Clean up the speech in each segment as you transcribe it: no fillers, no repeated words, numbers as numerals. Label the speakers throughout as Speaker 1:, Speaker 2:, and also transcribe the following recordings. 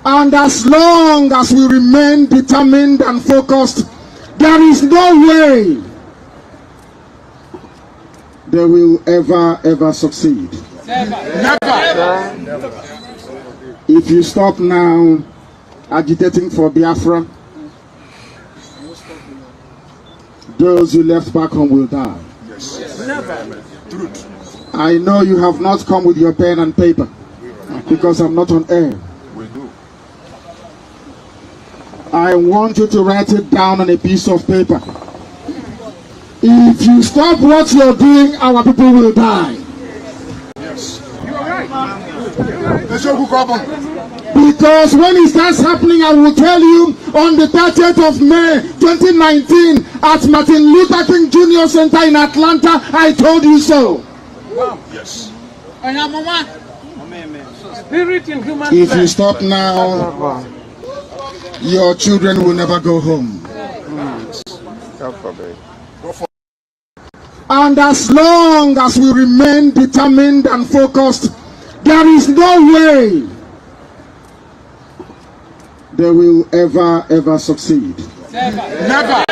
Speaker 1: And as long as we remain determined and focused, there is no way they will ever succeed.
Speaker 2: Never.
Speaker 1: If you stop now agitating for Biafra, those who left back home will die.
Speaker 2: Never. Truth.
Speaker 1: I know you have not come with your pen and paper because I'm not on air.
Speaker 2: We do.
Speaker 1: I want you to write it down on a piece of paper. If you stop what you're doing, our people will die.
Speaker 2: Yes. You are right. You're right.
Speaker 1: Because when it starts happening, I will tell you, on the 30th of May 2019 at Martin Luther King Jr. Center in Atlanta, I told you so.
Speaker 2: Wow. Yes.
Speaker 3: Spirit in human
Speaker 1: If
Speaker 3: flesh.
Speaker 1: you stop now, your children will never go home. And as long as we remain determined and focused, there is no way they will ever succeed.
Speaker 2: Never.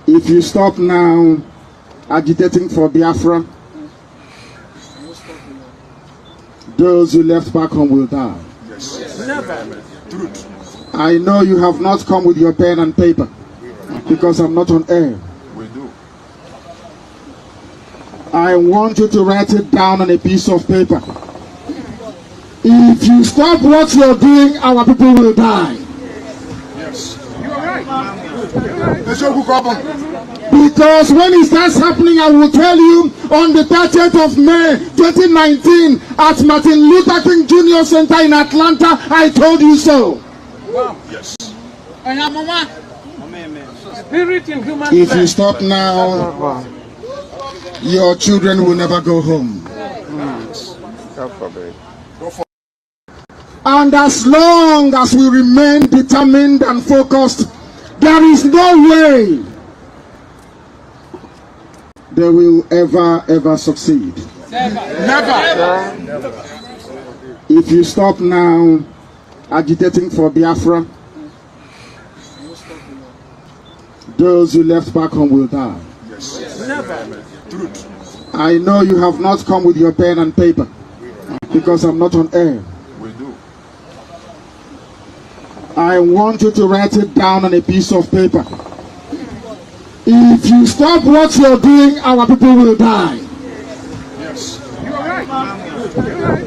Speaker 1: If you stop now agitating for Biafra, those who left back home will die.
Speaker 2: Yes. Never. Truth.
Speaker 1: I know you have not come with your pen and paper because I'm not on air.
Speaker 2: We do.
Speaker 1: I want you to write it down on a piece of paper. If you stop what you're doing, our people will die.
Speaker 2: Yes. You are right. You're right.
Speaker 1: Because when it starts happening, I will tell you, on the 30th of May 2019 at Martin Luther King Jr. Center in Atlanta, I told you so.
Speaker 2: Wow. Yes.
Speaker 3: Spirit in human
Speaker 1: If
Speaker 3: flesh.
Speaker 1: you stop now, your children will never go home. And as long as we remain determined and focused, there is no way they will ever succeed.
Speaker 2: Never.
Speaker 1: If you stop now agitating for Biafra, those who left back home will die.
Speaker 2: Yes. Never. Truth.
Speaker 1: I know you have not come with your pen and paper because I'm not on air.
Speaker 2: We do.
Speaker 1: I want you to write it down on a piece of paper. If you stop what you're doing, our people will die.
Speaker 2: Yes. You are right. You're right.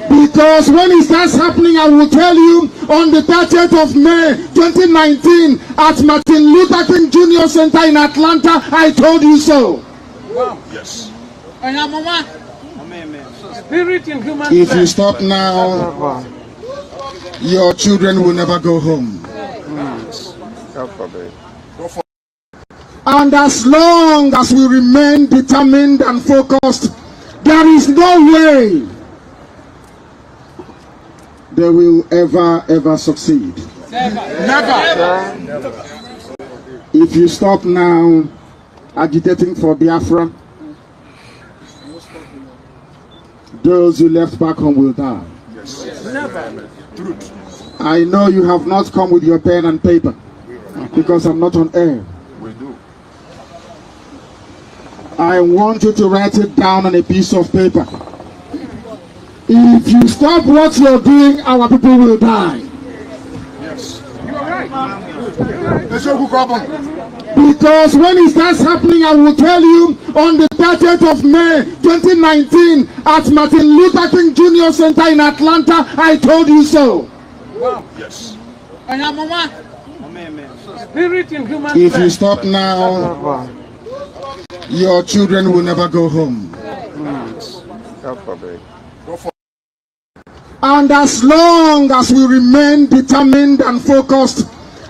Speaker 1: Because when it starts happening, I will tell you, on the 30th of May 2019 at Martin Luther King Jr. Center in Atlanta, I told you so.
Speaker 2: Wow. Yes.
Speaker 3: Spirit in human
Speaker 1: If
Speaker 3: flesh.
Speaker 1: you stop now, your children will never go home. And as long as we remain determined and focused, there is no way they will ever succeed.
Speaker 2: Never.
Speaker 1: If you stop now agitating for Biafra, those who left back home will die.
Speaker 2: Yes. Never. Truth.
Speaker 1: I know you have not come with your pen and paper because I'm not on air.
Speaker 2: We do.
Speaker 1: I want you to write it down on a piece of paper. If you stop what you're doing, our people will die.
Speaker 2: Yes. You are right. You're right.
Speaker 1: Because when it starts happening, I will tell you, on the 30th of May 2019 at Martin Luther King Jr. Center in Atlanta, I told you so.
Speaker 2: Wow. Yes.
Speaker 3: Spirit in human
Speaker 1: If
Speaker 3: flesh.
Speaker 1: you stop now, your children will never go home. And as long as we remain determined and focused,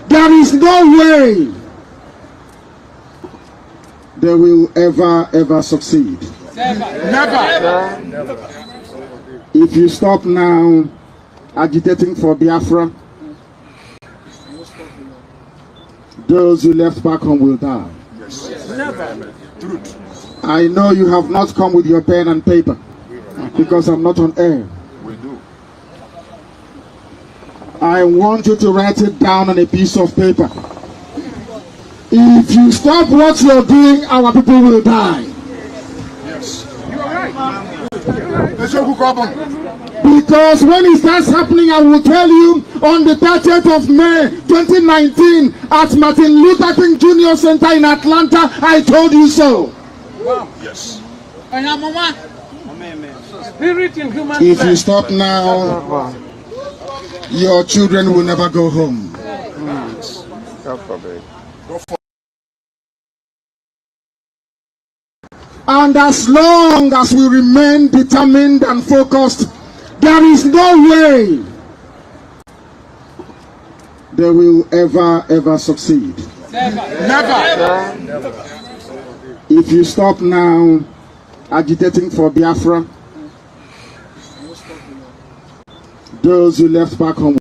Speaker 1: there is no way they will ever succeed.
Speaker 2: Never.
Speaker 1: If you stop now agitating for Biafra, those who left back home will die.
Speaker 2: Yes. Never. Truth.
Speaker 1: I know you have not come with your pen and paper because I'm not on air.
Speaker 2: We do.
Speaker 1: I want you to write it down on a piece of paper. If you stop what you're doing, our people will die.
Speaker 2: Yes. You are right. Let's go,
Speaker 1: Because when it starts happening, I will tell you on the 30th of May 2019 at Martin Luther King Jr. Center in Atlanta, I told you so.
Speaker 2: Wow. Yes.
Speaker 3: Spirit in human
Speaker 1: If you
Speaker 3: flesh.
Speaker 1: stop now, your children will never go home. And as long as we remain determined and focused, there is no way they will ever succeed.
Speaker 2: Never.
Speaker 1: If you stop now agitating for Biafra, those who left back home,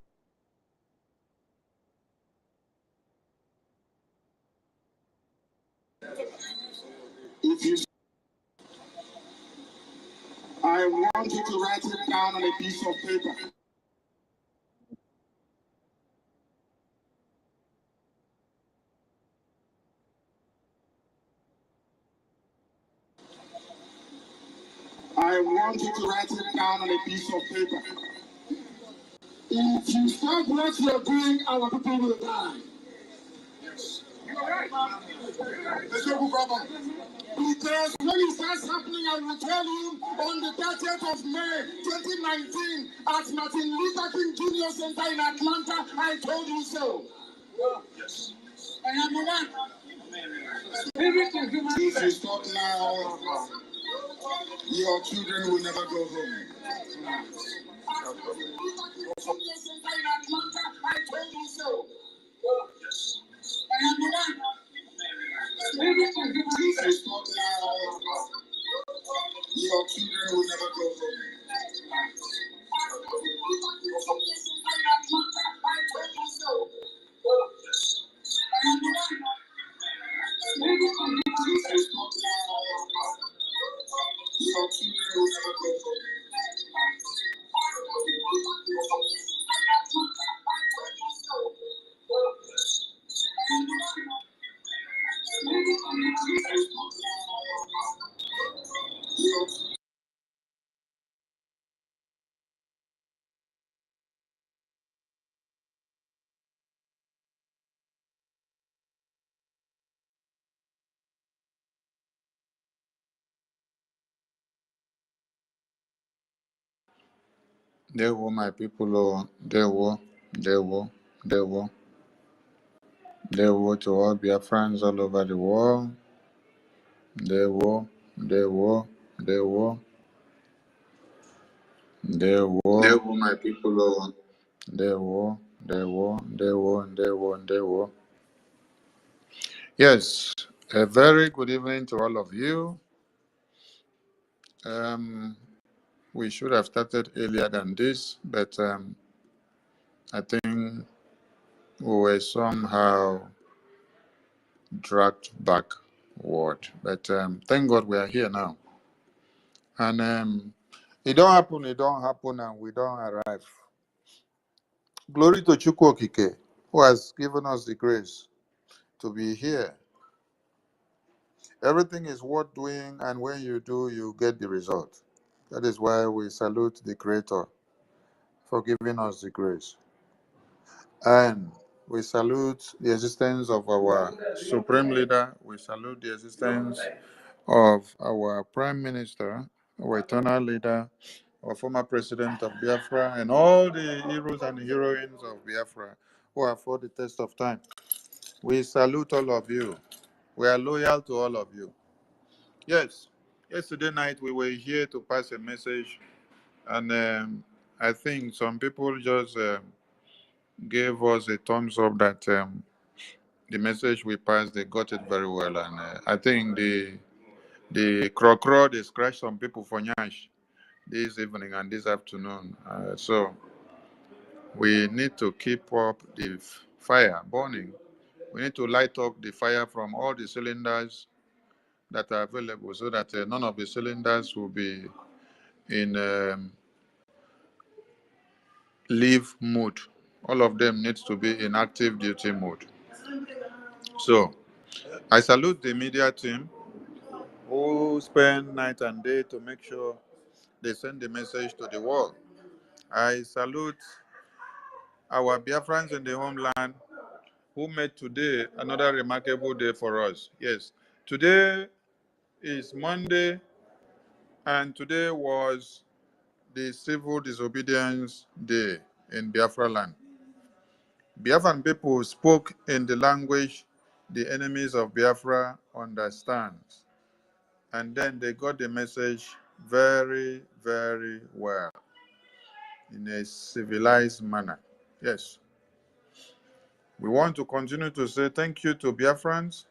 Speaker 1: I want you to write it down on a piece of paper. I want you to write it down on a piece of paper. If you stop what you're doing, our people will die.
Speaker 2: Yes. You are right. Let's go,
Speaker 1: Because when it starts happening, I will tell you on the 30th of May 2019 at Martin Luther King Jr. Center in Atlanta, I told you so.
Speaker 2: Yes.
Speaker 3: Spirit in human
Speaker 1: If you
Speaker 3: flesh.
Speaker 1: stop now, your children will never go home. I told you so.
Speaker 3: Spirit in human
Speaker 1: If you
Speaker 3: flesh.
Speaker 1: stop now, your children will never go home. I told you so.
Speaker 3: Spirit in human
Speaker 1: If you stop now, your children will never go home.
Speaker 4: They were my people, oh, they were, they were, they were, they were to all Biafrans all over the world. They were, they were, they were, they were my people, oh, they were, they were, they were, they were, they were. Yes, a very good evening to all of you. We should have started earlier than this, but I think we were somehow dragged backward. But thank God we are here now. And it don't happen, and we don't arrive. Glory to Chukwu Okike, who has given us the grace to be here. Everything is worth doing, and when you do, you get the result. That is why we salute the Creator for giving us the grace. And we salute the existence of our Supreme Leader. We salute the existence of our Prime Minister, our eternal leader, our former President of Biafra, and all the heroes and heroines of Biafra who have fought the test of time. We salute all of you. We are loyal to all of you. Yes, yesterday night we were here to pass a message, and I think some people just gave us a thumbs up that the message we passed, they got it very well. And I think the crow, they scratched some people for Nyash this evening and this afternoon. So we need to keep up the fire burning. We need to light up the fire from all the cylinders that are available so that none of the cylinders will be in leave mode. All of them needs to be in active duty mode. So I salute the media team who spend night and day to make sure they send the message to the world. I salute our Biafrans in the homeland who made today another remarkable day for us. Yes, today is Monday, and today was the Civil Disobedience Day in Biafra land. Biafran people spoke in the language the enemies of Biafra understand, and then they got the message very, very well in a civilized manner. Yes, we want to continue to say thank you to Biafrans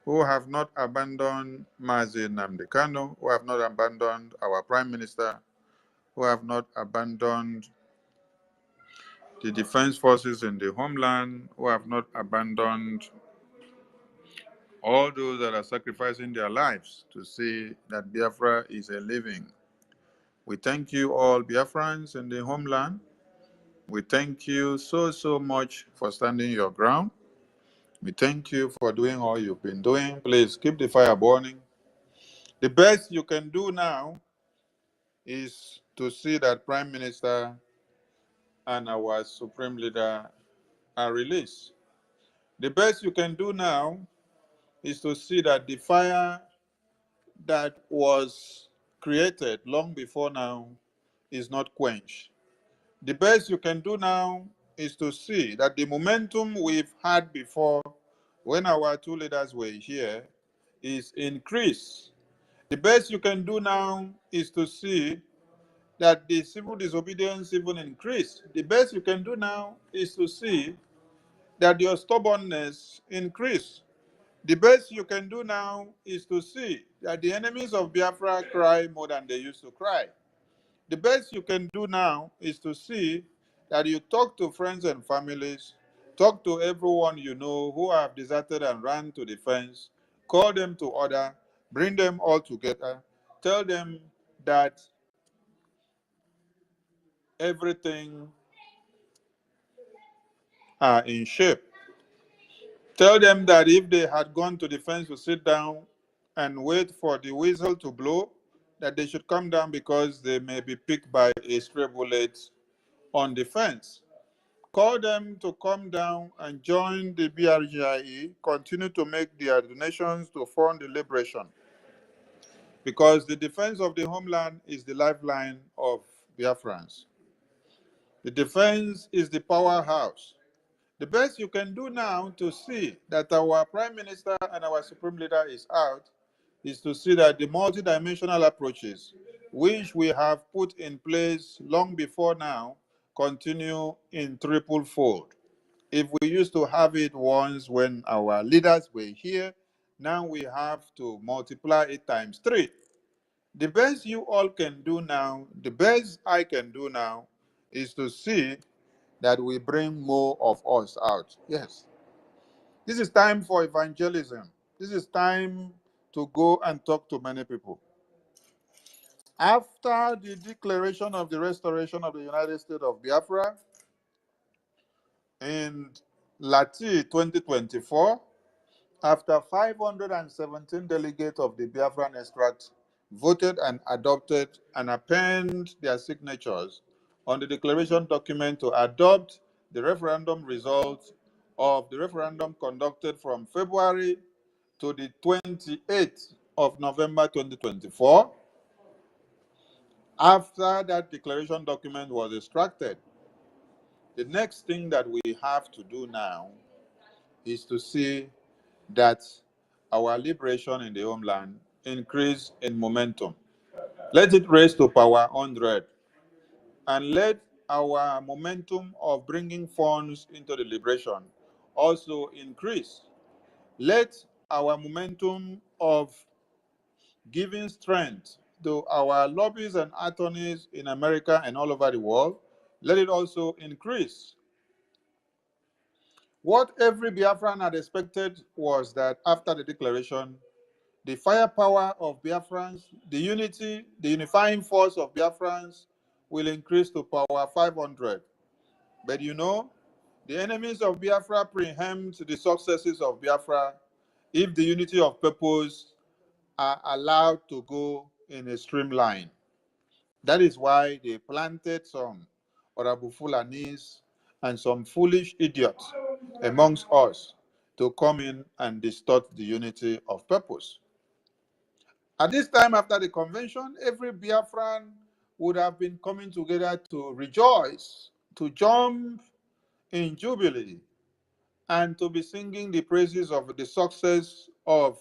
Speaker 4: who have not abandoned Mazi Nnamdi Kanu, who have not abandoned our Prime Minister, who have not abandoned the defense forces in the homeland, who have not abandoned all those that are sacrificing their lives to see that Biafra is a living. We thank you all, Biafrans in the homeland. We thank you so, so much for standing your ground. We thank you for doing all you've been doing. Please keep the fire burning. The best you can do now is to see that Prime Minister and our Supreme Leader are released. The best you can do now is to see that the fire that was created long before now is not quenched. The best you can do now is to see that the momentum we've had before when our two leaders were here is increased. The best you can do now is to see that the civil disobedience even increased. The best you can do now is to see that your stubbornness increased. The best you can do now is to see that the enemies of Biafra cry more than they used to cry. The best you can do now is to see that you talk to friends and families, talk to everyone you know who have deserted and ran to the fence, call them to order, bring them all together, tell them that everything are in shape. Tell them that if they had gone to the fence to sit down and wait for the whistle to blow, that they should come down because they may be picked by a stray bullet on the fence. Call them to come down and join the BRGIE, continue to make their donations to fund the liberation, because the defense of the homeland is the lifeline of Biafrans. The defense is the powerhouse. The best you can do now to see that our Prime Minister and our Supreme Leader is out is to see that the multidimensional approaches which we have put in place long before now continue in triple fold. If we used to have it once when our leaders were here, now we have to multiply it times 3. The best you all can do now, the best I can do now, is to see that we bring more of us out. Yes. This is time for evangelism. This is time to go and talk to many people. After the declaration of the restoration of the United States of Biafra in Lati 2024, after 517 delegates of the Biafran extract voted and adopted and append their signatures on the declaration document to adopt the referendum results of the referendum conducted from February to the 28th of November 2024, after that declaration document was extracted, the next thing that we have to do now is to see that our liberation in the homeland increase in momentum. Let it raise to power 100, and let our momentum of bringing funds into the liberation also increase. Let our momentum of giving strength to our lobbies and attorneys in America and all over the world, let it also increase. What every Biafran had expected was that after the declaration, the firepower of Biafrans, the unity, the unifying force of Biafrans will increase to power 500. But you know, The enemies of Biafra preempt the successes of Biafra if the unity of purpose are allowed to go in a streamline. That is why they planted some Orabu Fulanis and some foolish idiots amongst us to come in and distort the unity of purpose. At this time after the convention, every Biafran would have been coming together to rejoice, to jump in jubilee, and to be singing the praises of the success of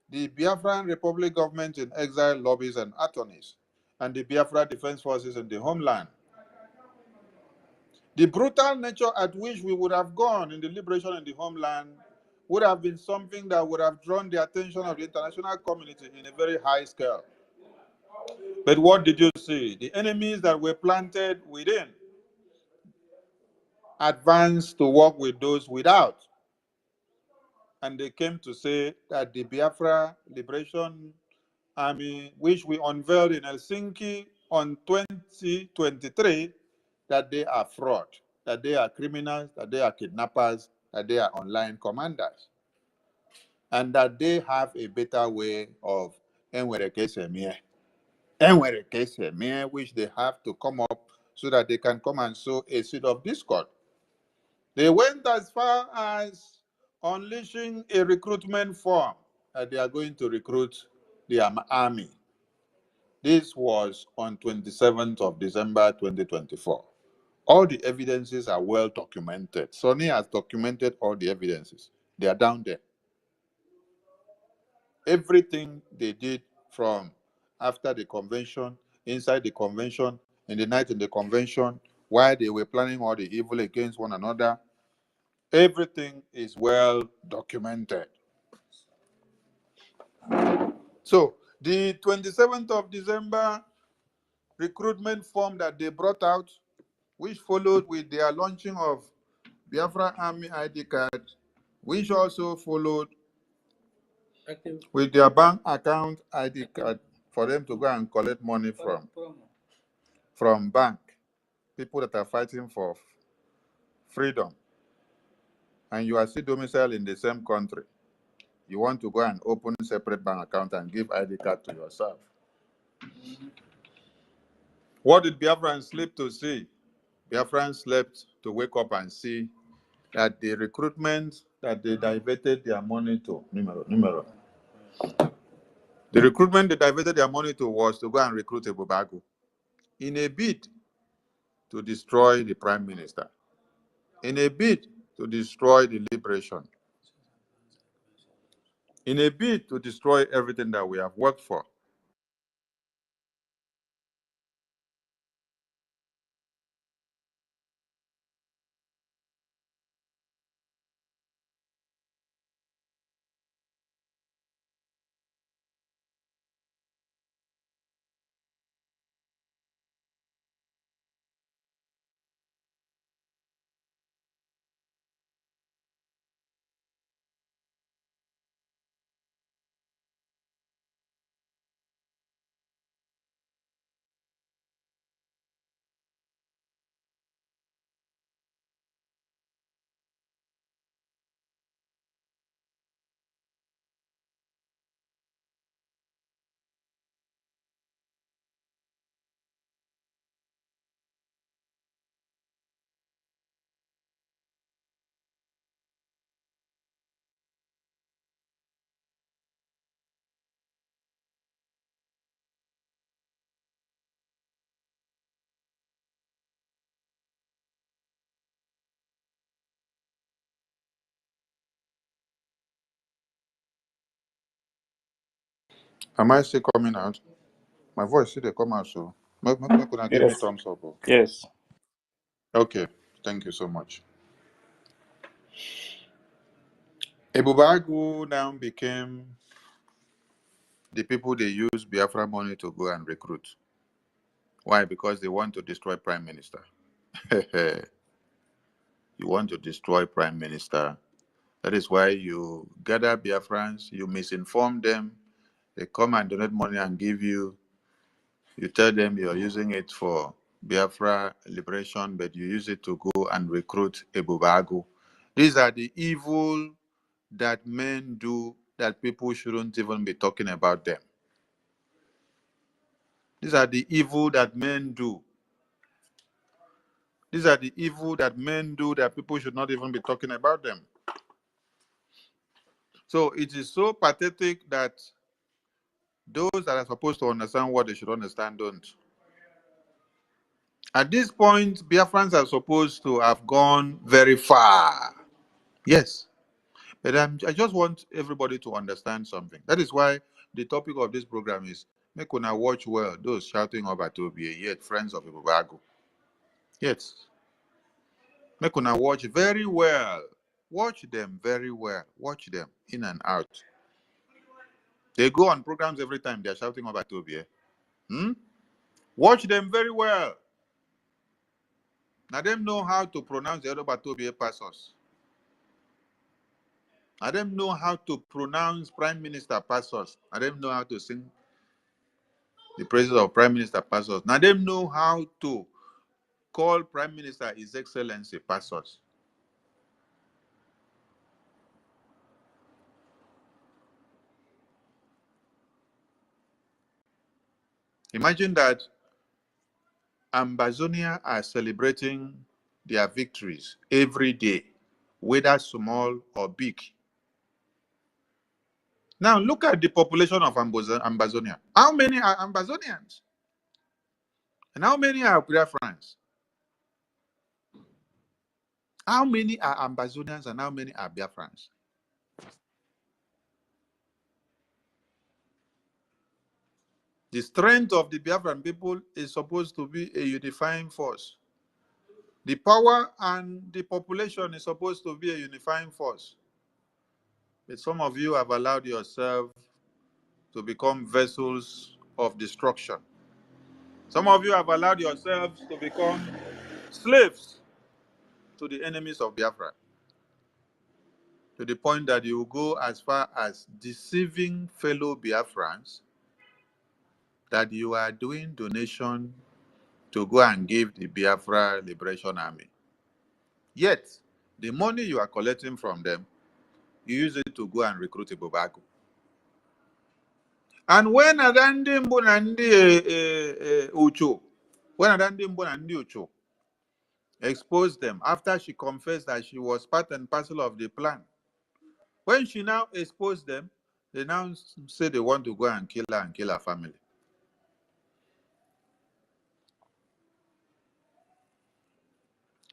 Speaker 4: the Biafran Republic government in exile lobbies and attorneys, and the Biafra Defense Forces in the homeland. The brutal nature at which we would have gone in the liberation in the homeland would have been something that would have drawn the attention of the international community in a very high scale. But what did you see? The enemies that were planted within advanced to work with those without. And they came to say that the Biafra Liberation Army, which we unveiled in Helsinki on 2023, that they are fraud, that they are criminals, that they are kidnappers, that they are online commanders, and that they have a better way of which they have to come up so that they can come and sow a seed of discord. They went as far as unleashing a recruitment form that they are going to recruit the army. This was on 27th of December 2024. All the evidences are well documented. Sonny has documented all the evidences. They are down there. Everything they did from after the convention, inside the convention, in the night in the convention, while they were planning all the evil against one another, everything is well documented. So, the 27th of December recruitment form that they brought out, which followed with their launching of Biafra Army ID card, which also followed with their bank account ID card for them to go and collect money from bank, people that are fighting for freedom, and you are still domiciled in the same country. You want to go and open a separate bank account and give ID card to yourself. What did Biafrans sleep to see? Biafrans slept to wake up and see that the recruitment that they diverted their money to, the recruitment they diverted their money to was to go and recruit a Bubagu in a bid to destroy the prime minister, in a bid to destroy the liberation, in a bid to destroy everything that we have worked for. Am I still coming out? My voice still come out, so make una give me thumbs up.
Speaker 5: Yes.
Speaker 4: Okay, thank you so much. Ebubagu now became the people they use Biafra money to go and recruit. Why? Because they want to destroy prime minister. You want to destroy prime minister. That is why you gather Biafrans, you misinform them, they come and donate money and give you. You tell them you're using it for Biafra liberation, but you use it to go go and recruit Ebubagu. These are the evil that men do that people shouldn't even be talking about them. These are the evil that men do. These are the evil that men do that people should not even be talking about them. So it is so pathetic that those that are supposed to understand what they should understand don't. At this point, Biafrans are supposed to have gone very far. Yes. But I just want everybody to understand something. That is why the topic of this program is make una watch well those shouting about Obie, yet friends of Ibubago. Yes. Make una watch very well. Watch them very well. Watch them in and out. They go on programs every time they're shouting about Obie. Watch them very well. Now them know how to pronounce the other Batobie pastors. Now them know how to pronounce Prime Minister pastors. Now them know how to sing the praises of Prime Minister pastors. Now them know how to call Prime Minister His Excellency pastors. Imagine that Ambazonia are celebrating their victories every day, whether small or big. Now look at the population of Ambazonia. How many are Ambazonians? And how many are Biafrans? How many are Ambazonians and how many are Biafrans? The strength of the Biafran people is supposed to be a unifying force. The power and the population is supposed to be a unifying force. But some of you have allowed yourself to become vessels of destruction. Some of you have allowed yourselves to become slaves to the enemies of Biafra, to the point that you go as far as deceiving fellow Biafrans that you are doing donation to go and give the Biafra Liberation Army. Yet, the money you are collecting from them, you use it to go and recruit a Bobago. And when Adandi Mbunandi Ucho, when Adandi Mbunandi Ucho exposed them after she confessed that she was part and parcel of the plan, when she now exposed them, they now say they want to go and kill her and kill her family.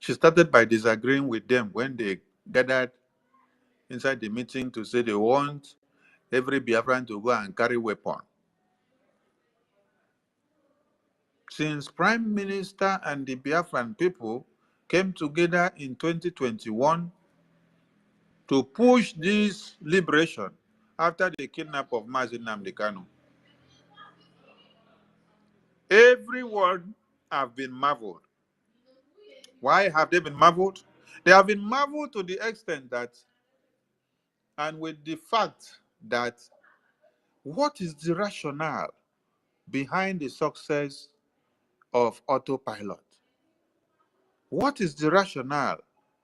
Speaker 4: She started by disagreeing with them when they gathered inside the meeting to say they want every Biafran to go and carry weapon. Since Prime Minister and the Biafran people came together in 2021 to push this liberation after the kidnap of Mazi Nnamdi Kanu, everyone have been marveled. Why have they been marveled? They have been marveled to the extent that, and with the fact that, what is the rationale behind the success of autopilot? What is the rationale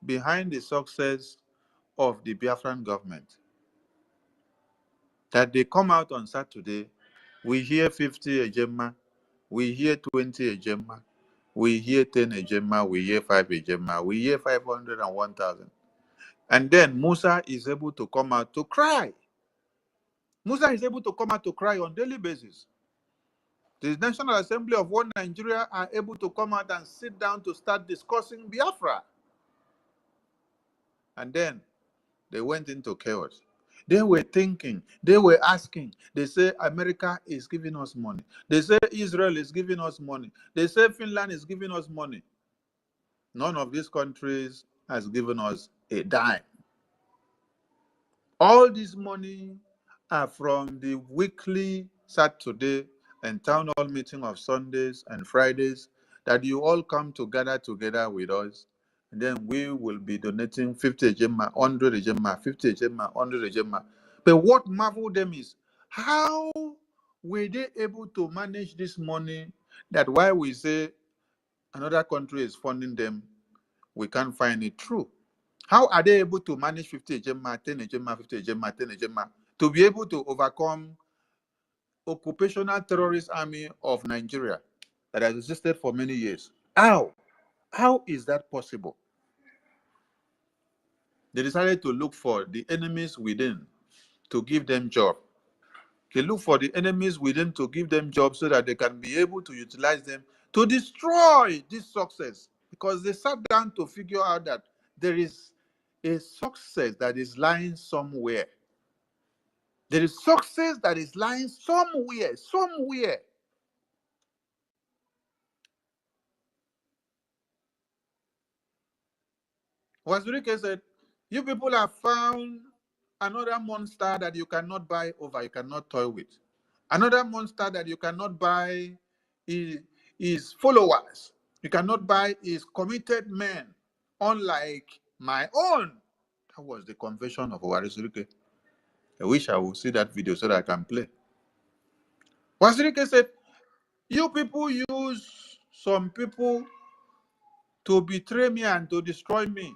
Speaker 4: behind the success of the Biafran government? That they come out on Saturday, we hear 50 Ejema, we hear 20 Ejema, we hear 10 Ejema, we hear 5 Ejema, we hear 500 and 1,000. And then Musa is able to come out to cry. Musa is able to come out to cry on a daily basis. The National Assembly of One Nigeria are able to come out and sit down to start discussing Biafra. And then they went into chaos. They were thinking, they were asking. They say America is giving us money. They say Israel is giving us money. They say Finland is giving us money. None of these countries has given us a dime. All this money are from the weekly Saturday and town hall meeting of Sundays and Fridays that you all come together with us. And then we will be donating 50 Ejema, 100 Ejema, 50 Ejema, 100 Ejema. But what marveled them is, how were they able to manage this money that while we say another country is funding them, we can't find it true. How are they able to manage 50 ejema, 10 ejema, 50 ejema, 10 ejema, to be able to overcome occupational terrorist army of Nigeria that has existed for many years? How? How is that possible? They decided to look for the enemies within to give them job. They look for the enemies within to give them jobs so that they can be able to utilize them to destroy this success. Because they sat down to figure out that there is a success that is lying somewhere. There is success that is lying somewhere, somewhere. Wazirike said, you people have found another monster that you cannot buy over, you cannot toy with. Another monster that you cannot buy is followers. You cannot buy is committed men, unlike my own. That was the confession of Wazirike. I wish I would see that video so that I can play. Wazirike said, you people use some people to betray me and to destroy me.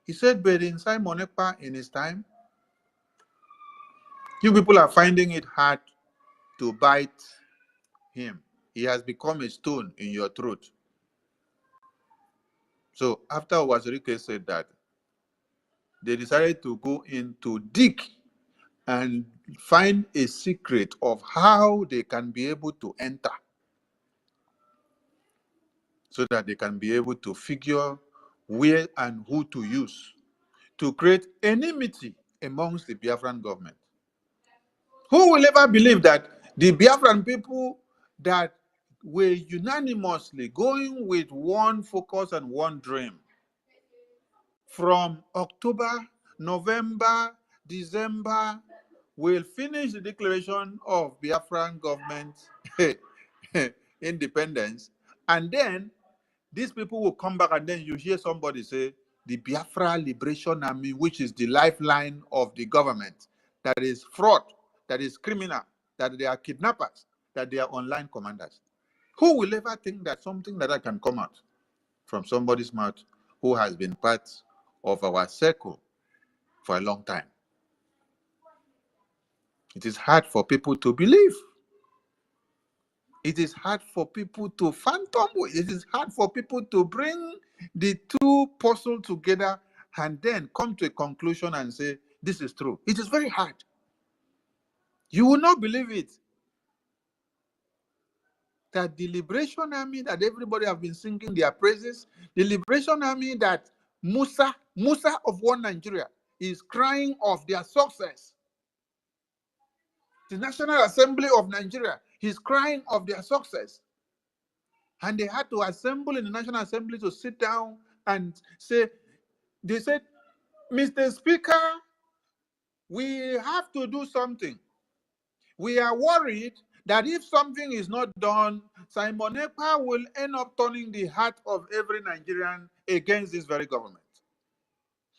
Speaker 4: He said, but inside Monepa in his time, you people are finding it hard to bite him. He has become a stone in your throat. So after Wazirike said that, they decided to go in to dig and find a secret of how they can be able to enter so that they can be able to figure where and who to use to create enmity amongst the Biafran government. Who will ever believe that the Biafran people that were unanimously going with one focus and one dream from October, November, December, will finish the declaration of Biafran government independence, and then these people will come back, and then you hear somebody say, the Biafra Liberation Army, which is the lifeline of the government, that is fraud, that is criminal, that they are kidnappers, that they are online commanders. Who will ever think that something like that can come out from somebody's mouth who has been part of our circle for a long time? It is hard for people to believe. It is hard for people to fathom. It is hard for people to bring the two puzzle together and then come to a conclusion and say, this is true. It is very hard. You will not believe it. That the Liberation Army that everybody have been singing their praises, the Liberation Army that Musa of One Nigeria is crying of their success. The National Assembly of Nigeria is crying of their success. And they had to assemble in the National Assembly to sit down and say, they said, Mr. Speaker, we have to do something. We are worried that if something is not done, Simon Ekpa will end up turning the heart of every Nigerian against this very government.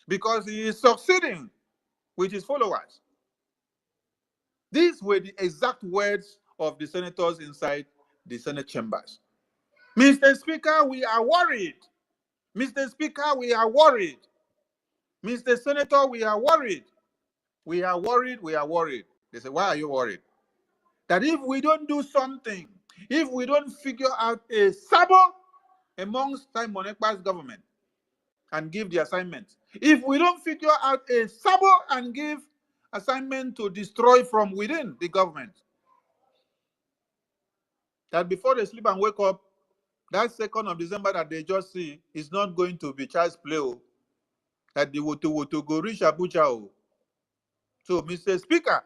Speaker 4: Because he is succeeding with his followers. These were the exact words of the senators inside the Senate chambers. Mr. Speaker, we are worried. Mr. Speaker, we are worried. Mr. Senator, we are worried. We are worried, we are worried. They say, why are you worried? That if we don't do something, if we don't figure out a sabo amongst Simon Ekpa's government and give the assignment, if we don't figure out a sabo and give assignment to destroy from within the government, that before they sleep and wake up, that 2nd of December that they just see is not going to be child's play, that the woto go reach Abuja. So, Mr. Speaker,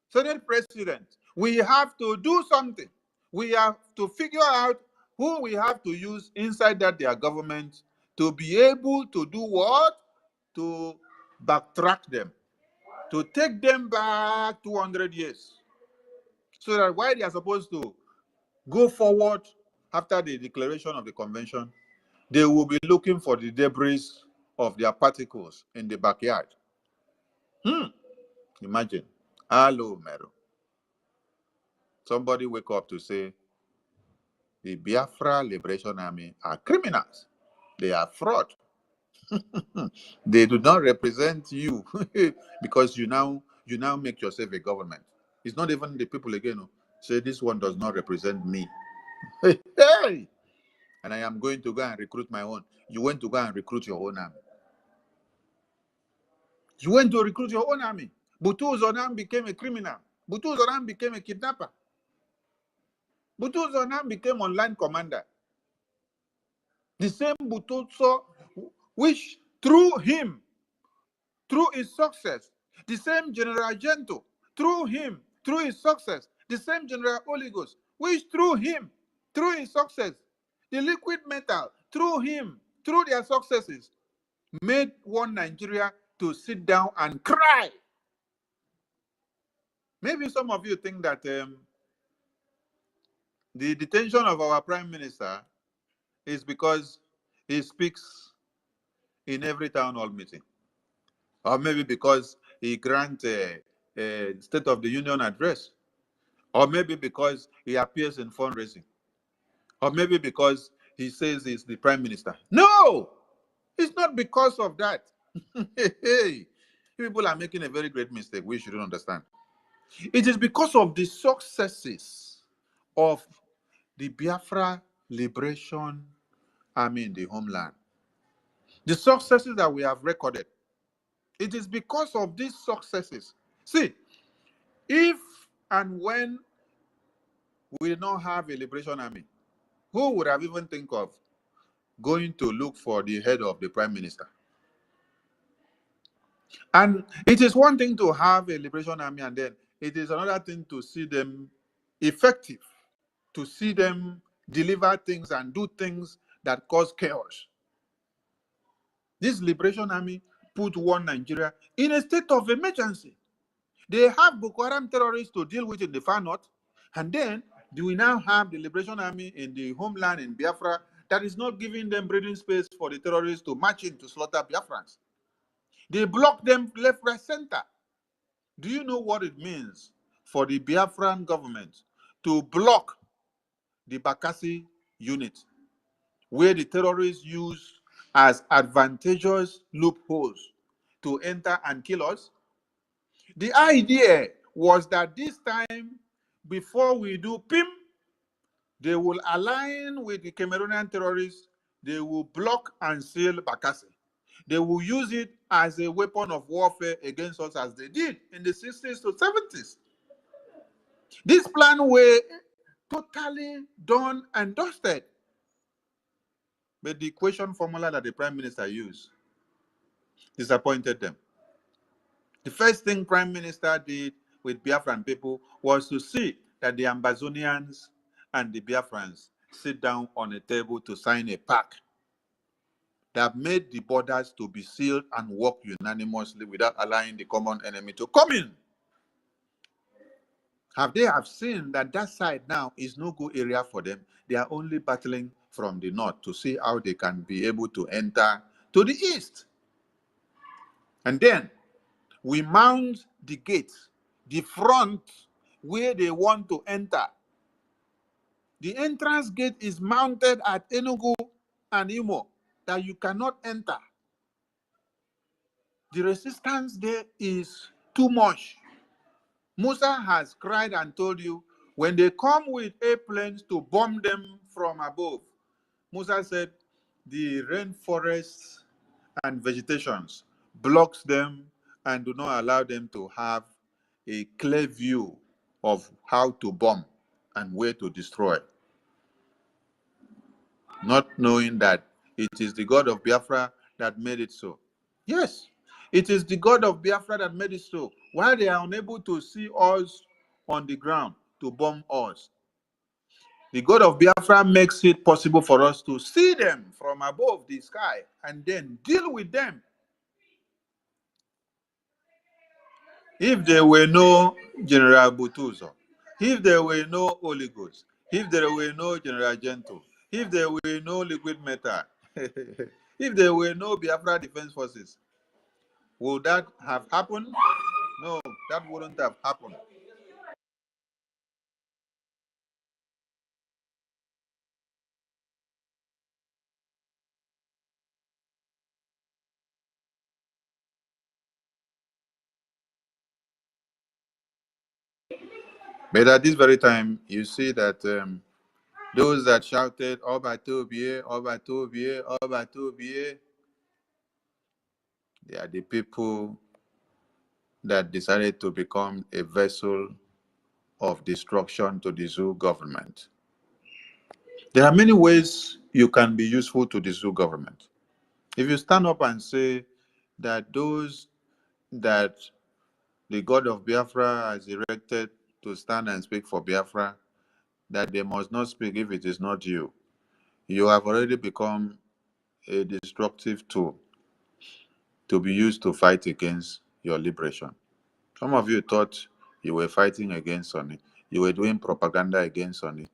Speaker 4: Senate President, we have to do something. We have to figure out who we have to use inside their government to be able to do what? To backtrack them, to take them back 200 years. So that while they are supposed to go forward after the declaration of the convention, they will be looking for the debris of their particles in the backyard. Imagine. Hello, Mero. Somebody wake up to say, the Biafra Liberation Army are criminals. They are fraud. They do not represent you because you now make yourself a government. It's not even the people again who say this one does not represent me. Hey! And I am going to go and recruit my own. You went to go and recruit your own army. You went to recruit your own army. Butu Zonam became a criminal. Butu Zonam became a kidnapper. Butu Zonam became online commander. The same Butu which through him, through his success, the same General Gento, through him, through his success, the same General Oligos, which through him, through his success, the liquid metal, through him, through their successes, made one Nigeria to sit down and cry. Maybe some of you think that the detention of our prime minister is because he speaks in every town hall meeting, or maybe because he grants a State of the Union address, or maybe because he appears in fundraising, or maybe because he says he's the prime minister. No, it's not because of that. Hey, people are making a very great mistake. We shouldn't understand. It is because of the successes of the Biafra liberation army in the homeland. The successes that we have recorded. It is because of these successes. See, if and when we did not have a liberation army, who would have even think of going to look for the head of the prime minister? And it is one thing to have a liberation army, and then it is another thing to see them effective, to see them deliver things and do things that cause chaos. This liberation army put one Nigeria in a state of emergency. They have Boko Haram terrorists to deal with in the far north, and then we now have the liberation army in the homeland in Biafra that is not giving them breathing space for the terrorists to march in to slaughter Biafrans. They block them left, right, center. Do you know what it means for the Biafran government to block the Bakassi unit, where the terrorists use as advantageous loopholes to enter and kill us? The idea was that this time, before we do PIM, they will align with the Cameroonian terrorists. They will block and seal Bakassi. They will use it as a weapon of warfare against us, as they did in the 60s to 70s. This plan were totally done and dusted. But the equation formula that the prime minister used disappointed them. The first thing prime minister did with Biafran people was to see that the Ambazonians and the Biafrans sit down on a table to sign a pact that made the borders to be sealed and work unanimously without allowing the common enemy to come in. Have seen that that side now is no good area for them. They are only battling from the north to see how they can be able to enter to the east. And then we mount the gates, the front where they want to enter. The entrance gate is mounted at Enugu and Imo, that you cannot enter. The resistance there is too much. Musa has cried and told you, when they come with airplanes to bomb them from above, Musa said the rainforests and vegetations blocks them and do not allow them to have a clear view of how to bomb and where to destroy. Not knowing that it is the God of Biafra that made it so. Yes, it is the God of Biafra that made it so. While they are unable to see us on the ground to bomb us, the God of Biafra makes it possible for us to see them from above the sky and then deal with them. If there were no General Butuzo, if there were no Holy Ghost, if there were no General Gento, if there were no liquid metal, if there were no Biafra Defense Forces, would that have happened? No, that wouldn't have happened. But at this very time, you see that those that shouted, Oba Tobie, Oba Tobie, Oba Tobie, they are the people that decided to become a vessel of destruction to the Zoo government. There are many ways you can be useful to the Zoo government. If you stand up and say that those that the God of Biafra has erected to stand and speak for Biafra, that they must not speak if it is not you, you have already become a destructive tool to be used to fight against your liberation. Some of you thought you were fighting against Sonny. You were doing propaganda against Sonny.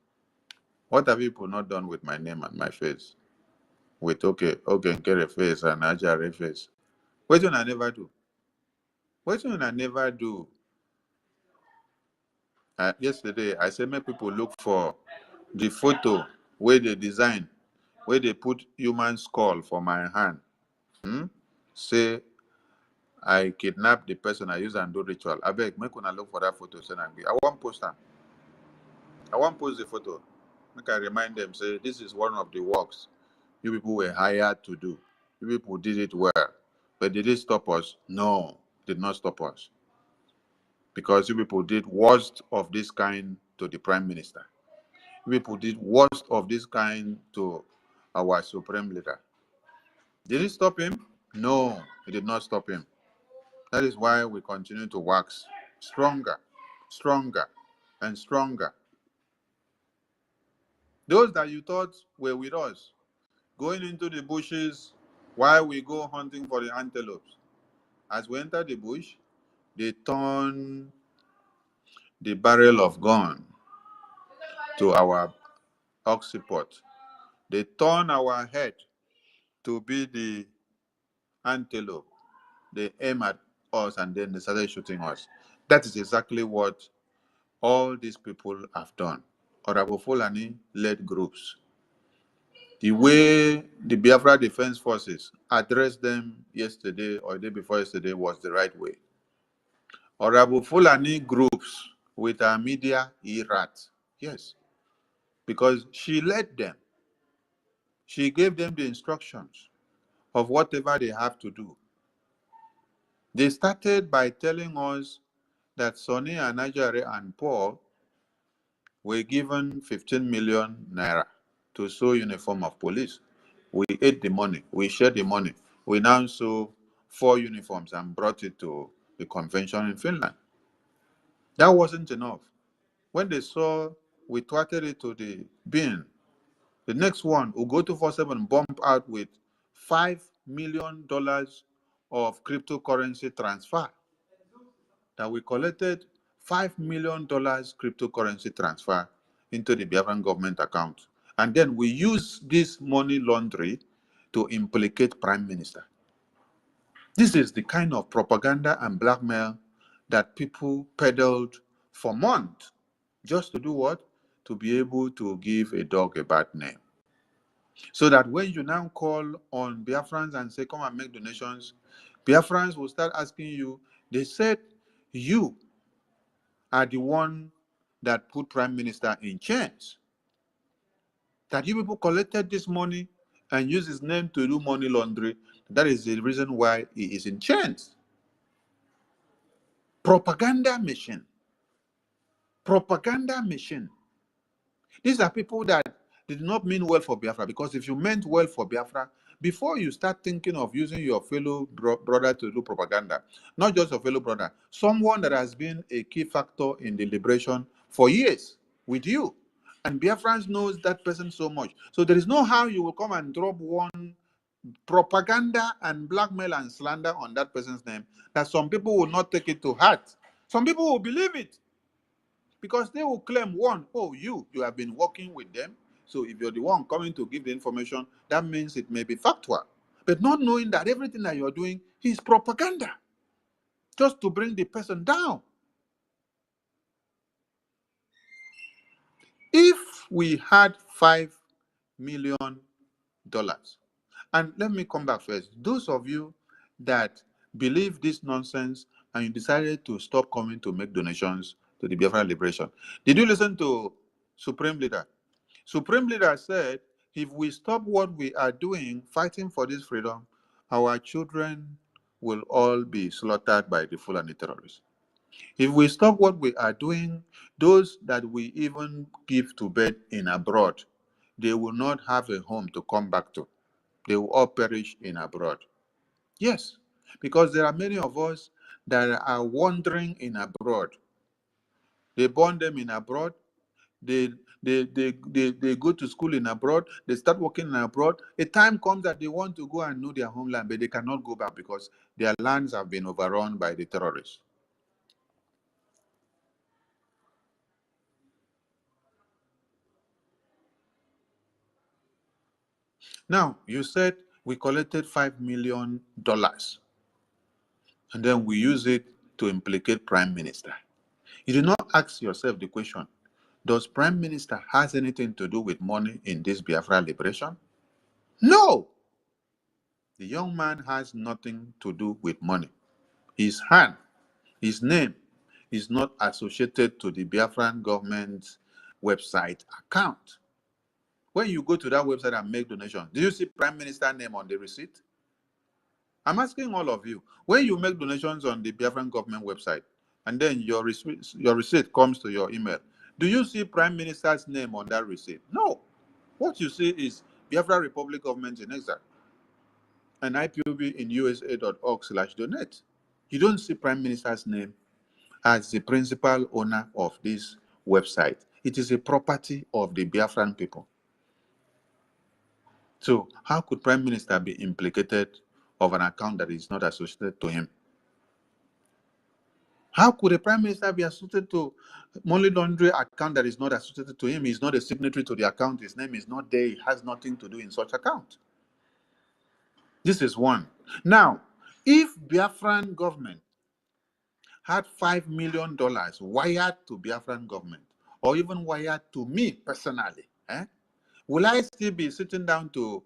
Speaker 4: What have people not done with my name and my face? With Kere face and Ajare face. What I never do? What I never do? Yesterday, I said make people look for the photo where they design, where they put human skull for my hand. Say I kidnap the person I use and do ritual. I beg, make una look for that photo. Send and I want post them. I want post the photo. Make I remind them, say this is one of the works you people were hired to do. You people did it well. But did it stop us? No, did not stop us. Because you people did worst of this kind to the Prime Minister. You people did worst of this kind to our Supreme Leader. Did it stop him? No, it did not stop him. That is why we continue to wax stronger, stronger, and stronger. Those that you thought were with us, going into the bushes while we go hunting for the antelopes. As we enter the bush, they turn the barrel of gun to our occiput. They turn our head to be the antelope. They aim at us and then they started shooting us. That is exactly what all these people have done. Orabo Fulani led groups. The way the Biafra Defense Forces addressed them yesterday or the day before yesterday was the right way. Orabo Fulani groups with our media Irat. Yes. Because she led them. She gave them the instructions of whatever they have to do. They started by telling us that Sonny and Najare and Paul were given 15 million naira to sew uniform of police. We ate the money. We shared the money. We now sew 4 uniforms and brought it to the convention in Finland. That wasn't enough. When they saw we twatted it to the bin, the next one will go to 47 bump out with $5 million of cryptocurrency transfer. That we collected $5 million cryptocurrency transfer into the Biafran government account. And then we use this money laundry to implicate Prime Minister. This is the kind of propaganda and blackmail that people peddled for months. Just to do what? To be able to give a dog a bad name. So that when you now call on Biafrans and say, come and make donations, Biafrans will start asking you, they said you are the one that put Prime Minister in chains. That you people collected this money and used his name to do money laundering. That is the reason why he is in chains. Propaganda machine. Propaganda machine. These are people that did not mean well for Biafra, because if you meant well for Biafra, before you start thinking of using your fellow brother to do propaganda, not just your fellow brother, someone that has been a key factor in the liberation for years with you, and Biafrans knows that person so much. So there is no how you will come and drop one propaganda and blackmail and slander on that person's name that some people will not take it to heart. Some people will believe it. Because they will claim, one, oh, you have been working with them. So if you're the one coming to give the information, that means it may be factual. But not knowing that everything that you're doing is propaganda, just to bring the person down. If we had $5 million, and let me come back first, those of you that believe this nonsense and you decided to stop coming to make donations, to the Biafra liberation. Did you listen to Supreme Leader? Supreme Leader said, if we stop what we are doing, fighting for this freedom, our children will all be slaughtered by the Fulani terrorists. If we stop what we are doing, those that we even give to bed in abroad, they will not have a home to come back to. They will all perish in abroad. Yes, because there are many of us that are wandering in abroad. They born them in abroad. They go to school in abroad. They start working in abroad. A time comes that they want to go and know their homeland, but they cannot go back because their lands have been overrun by the terrorists. Now, you said we collected $5 million and then we use it to implicate Prime Minister. You do not ask yourself the question, does Prime Minister has anything to do with money in this Biafra liberation? No! The young man has nothing to do with money. His hand, his name is not associated to the Biafran government's website account. When you go to that website and make donations, do you see Prime Minister name on the receipt? I'm asking all of you, when you make donations on the Biafran government website, and then your receipt comes to your email, do you see Prime Minister's name on that receipt? No. What you see is Biafra Republic Government in Exile and IPOB in USA.org/donate. You don't see Prime Minister's name as the principal owner of this website. It is a property of the Biafran people. So how could Prime Minister be implicated of an account that is not associated to him? How could a Prime Minister be associated to money laundering account that is not associated to him? He's not a signatory to the account. His name is not there. He has nothing to do in such account. This is one. Now, if Biafran government had $5 million wired to Biafran government, or even wired to me personally, will I still be sitting down to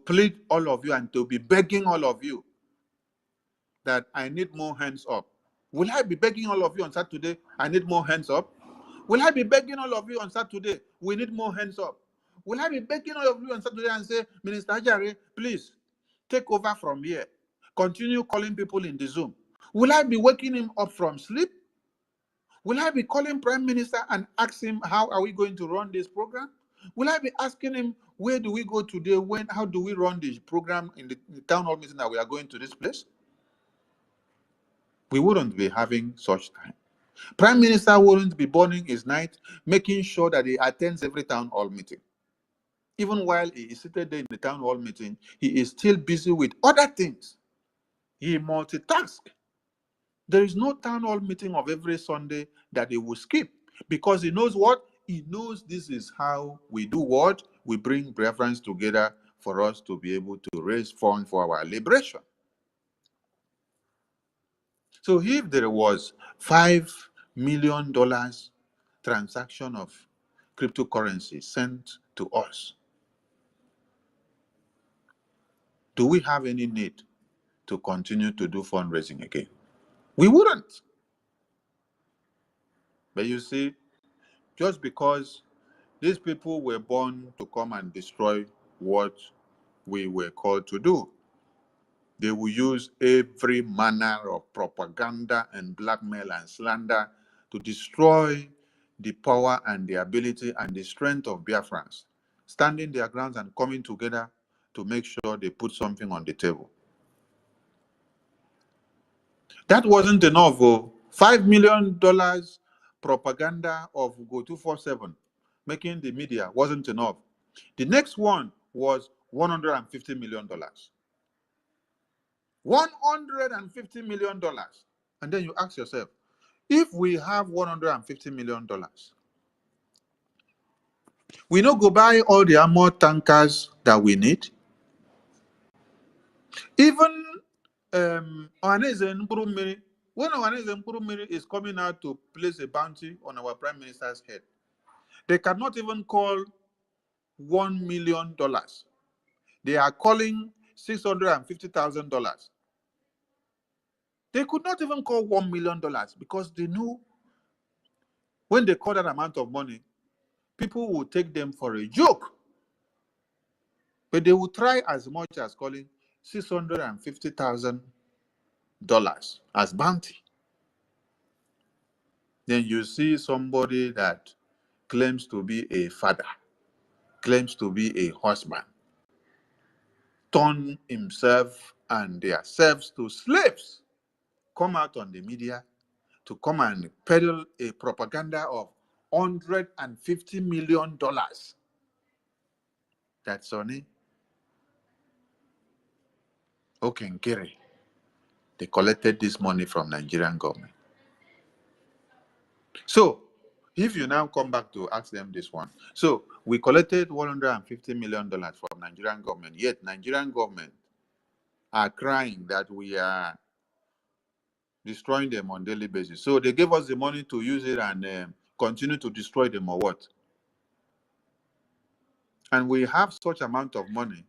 Speaker 4: plead all of you and to be begging all of you that I need more hands up? Will I be begging all of you on Saturday, I need more hands up? Will I be begging all of you on Saturday, we need more hands up? Will I be begging all of you on Saturday and say, Minister Ajare, please take over from here. Continue calling people in the Zoom. Will I be waking him up from sleep? Will I be calling Prime Minister and ask him, how are we going to run this program? Will I be asking him, where do we go today? How do we run this program in the town hall meeting that we are going to this place? We wouldn't be having such time. Prime Minister wouldn't be burning his night, making sure that he attends every town hall meeting. Even while he is seated there in the town hall meeting, he is still busy with other things. He multitasks. There is no town hall meeting of every Sunday that he will skip, because he knows what? He knows this is how we do what? We bring Biafrans together for us to be able to raise funds for our liberation. So if there was $5 million transaction of cryptocurrency sent to us, do we have any need to continue to do fundraising again? We wouldn't. But you see, just because these people were born to come and destroy what we were called to do, they will use every manner of propaganda and blackmail and slander to destroy the power and the ability and the strength of Biafrans, standing their grounds and coming together to make sure they put something on the table. That wasn't enough. $5 million propaganda of Go 247, making the media, wasn't enough. The next one was $150 million. $150 million. And then you ask yourself, if we have $150 million, we no go buy all the armor tankers that we need. Even Ohaneze Nkrumiri, when Ohaneze Nkrumiri is coming out to place a bounty on our Prime Minister's head, they cannot even call $1 million. They are calling $650,000. They could not even call $1 million because they know When they call that amount of money, people will take them for a joke. But they will try as much as calling $650,000 as bounty. Then you see somebody that claims to be a father, claims to be a husband, turn himself and their selves to slaves, come out on the media to come and peddle a propaganda of $150 million that Sonny Okenkere, they collected this money from Nigerian government. So, if you now come back to ask them this one, so we collected $150 million from Nigerian government, yet Nigerian government are crying that we are destroying them on a daily basis. So they gave us the money to use it and continue to destroy them or what? And we have such amount of money,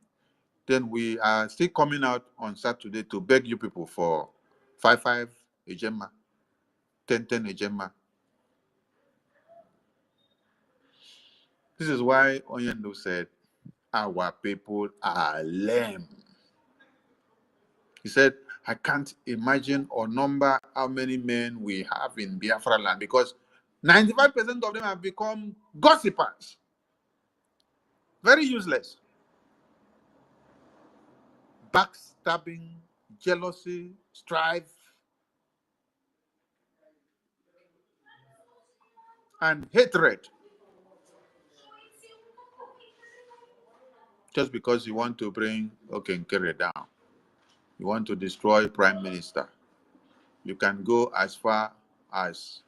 Speaker 4: then we are still coming out on Saturday to beg you people for 5 ejema, 10 ejema. This is why Onyendo said, our people are lame. He said, I can't imagine or number how many men we have in Biafra land because 95% of them have become gossipers. Very useless. Backstabbing, jealousy, strife, and hatred. Just because you want to bring Okenkere down. You want to destroy Prime Minister. You can go as far as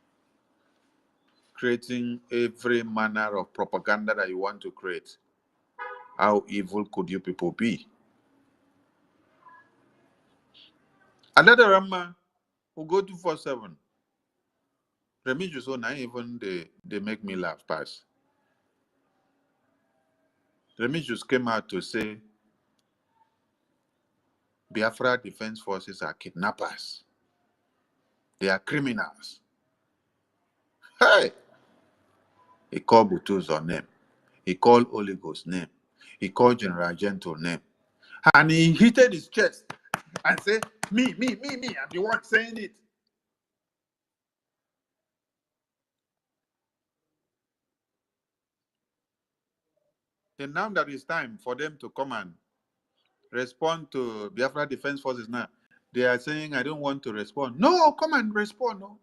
Speaker 4: creating every manner of propaganda that you want to create. How evil could you people be? Another Rama who go 247. Remedios so now even they make me laugh past. Remedios came out to say Biafra Defense Forces are kidnappers. They are criminals. Hey! He called Butu's name. He called Oligo's name. He called General Gentle name. And he hit his chest and said, me, I'm the one saying it. Then now that it's time for them to come and respond to Biafra Defense Forces now, they are saying, I don't want to respond. No, come and respond. No.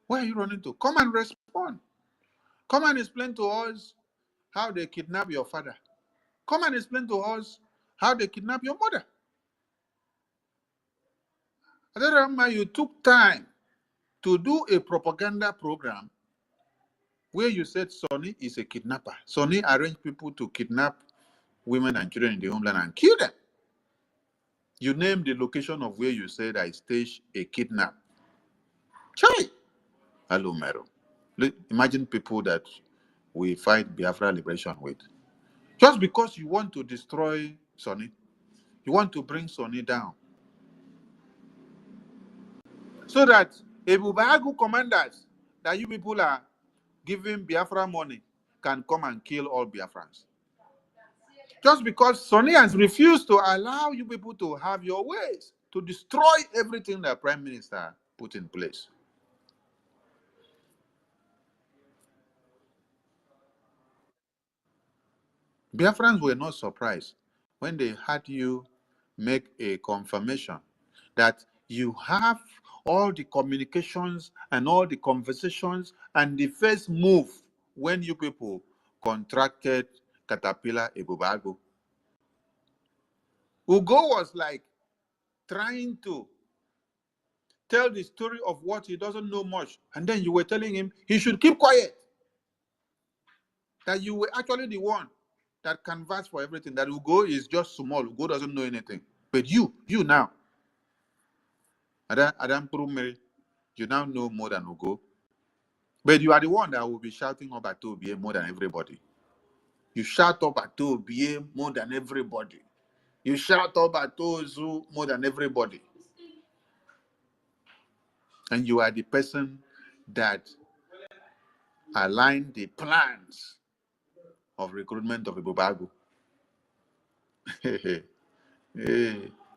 Speaker 4: Where are you running to? Come and respond. Come and explain to us how they kidnap your father. Come and explain to us how they kidnap your mother. I don't remember you took time to do a propaganda program where you said Sonny is a kidnapper. Sonny arranged people to kidnap women and children in the homeland and kill them. You named the location of where you said I staged a kidnap. Chai! Hello, Mero. Imagine people that we fight Biafra liberation with. Just because you want to destroy Sonny, you want to bring Sonny down. So that Ebubagu commanders that you people are giving Biafra money can come and kill all Biafrans. Just because Sonny has refused to allow you people to have your ways, to destroy everything that Prime Minister put in place. Biafrans were not surprised when they had you make a confirmation that you have all the communications and all the conversations and the first move when you people contracted Caterpillar Ebubago. Ugo was like trying to tell the story of what he doesn't know much, and then you were telling him he should keep quiet. That you were actually the one that canvassed for everything, that Ugo is just small, Ugo doesn't know anything. But you now, Adam Purumeri, you now know more than Ugo. But you are the one that will be shouting up at OBA more than everybody. You shout up at OBA more than everybody. You shout up at Ozu more than everybody. And you are the person that align the plans of recruitment of Ibubagu.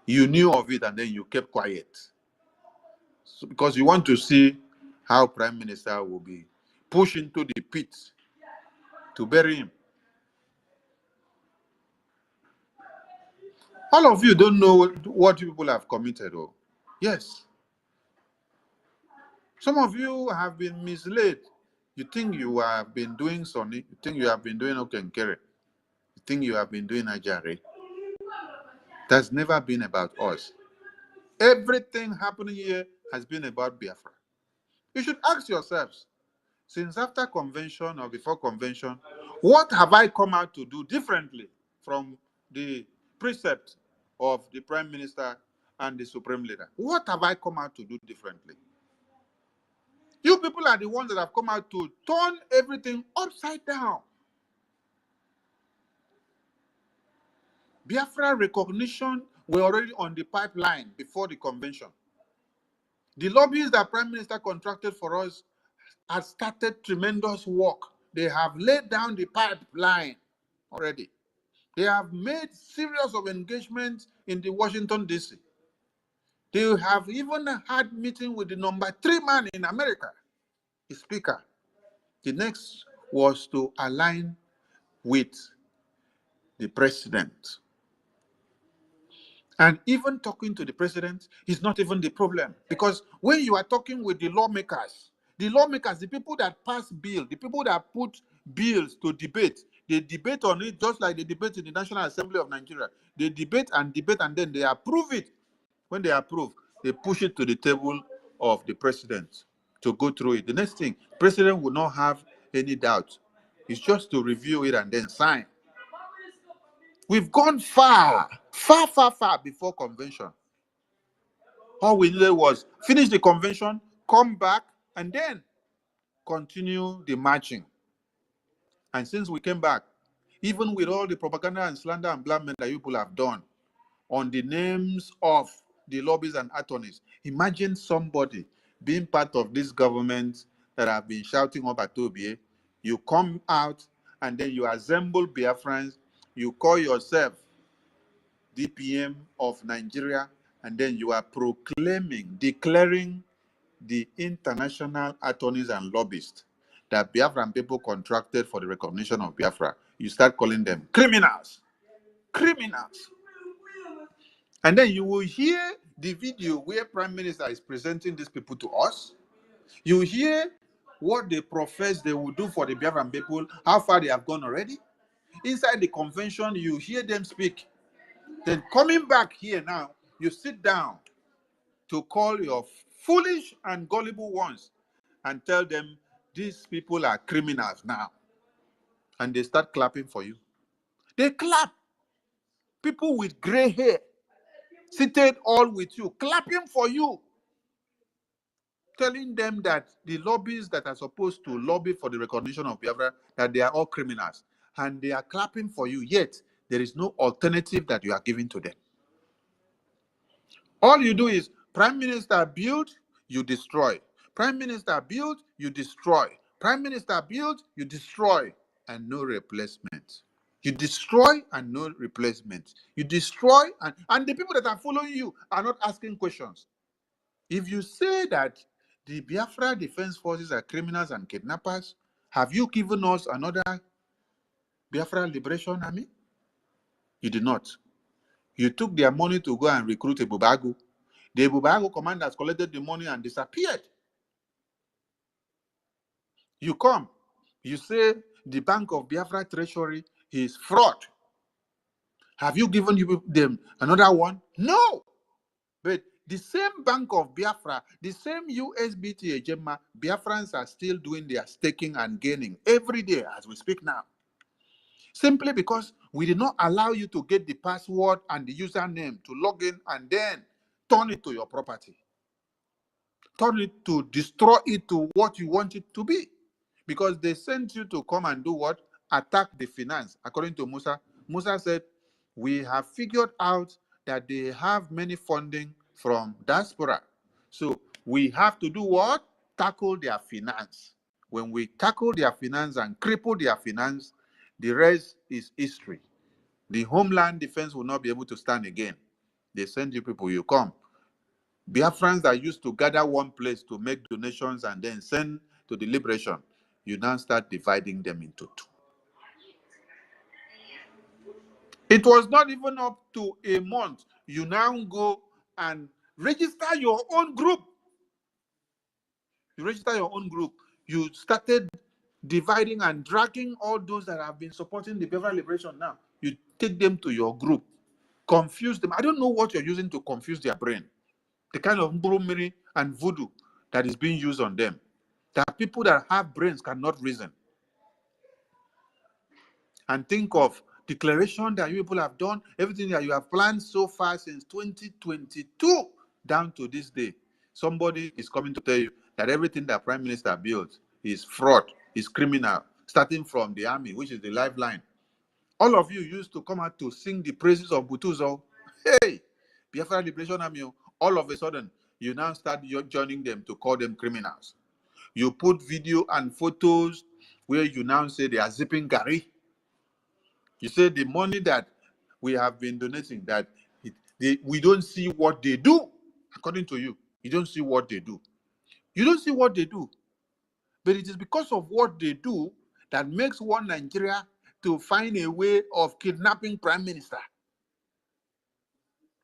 Speaker 4: You knew of it and then you kept quiet. So, because you want to see how Prime Minister will be pushed into the pit to bury him. All of you don't know what people have committed. Oh, yes. Some of you have been misled. You think you have been doing Sonny. You think you have been doing Okenkere. You think you have been doing Ajare. That's never been about us. Everything happening here has been about Biafra. You should ask yourselves, since after convention or before convention, what have I come out to do differently from the precept of the Prime Minister and the Supreme Leader? What have I come out to do differently? You people are the ones that have come out to turn everything upside down. Biafra recognition were already on the pipeline before the convention. The lobbies that Prime Minister contracted for us had started tremendous work. They have laid down the pipeline already. They have made series of engagements in the Washington, D.C. They have even had meeting with the number 3 man in America, the speaker. The next was to align with the president. And even talking to the president is not even the problem. Because when you are talking with the lawmakers, the people that pass bill, the people that put bills to debate, they debate on it just like they debate in the National Assembly of Nigeria. They debate and then they approve it. When they approve, they push it to the table of the president to go through it. The next thing, president will not have any doubt. It's just to review it and then sign. We've gone far before convention. All we needed was finish the convention, come back, and then continue the marching. And since we came back, even with all the propaganda and slander and blackmail that you people have done on the names of the lobbies and attorneys, imagine somebody being part of this government that have been shouting up at Obie. You come out and then you assemble Biafrans, you call yourself DPM of Nigeria, and then you are declaring the international attorneys and lobbyists that Biafran people contracted for the recognition of Biafra. You start calling them criminals. Criminals. And then you will hear the video where Prime Minister is presenting these people to us. You hear what they profess they will do for the Biafran people, how far they have gone already. Inside the convention, you hear them speak. Then coming back here now, you sit down to call your foolish and gullible ones and tell them these people are criminals now. And they start clapping for you. They clap. People with gray hair, seated all with you, clapping for you. Telling them that the lobbies that are supposed to lobby for the recognition of Biafra, that they are all criminals. And they are clapping for you, yet there is no alternative that you are giving to them. All you do is, Prime Minister build, you destroy. Prime Minister build, you destroy. Prime Minister build, you destroy, and no replacement. You destroy and no replacement. You destroy, and the people that are following you are not asking questions. If you say that the Biafra Defense Forces are criminals and kidnappers, have you given us another Biafra Liberation Army? You did not. You took their money to go and recruit a Bubagu. The Bubagu commanders collected the money and disappeared. You come, you say the Bank of Biafra Treasury is fraud. Have you given them another one? No. But the same Bank of Biafra, the same USBT Ejema, Biafrans are still doing their staking and gaining every day as we speak now. Simply because we did not allow you to get the password and the username to log in and then turn it to your property. Turn it to destroy it to what you want it to be. Because they sent you to come and do what? Attack the finance. According to Musa, Musa said, we have figured out that they have many funding from diaspora. So we have to do what? Tackle their finance. When we tackle their finance and cripple their finance, the rest is history. The homeland defense will not be able to stand again. They send you people, you come. Biafrans that used to gather one place to make donations and then send to the liberation, you now start dividing them into two. It was not even up to a month. You now go and register your own group. You register your own group. You started dividing and dragging all those that have been supporting the Biafra liberation now. You take them to your group, confuse them. I don't know what you're using to confuse their brain. The kind of mburumiri and voodoo that is being used on them. That people that have brains cannot reason. And think of declaration that you people have done, everything that you have planned so far since 2022 down to this day. Somebody is coming to tell you that everything that Prime Minister built is fraud, is criminal, starting from the army, which is the lifeline. All of you used to come out to sing the praises of Butuzo. Hey, Biafra Liberation Army, all of a sudden, you now start joining them to call them criminals. You put video and photos where you now say they are zipping Gary. You say the money that we have been donating, that we don't see what they do. According to you, you don't see what they do. You don't see what they do. But it is because of what they do that makes one Nigeria to find a way of kidnapping Prime Minister.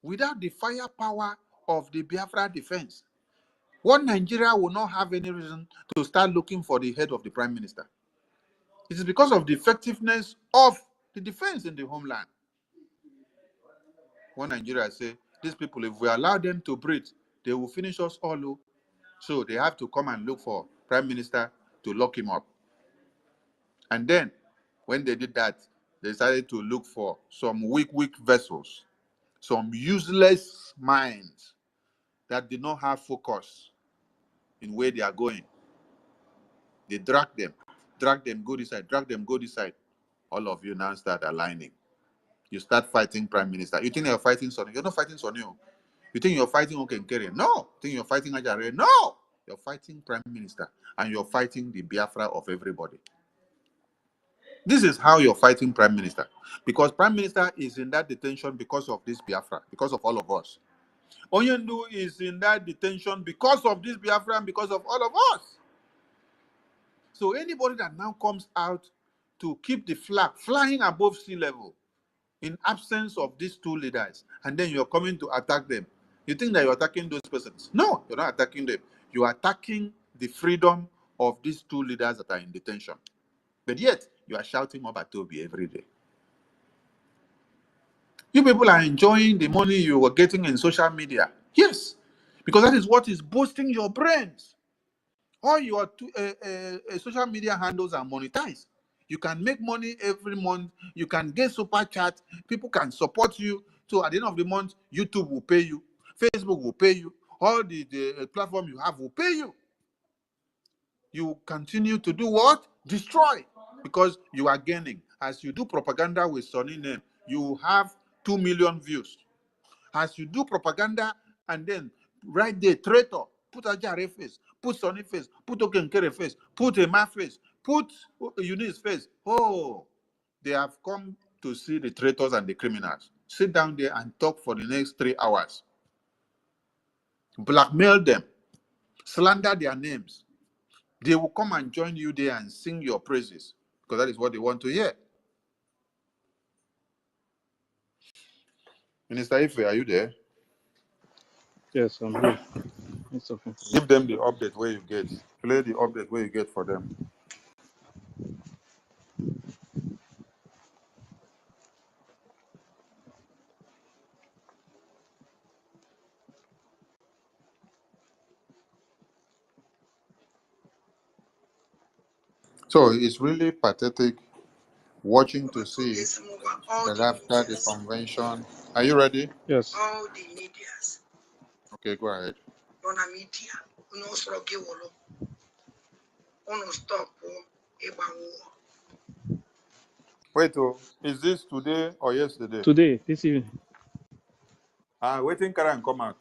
Speaker 4: Without the firepower of the Biafra defense, one Nigeria will not have any reason to start looking for the head of the Prime Minister. It is because of the effectiveness of the defense in the homeland. One Nigeria say, these people, if we allow them to breathe, they will finish us all. So they have to come and look for Prime Minister to lock him up. And then, when they did that, they decided to look for some weak vessels, some useless minds that did not have focus in where they are going. They drag them, go this side, drag them, go this side. All of you now start aligning. You start fighting Prime Minister. You think you're fighting Sonny? You're not fighting Sonny. You think you're fighting Okenkere? No. You think you're fighting Ajare? No. You're fighting Prime Minister, and you're fighting the Biafra of everybody. This is how you're fighting Prime Minister. Because Prime Minister is in that detention because of this Biafra, because of all of us. Onyendu is in that detention because of this Biafra and because of all of us. So anybody that now comes out to keep the flag flying above sea level in absence of these two leaders, and then you're coming to attack them, you think that you're attacking those persons? No, you're not attacking them. You are attacking the freedom of these two leaders that are in detention. But yet, you are shouting Obatobi every day. You people are enjoying the money you were getting in social media. Yes, because that is what is boosting your brains. All your social media handles are monetized. You can make money every month. You can get super chat. People can support you. So at the end of the month, YouTube will pay you. Facebook will pay you. All the platform you have will pay you. You continue to do what? Destroy. Because you are gaining. As you do propaganda with Sonny name, you have 2 million views. As you do propaganda and then write the traitor, put Ajare face, put Sonny face, put Okenkere face, put Emma face, put Eunice face. Oh, they have come to see the traitors and the criminals. Sit down there and talk for the next 3 hours. Blackmail them. Slander their names. They will come and join you there and sing your praises because that is what they want to hear. Minister Ife, are you there?
Speaker 3: Yes, I'm here. It's okay.
Speaker 4: Give them the update where you get. Play the update where you get for them. So it's really pathetic watching to see that after the convention. Are you ready?
Speaker 3: Yes.
Speaker 2: All the medias.
Speaker 4: Okay, go ahead.
Speaker 2: On a media. No stroke wolo. On stop.
Speaker 4: Wait, is this today or yesterday?
Speaker 3: Today, this evening.
Speaker 4: Waiting Karen come out.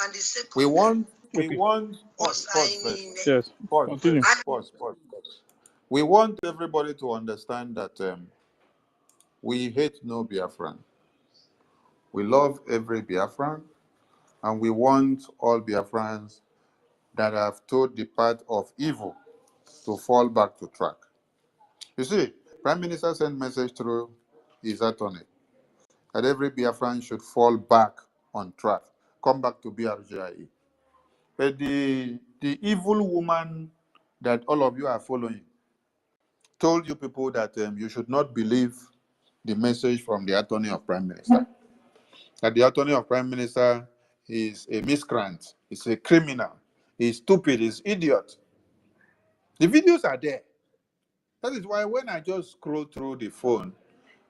Speaker 2: And the second
Speaker 4: We want
Speaker 3: Okay.
Speaker 2: was signing.
Speaker 3: Yes. Continue.
Speaker 4: Pause. We want everybody to understand that we hate no Biafran. We love every Biafran, and we want all Biafrans that have told the path of evil to fall back to track. You see, Prime Minister sent message through his attorney that every Biafran should fall back on track, come back to BRGIE. But the evil woman that all of you are following told you people that you should not believe the message from the attorney of Prime Minister. That the attorney of Prime Minister is a miscreant, is a criminal, is stupid, is idiot. The videos are there. That is why when I just scroll through the phone,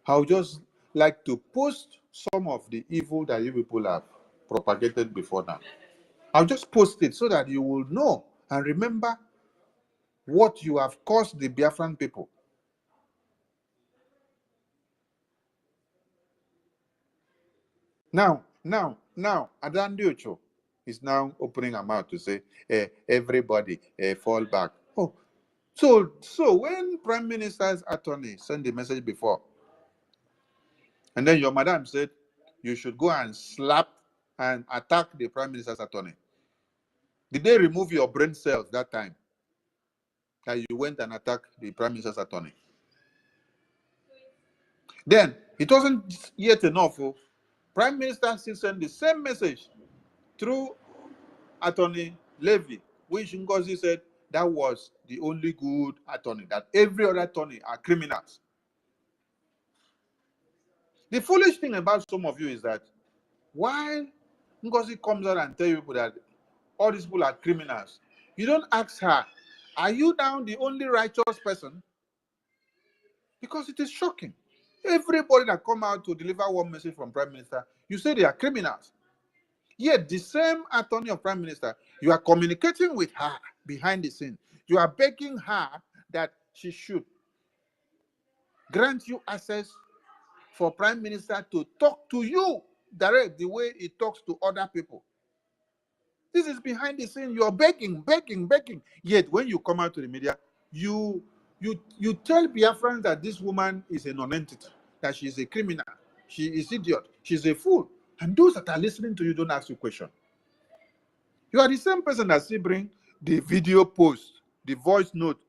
Speaker 4: I'll just like to post some of the evil that you people have propagated before now. I'll just post it so that you will know and remember what you have caused the Biafran people. Now, Adandi Ocho is now opening her mouth to say, everybody fall back. Oh, so when Prime Minister's attorney sent the message before, and then your madam said you should go and slap and attack the Prime Minister's attorney, did they remove your brain cells that time that you went and attacked the Prime Minister's attorney? Then it wasn't yet enough. Prime Minister still sent the same message through Attorney Levy, which Ngozi said that was the only good attorney, that every other attorney are criminals. The foolish thing about some of you is that while Ngozi comes out and tells you people that all these people are criminals, you don't ask her, are you now the only righteous person? Because it is shocking. Everybody that come out to deliver one message from Prime Minister, you say they are criminals. Yet the same attorney of Prime Minister, you are communicating with her behind the scene. You are begging her that she should grant you access for Prime Minister to talk to you direct the way he talks to other people. This is behind the scene. You are begging. Yet when you come out to the media, you tell Biafrans that this woman is a non-entity, that she is a criminal, she is idiot, she's a fool. And those that are listening to you don't ask you question. You are the same person that still bring the video post, the voice note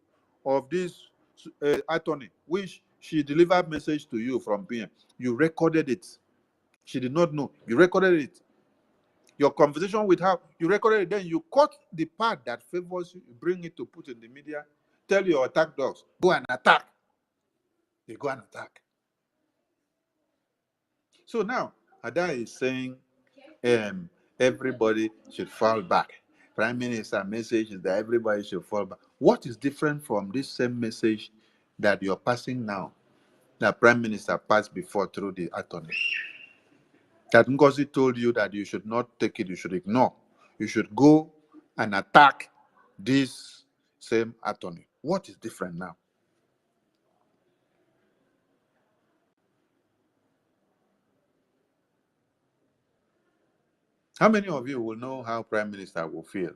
Speaker 4: of this attorney, which she delivered message to you from PM. You recorded it. She did not know. You recorded it. Your conversation with her, you recorded it. Then you cut the part that favors you, bring it to put in the media. Tell your attack dogs, go and attack. They go and attack. So now, Ada is saying everybody should fall back. Prime Minister message is that everybody should fall back. What is different from this same message that you're passing now, that Prime Minister passed before through the attorney? That Ngozi told you that you should not take it, you should ignore. You should go and attack this same attorney. What is different now? How many of you will know how Prime Minister will feel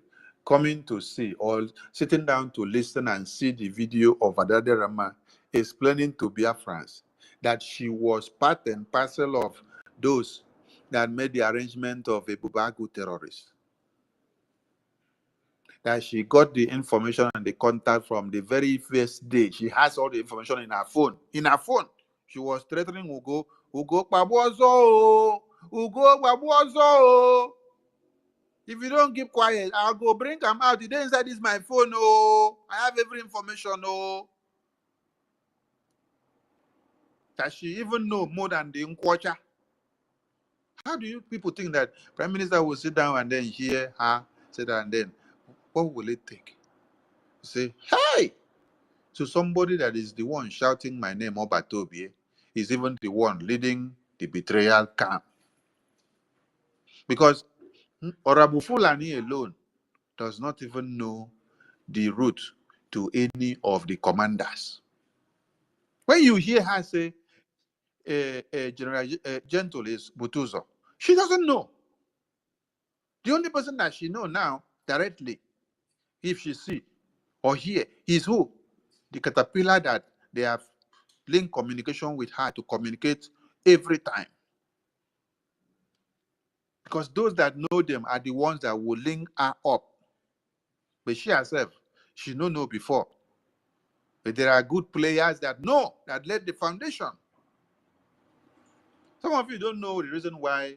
Speaker 4: coming to see or sitting down to listen and see the video of Adade Rama explaining to Biafrans that she was part and parcel of those that made the arrangement of a Bubagu terrorist? That she got the information and the contact from the very first day. She has all the information in her phone. She was threatening Ugo Kwabuozo, Ugo Kwabuozo. If you don't keep quiet, I'll go bring them out. The day inside is my phone. Oh, I have every information. Oh, that she even know more than the Nkwacha. How do you people think that Prime Minister will sit down and then hear her say that, and then what will it take? Say, hey, so somebody that is the one shouting my name, Obatobie, is even the one leading the betrayal camp. Because Orabu Fulani alone does not even know the route to any of the commanders. When you hear her say, General Gentle is Butuzo, she doesn't know. The only person that she know now directly, if she see or hear, is who? The caterpillar that they have linked communication with her to communicate every time. Because those that know them are the ones that will link her up. But she herself, she don't know before. But there are good players that know, that laid the foundation. Some of you don't know the reason why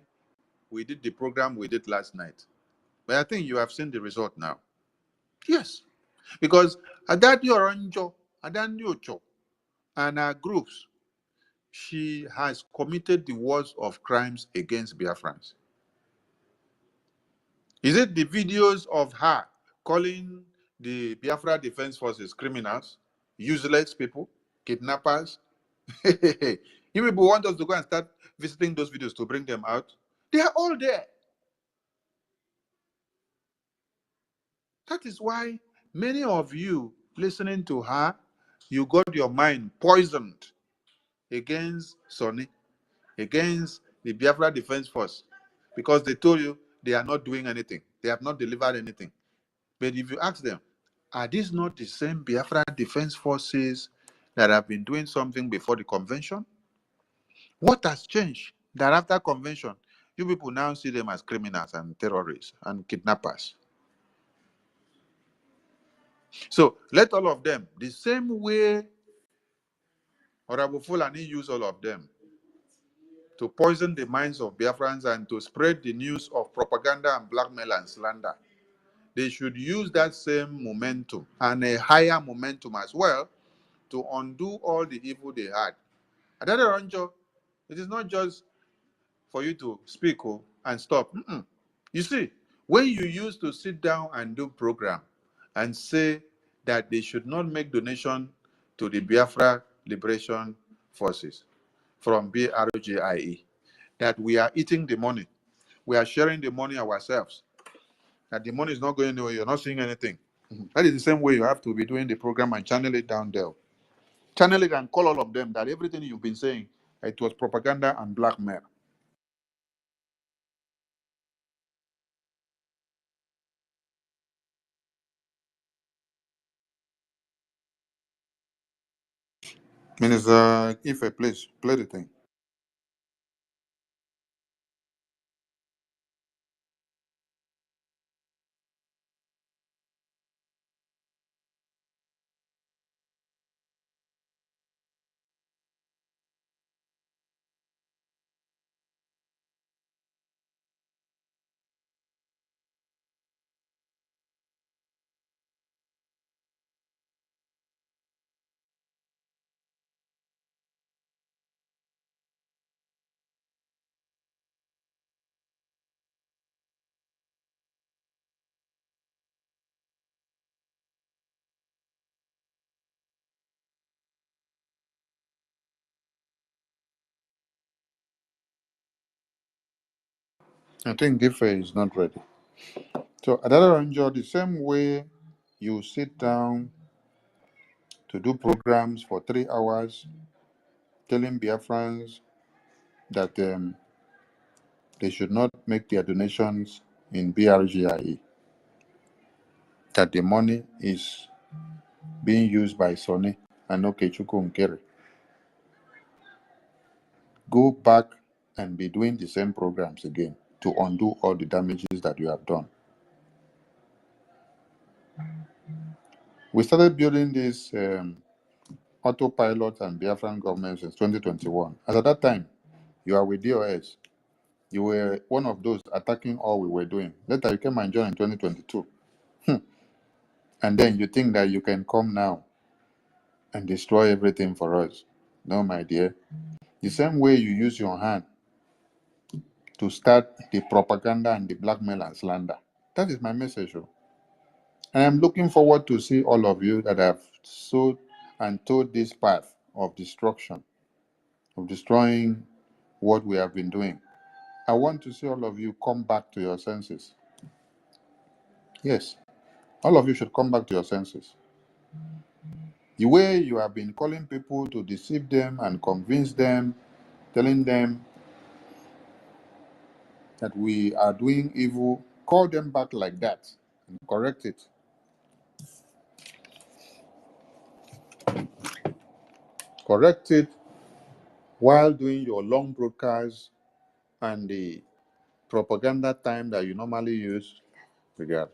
Speaker 4: we did the program we did last night. But I think you have seen the result now. Yes. Because Adadi Oranjo, Adani Ocho, and her groups, she has committed the worst of crimes against Biafrans. Is it the videos of her calling the Biafra Defense Forces criminals, useless people, kidnappers? You people want us to go and start visiting those videos to bring them out? They are all there. That is why many of you listening to her, you got your mind poisoned against Sonny, against the Biafra Defense Force, because they told you they are not doing anything. They have not delivered anything. But if you ask them, are these not the same Biafra Defense Forces that have been doing something before the convention? What has changed that after convention, you people now see them as criminals and terrorists and kidnappers? So let all of them, the same way Honorable Fulani used all of them to poison the minds of Biafrans and to spread the news of propaganda and blackmail and slander, they should use that same momentum and a higher momentum as well to undo all the evil they had. Adada Ranjo, it is not just for you to speak and stop. You see, when you used to sit down and do program and say that they should not make donation to the Biafra Liberation Forces from BRGIE, that we are eating the money, we are sharing the money ourselves, that the money is not going anywhere, you're not seeing anything. That is the same way you have to be doing the program and channel it down there. Channel it and call all of them that everything you've been saying, it was propaganda and blackmail. Minister Ife, please play the thing. I think Ife is not ready. So Adara Ranjo, the same way you sit down to do programs for 3 hours, telling Biafrans that they should not make their donations in BRGIE, that the money is being used by Sony and Okechukwu Nkere. Go back and be doing the same programs again to undo all the damages that you have done. We started building this autopilot and Biafran government since 2021. As at that time, you are with DOS. You were one of those attacking all we were doing. Later, you came and joined in 2022. And then you think that you can come now and destroy everything for us. No, my dear. The same way you use your hand to start the propaganda and the blackmail and slander. That is my message. And I'm looking forward to see all of you that have sowed and towed this path of destruction, of destroying what we have been doing. I want to see all of you come back to your senses. Yes, all of you should come back to your senses. The way you have been calling people to deceive them and convince them, telling them that we are doing evil call them back like that and correct it. Correct it while doing your long broadcast and the propaganda time that you normally use. Regard.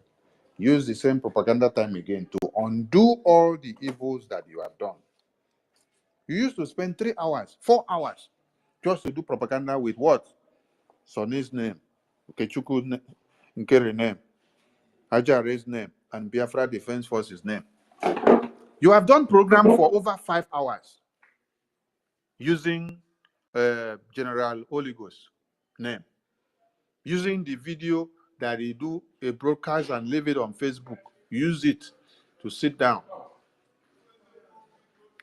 Speaker 4: Use the same propaganda time again to undo all the evils that you have done. You used to spend 3 hours, 4 hours just to do propaganda with what? Sonny's name, Okechukwu Nkere name, Ajare's name, and Biafra Defense Forces name. You have done program for over 5 hours using General Oligos name, using the video that he do a broadcast and leave it on Facebook. Use it to sit down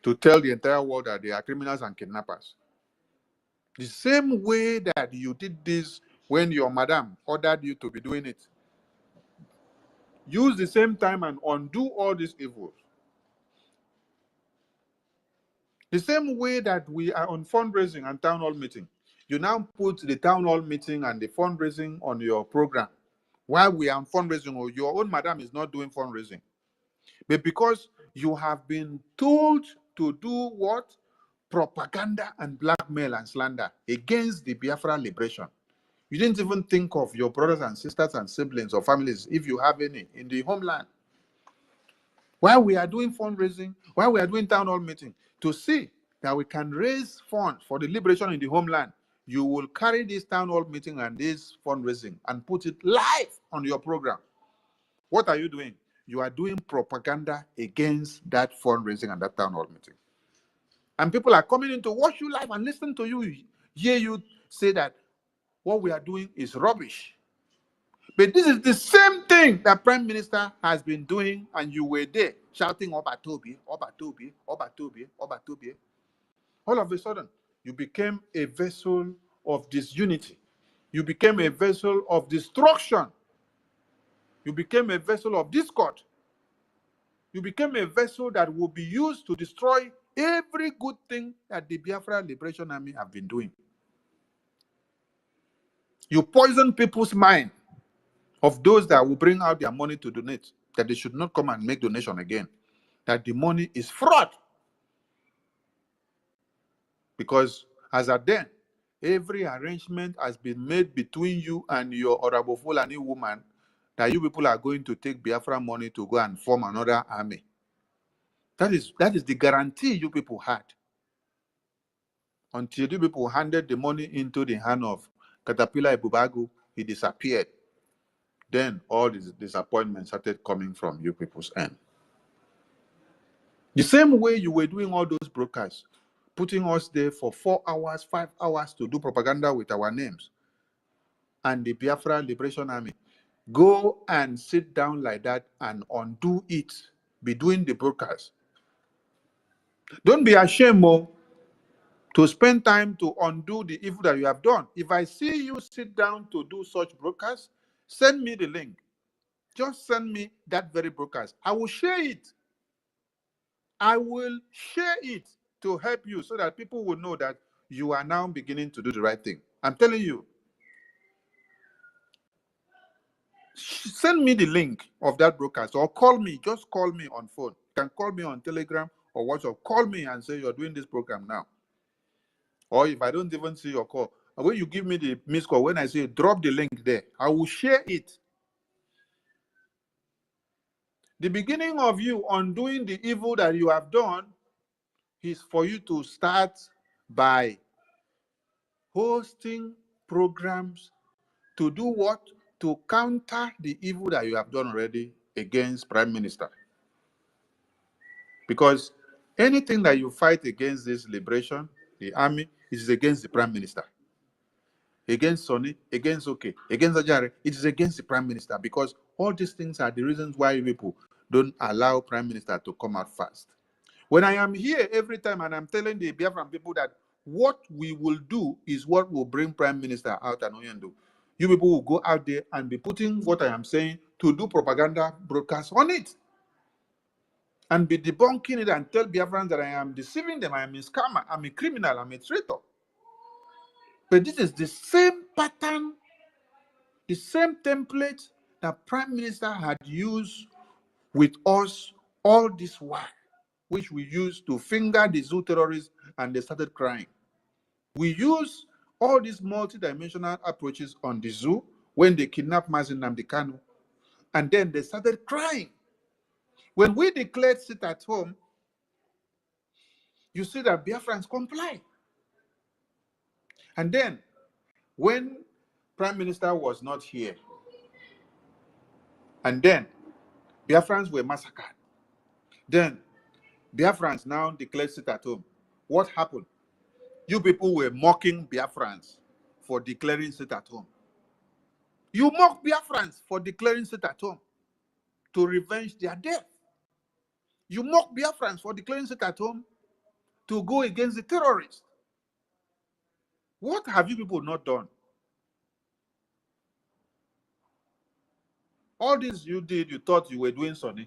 Speaker 4: to tell the entire world that they are criminals and kidnappers. The same way that you did this when your madam ordered you to be doing it. Use the same time and undo all these evils. The same way that we are on fundraising and town hall meeting. You now put the town hall meeting and the fundraising on your program. While we are on fundraising, or your own madam is not doing fundraising. But because you have been told to do what? Propaganda and blackmail and slander against the Biafra liberation. You didn't even think of your brothers and sisters and siblings or families, if you have any, in the homeland. While we are doing fundraising, while we are doing town hall meeting, to see that we can raise funds for the liberation in the homeland, you will carry this town hall meeting and this fundraising and put it live on your program. What are you doing? You are doing propaganda against that fundraising and that town hall meeting. And people are coming in to watch you live and listen to you, hear you say that what we are doing is rubbish. But this is the same thing that Prime Minister has been doing, and you were there shouting, Obatobi, Obatobi, Obatobi, Obatobi. All of a sudden, you became a vessel of disunity. You became a vessel of destruction. You became a vessel of discord. You became a vessel that will be used to destroy every good thing that the Biafra Liberation Army have been doing. You poison people's mind of those that will bring out their money to donate, that they should not come and make donation again, that the money is fraud. Because as at then, every arrangement has been made between you and your Honorable Fulani woman that you people are going to take Biafra money to go and form another army. That is the guarantee you people had. Until you people handed the money into the hand of Caterpillar Ibubagu, he disappeared. Then all these disappointments started coming from you people's end. The same way you were doing all those broadcasts, putting us there for 4 hours, 5 hours to do propaganda with our names and the Biafra Liberation Army. Go and sit down like that and undo it. Be doing the broadcast. Don't be ashamed to spend time to undo the evil that you have done. If I see you sit down to do such broadcasts, send me the link. Just send me that very broadcast. I will share it. I will share it to help you so that people will know that you are now beginning to do the right thing. I'm telling you. Send me the link of that broadcast or call me. Just call me on phone. You can call me on Telegram or WhatsApp. Call me and say you're doing this program now. Or if I don't even see your call, when you give me the missed call, when I say drop the link there, I will share it. The beginning of you undoing the evil that you have done is for you to start by hosting programs to do what? To counter the evil that you have done already against Prime Minister. Because anything that you fight against this liberation, the army, is against the Prime Minister. Against Sonny, against Oke, against Ajare, it is against the Prime Minister, because all these things are the reasons why people don't allow Prime Minister to come out fast. When I am here every time and I'm telling the Biafran people that what we will do is what will bring Prime Minister out and Oyendo, you people will go out there and be putting what I am saying to do propaganda broadcast on it. And be debunking it and tell Biafrans that I am deceiving them, I am a scammer, I'm a criminal, I'm a traitor. But this is the same pattern, the same template the Prime Minister had used with us all this while, which we used to finger the zoo terrorists, and they started crying. We use all these multidimensional approaches on the zoo when they kidnapped Mazi Nnamdi Kanu, and then they started crying. When we declared sit at home, you see that Biafrans comply. And then, when Prime Minister was not here, and then Biafrans were massacred, then Biafrans now declared sit at home. What happened? You people were mocking Biafrans for declaring sit at home. You mock Biafrans for declaring sit at home to revenge their death. You mock Biafrans for declaring sit at home to go against the terrorists. What have you people not done? All this you did, you thought you were doing something.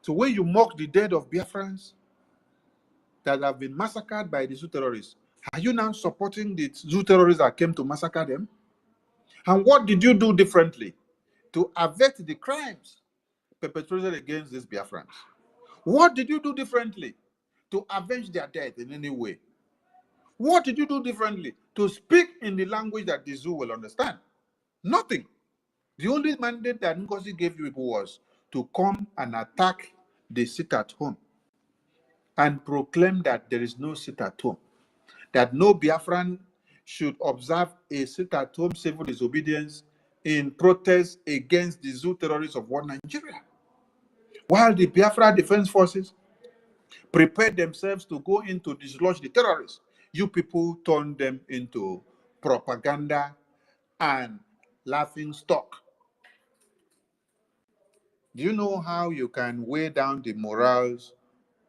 Speaker 4: So when you mock the dead of Biafrans that have been massacred by the zoo terrorists, are you now supporting the zoo terrorists that came to massacre them? And what did you do differently to avert the crimes perpetrated against these Biafrans? What did you do differently to avenge their death in any way? What did you do differently to speak in the language that the zoo will understand? Nothing. The only mandate that Ngozi gave you people was to come and attack the sit at home and proclaim that there is no sit at home, that no Biafran should observe a sit at home civil disobedience in protest against the zoo terrorists of one Nigeria. While the Biafra Defense Forces prepared themselves to go in to dislodge the terrorists, you people turned them into propaganda and laughing stock. Do you know how you can weigh down the morals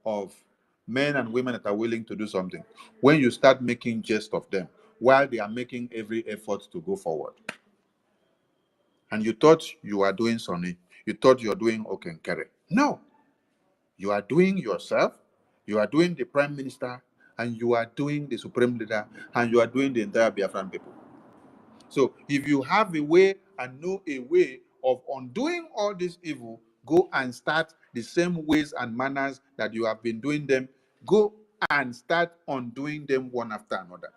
Speaker 4: of men and women that are willing to do something? When you start making jest of them while they are making every effort to go forward. And you thought you are doing something. You thought you are doing Okenkere. No. You are doing yourself, you are doing the Prime Minister, and you are doing the Supreme Leader, and you are doing the entire Biafran people. So if you have a way and know a way of undoing all this evil, go and start the same ways and manners that you have been doing them. Go and start undoing them one after another.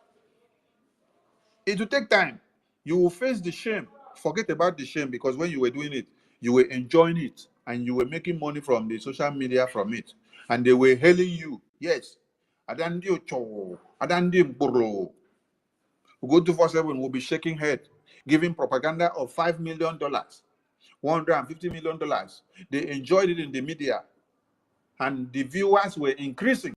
Speaker 4: It will take time. You will face the shame. Forget about the shame, because when you were doing it, you were enjoying it and you were making money from the social media from it. And they were hailing you. Yes. Adandi Ocho, Adandi Mburo. Who go 247 will be shaking head, giving propaganda of $5 million, $150 million. They enjoyed it in the media, and the viewers were increasing.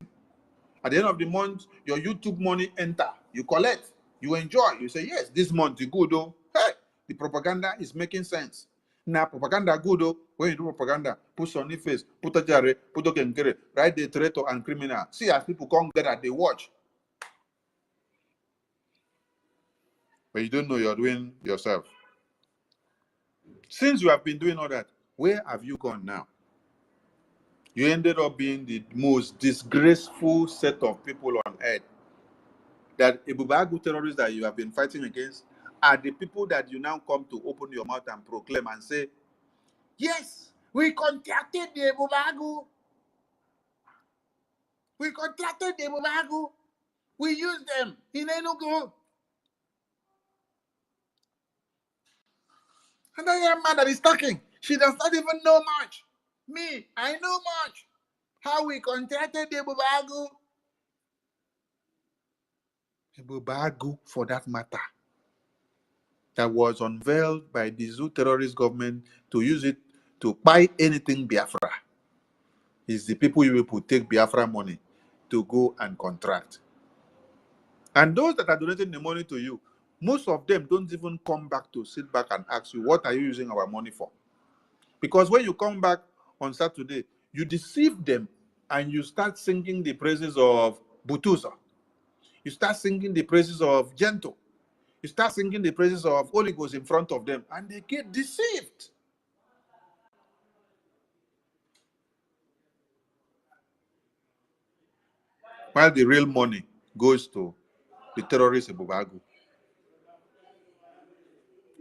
Speaker 4: At the end of the month, your YouTube money enter. You collect, you enjoy. You say, yes, this month is good, oh. Hey, the propaganda is making sense. Now, propaganda good, oh. When you do propaganda, put Sonny face, put a jare, put a gengere, write the traitor and criminal. See, as people come get they watch. But you don't know you're doing yourself. Since you have been doing all that, where have you gone now? You ended up being the most disgraceful set of people on earth. That Ebubagu terrorists that you have been fighting against are the people that you now come to open your mouth and proclaim and say, yes, we contracted the Ebubagu. We contracted the Ebubagu. We used them in Enugu. And that young man that is talking, she does not even know much. Me, I know much. How we contracted the Ebubagu. Ebubagu, for that matter, that was unveiled by the zoo terrorist government to use it to buy anything Biafra, is the people you will take Biafra money to go and contract. And those that are donating the money to you, most of them don't even come back to sit back and ask you, what are you using our money for? Because when you come back on Saturday, you deceive them and you start singing the praises of Butusa. You start singing the praises of Gento. You start singing the praises of Holy Ghost in front of them, and they get deceived. While the real money goes to the terrorist Ebubagu.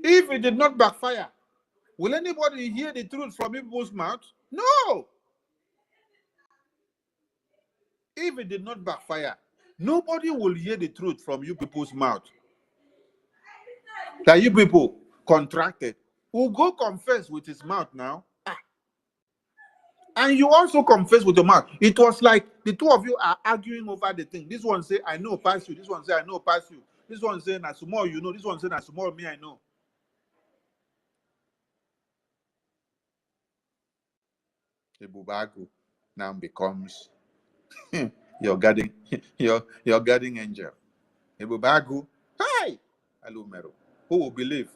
Speaker 4: If it did not backfire, will anybody hear the truth from people's mouth? No. If it did not backfire, nobody will hear the truth from you people's mouth. That you people contracted. Will go confess with his mouth now. And you also confess with your mouth. It was like the two of you are arguing over the thing. This one say, I know past you. This one say, I know past you. This one say, na small you know. This one say, na small me I know. The Bubagu now becomes your guardian, your guardian angel. The Bubagu, hi, Alumero. Who will believe?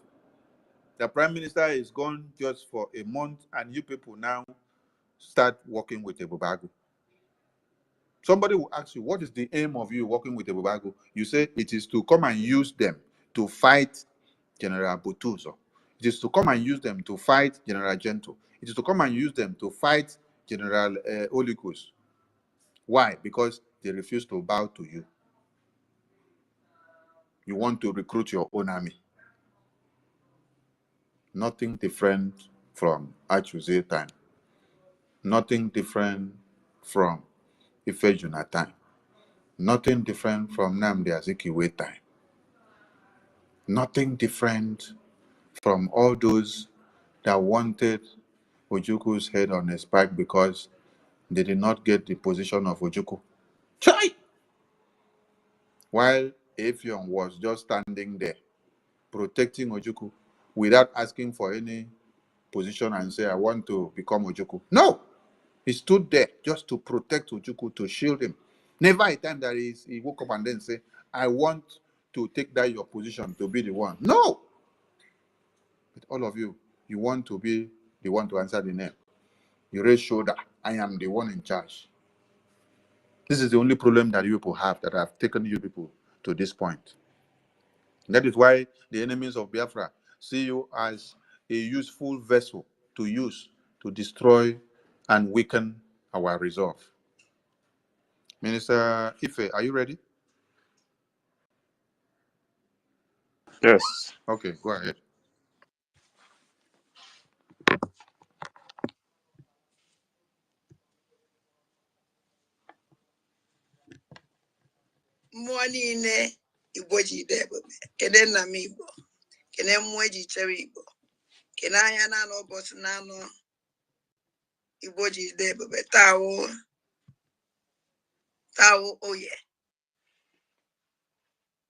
Speaker 4: The prime minister is gone just for a month, and you people now start working with the Bubagu. Somebody will ask you, what is the aim of you working with the Bubagu? You say it is to come and use them to fight General Butuzo. It is to come and use them to fight General Gento. It is to come and use them to fight General Olikus. Why? Because they refuse to bow to you. You want to recruit your own army. Nothing different from Achuze time. Nothing different from Ifejuna time. Nothing different from Nnamdi Azikiwe time. Nothing different from all those that wanted Ojuku's head on a spike because they did not get the position of Ojuku. Chai! While Effiong was just standing there, protecting Ojuku without asking for any position and say, I want to become Ojuku. No! He stood there just to protect Ojuku, to shield him. Never a time that he woke up and then say, I want to take that your position to be the one. No! But all of you, you want to be the one to answer the name. You raise shoulder. I am the one in charge. This is the only problem that you people have, that have taken you people to this point. That is why the enemies of Biafra see you as a useful vessel to use to destroy and weaken our resolve. Minister Ife, are you ready?
Speaker 3: Yes.
Speaker 4: Okay, go ahead.
Speaker 2: Morning, Igbo ji debo. Kene na m Igbo. Kene mmụọ ji chere Igbo. Kene anya na n'ụbọchị na anọ Igbo ji debo. Tawo oye.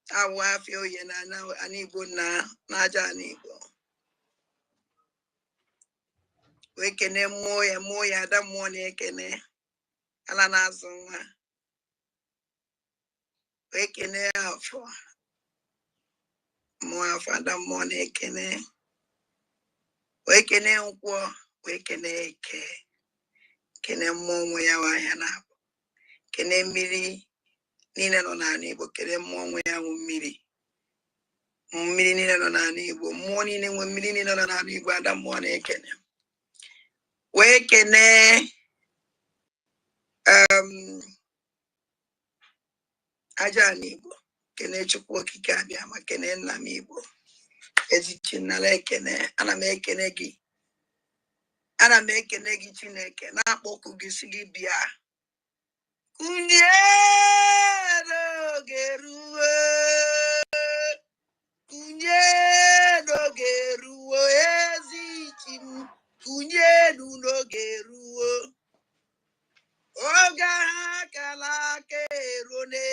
Speaker 2: Tawo afọ oye na ana Igbo na aja ana Igbo. We kene mmụọ ya ada mmụọ na ekene. Ala na-azụ nwa. We kene afọ. Mmụọ afọ ada mmụọ na ekene. We kene nkwọ. We kene eke. Kene mmụọ nwe ya wa ahịa na-abụ. Kene mmiri niile nọ n'ala Igbo. Kene mmụọ nwe ya nwe mmiri. Mmiri niile nọ n'ala Igbo. Mmụọ niile nwe mmiri niile nọ n'ala Igbo. Ada mmụọ na ekene. Wee kene aja ala Igbo. Kene Chukwu okike abịa ma kene nna m Igbo. Ezichi nnala ekene. Ana m ekene gị. Ana m ekene gị Chineke. Na-akpọku gị si gị bịa. Kunye n'oge ruo. Kunye n'oge ruo. Ezichi m. Kunye n'oge ruo. Oga kala ke rone.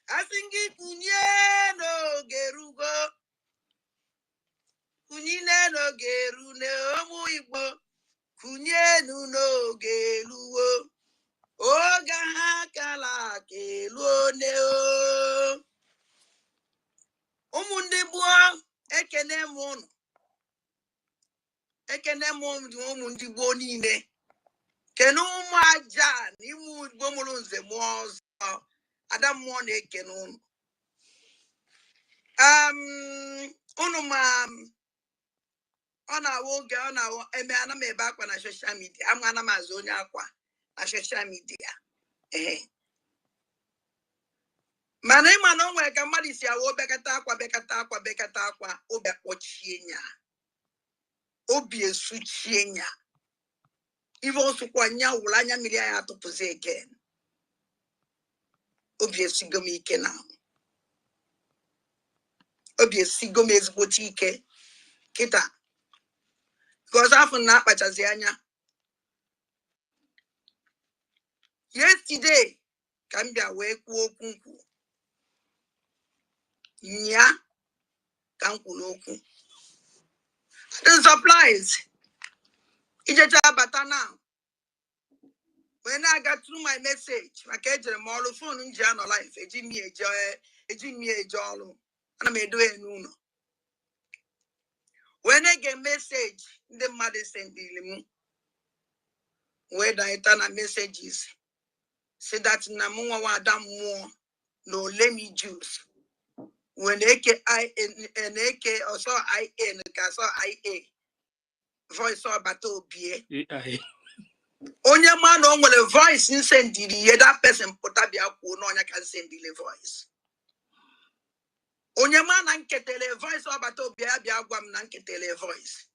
Speaker 2: Asingi kunye n'oge rugo. Kunyine n'oge rune. Ụmụ Igbo. Kunye n'oge ruo. Oga kala ke rone. Ụmụ ndị gboo ekene m unu. Ekene m ụmụ ndị gboo niile. Kene ụmụ aja n'ime Igbo mụrụ nze mụọ ọzọ. Ada mmụọ na-ekene unu. Unu ma ọ na-awụ oge ọ na-awụ eme ana m ebe akwa na soshal midia. Ama ana m azụ onye akwa na soshal midia. Manema no we kamadi si awo bekata akwa obe ochienya. Obi esuchienya. Even so kwanya ulanya milia ya topuze again. Obi esigomi ike na. Obi esigomi eziboti ike. Kita. Because after na pachazi anya. Yesterday, kambia we kuokunku. Nya kanku loku. The supplies. Ijeja bata now. When I got through my message, my kejere mall phone in Jano life, a Jimmy a jollo, and I may do it no. When I get message, the mother send the where I turn a messages. Say that Namuwa Adam more, no let me juice. When AK or saw IN, saw IA, voice or battle be. Only man on a voice in send the that person put up your no can send the voice. Onye man anketele voice or battle be a guam nanketele voice.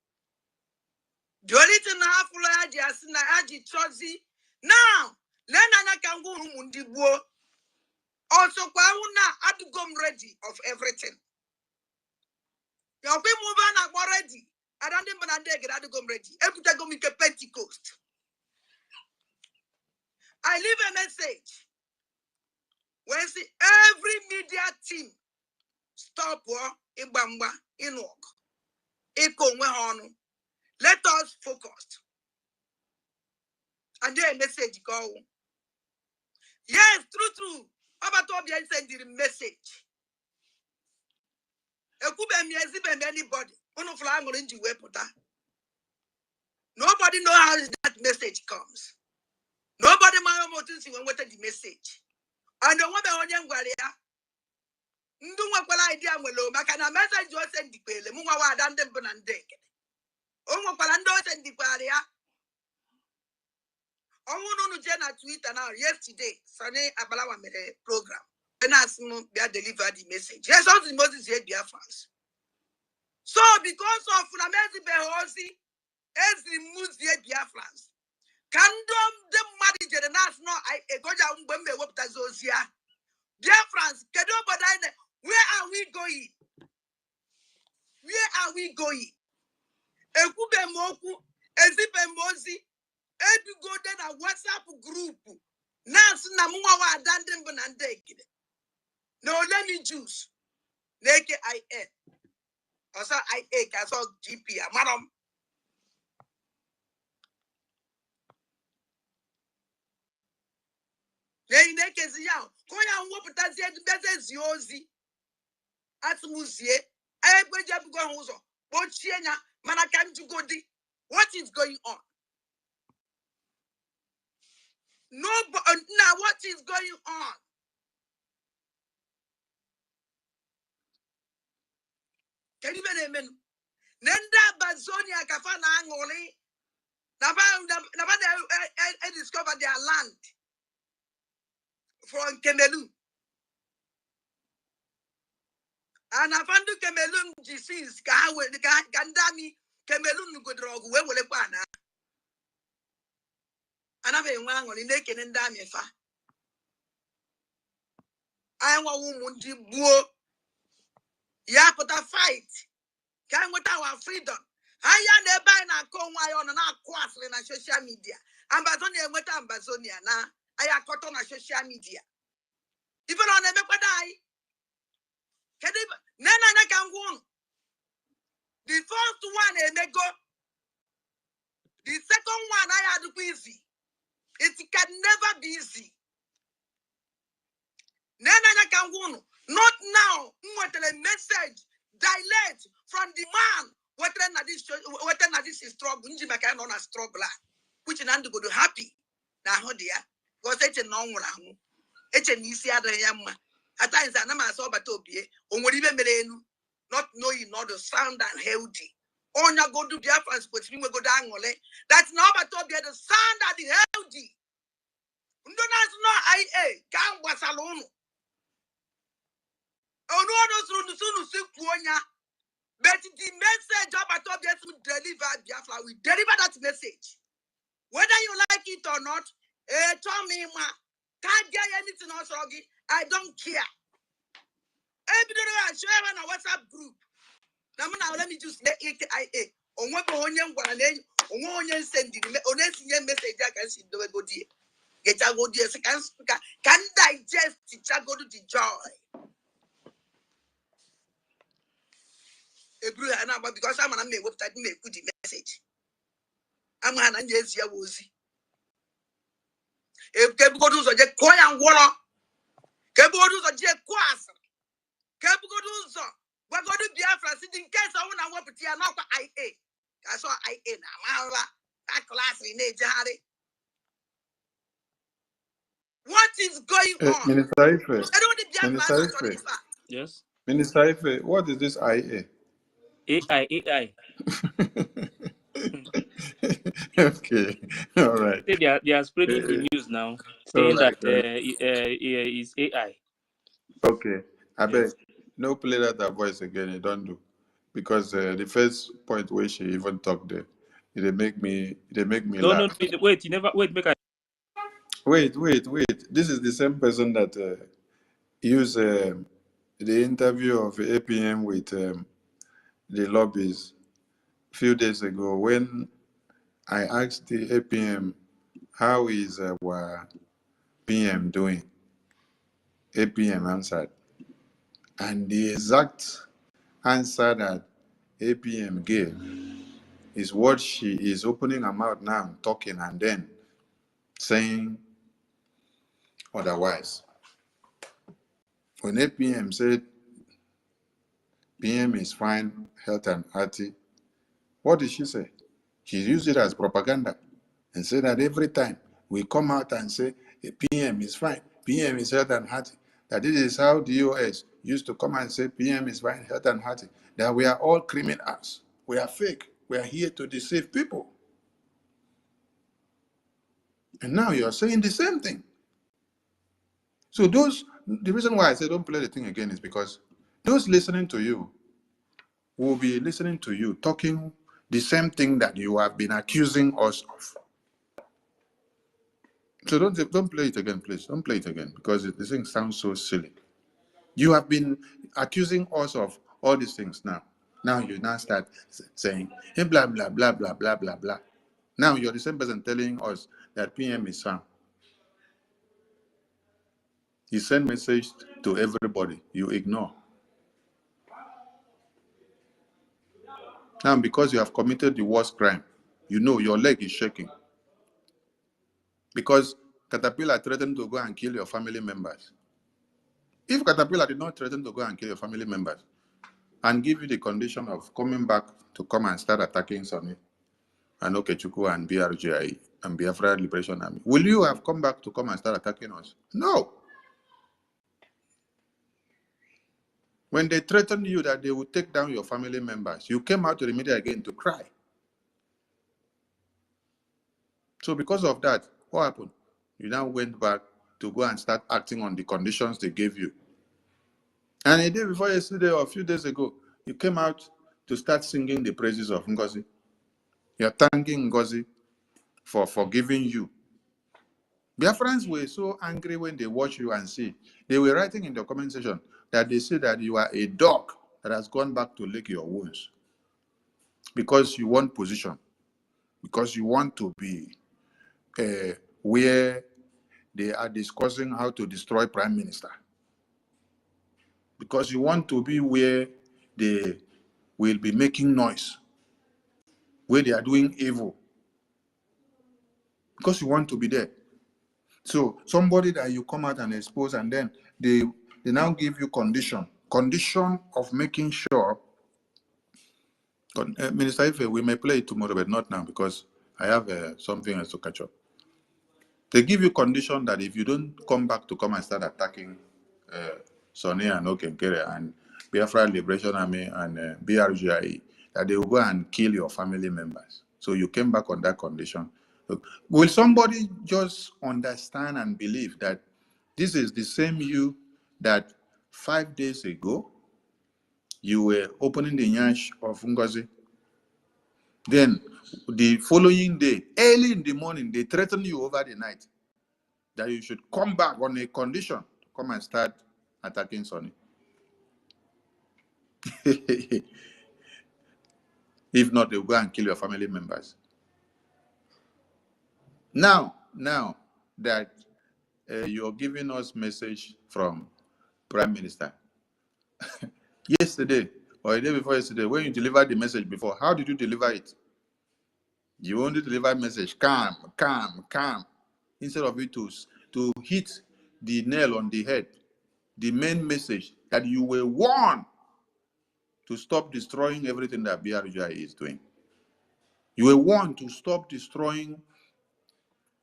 Speaker 2: The only thing I have for Aji Asina Aji Chozi. Now, Lena can go mundi bo. Also, Kwauna Adugom ready of everything. Your people move on ready. I don't even get Adugom ready. Every time go make a Pentecost. I leave a message. When see every media team stop war in Bamba in work. Let us focus. And then message go. Yes, true. How about Obi send the message? Anybody. Nobody knows how that message comes. Nobody knows when the message. And the woman on young Guaria. Idea will make a message you send the Pele, Muwa dan them Bonandek. Omo Palando send the Guaria. Omo no Jenna Twitter now yesterday, Sunday Abalawa made a program. And as delivered the message. Yes, all the Moses here Biafrans. So because of Namezi Behosi, as the Muzi Biafrans, Kandom the Madi Jerenas no I goja umbembe wopta zozia. Biafrans, Kedo Badine, where are we going? Where are we going? Ekube Moku, Ezipe Mozi, Edu go then a WhatsApp group. Nas Namuwa Dandem Bonandek. No, let me choose. Neke IN. I saw IA, I saw GP, madam. Then they can see out. Koya whoop that's the best yozi. At Musie, I will just go home. But Chiena, Manakam to go di. What is going on? No, but now what is going on? Can you even Nenda Bazonia Kafana Angoli? Naba discover their land from Cameroon. And I found the Cameroon disease, Gandami, Cameroon good drug, where will it pan? And I've been one on the naked and damn if I want woman to bow. Yeah, but a fight. Can with our freedom. I am the buying a comb on an aquastle in social media. Ambazonia with Ambazonia now. I are caught on a social media. Even on a die. Can you? Nana can go. The first one a may go. The second one I had easy. It can never be easy. Nana can go. Not now. What a message. Dilate from the man. What this is struggle. Njimaka on a struggle. Which in and go to happy. Now, dear. Because it's a normal. It's an easy other yamma. At times, I never saw Batopie. Or even Melenu. Not knowing not the sound and healthy. On your go to Biafra, but we will go down. That's not Batopie, the sound and the healthy. No, IA. Can't was alone. But the message about objects to deliver Biafra, we deliver that message. Whether you like it or not, tell me, ma, can't get anything else, I don't care. Every day I share on a WhatsApp group. Now, let me just let it IA. On what onion, one name, on onion sending the message I can see the go dear. Get a go dear, can digest it, go to the joy. Because I'm an website, make good message. I'm an yes, ya woozy. If Kebugodus are just coy and water, Kebugodus are just quas. Kebugodus are what go to Biafra sitting case I want to put here now. IA. I saw IA now. That class in Harry. What is going on?
Speaker 4: Minister Ife.
Speaker 2: I don't
Speaker 4: Minister Ife.
Speaker 3: Yes.
Speaker 4: Minister Ife, what is this IA?
Speaker 3: AI.
Speaker 4: Okay, all right.
Speaker 3: They are spreading the news now, saying that it's AI.
Speaker 4: Okay, I beg.
Speaker 3: Yes.
Speaker 4: No play that voice again. You don't do, because the first point where she even talked there, they make me
Speaker 3: No,
Speaker 4: laugh.
Speaker 3: wait, you never wait, make I
Speaker 4: Wait. This is the same person that used the interview of APM with the lobbies a few days ago when I asked the APM how is our PM doing. APM answered, and the exact answer that APM gave is what she is opening her mouth now, talking, and then saying otherwise. When APM said PM is fine, health and hearty, what did she say? She used it as propaganda and said that every time we come out and say PM is fine, PM is health and hearty, that this is how DOS used to come and say PM is fine, health and hearty, that we are all criminals, we are fake, we are here to deceive people. And now you're saying the same thing. So the reason why I say don't play the thing again is because those listening to you will be listening to you talking the same thing that you have been accusing us of. So don't play it again, please. Don't play it again, because the thing sounds so silly. You have been accusing us of all these things now. Now you now start saying, hey, blah, blah, blah, blah, blah, blah, blah. Now you're the same person telling us that PM is found. You send message to everybody, you ignore. Now, because you have committed the worst crime, you know your leg is shaking. Because Caterpillar threatened to go and kill your family members. If Caterpillar did not threaten to go and kill your family members and give you the condition of coming back to come and start attacking Sonny and Okechukwu and BRGI and Biafra Liberation Army, will you have come back to come and start attacking us? No. When they threatened you that they would take down your family members, you came out to the media again to cry. So because of that, what happened? You now went back to go and start acting on the conditions they gave you. And a day before yesterday or a few days ago, you came out to start singing the praises of Ngozi. You're thanking Ngozi for forgiving you. Biafrans were so angry when they watched you and see. They were writing in the comment section that they say that you are a dog that has gone back to lick your wounds. Because you want position. Because you want to be where they are discussing how to destroy Prime Minister. Because you want to be where they will be making noise, where they are doing evil. Because you want to be there. So somebody that you come out and expose, and then they now give you condition of making sure. Minister Ife, we may play it tomorrow, but not now because I have something else to catch up. They give you condition that if you don't come back to come and start attacking Sonny and Okenkere and Biafra Liberation Army and BRGI, that they will go and kill your family members. So you came back on that condition. Look, will somebody just understand and believe that this is the same you that 5 days ago you were opening the nyash of Ngozi. Then the following day, early in the morning, they threatened you over the night that you should come back on a condition to come and start attacking Sonny. If not, they'll go and kill your family members. Now that you're giving us message from Prime Minister, yesterday or the day before yesterday, when you delivered the message before, how did you deliver it? You only deliver message, calm, calm, calm, instead of it to hit the nail on the head, the main message that you were warned to stop destroying everything that BRGI is doing. You were warned to stop destroying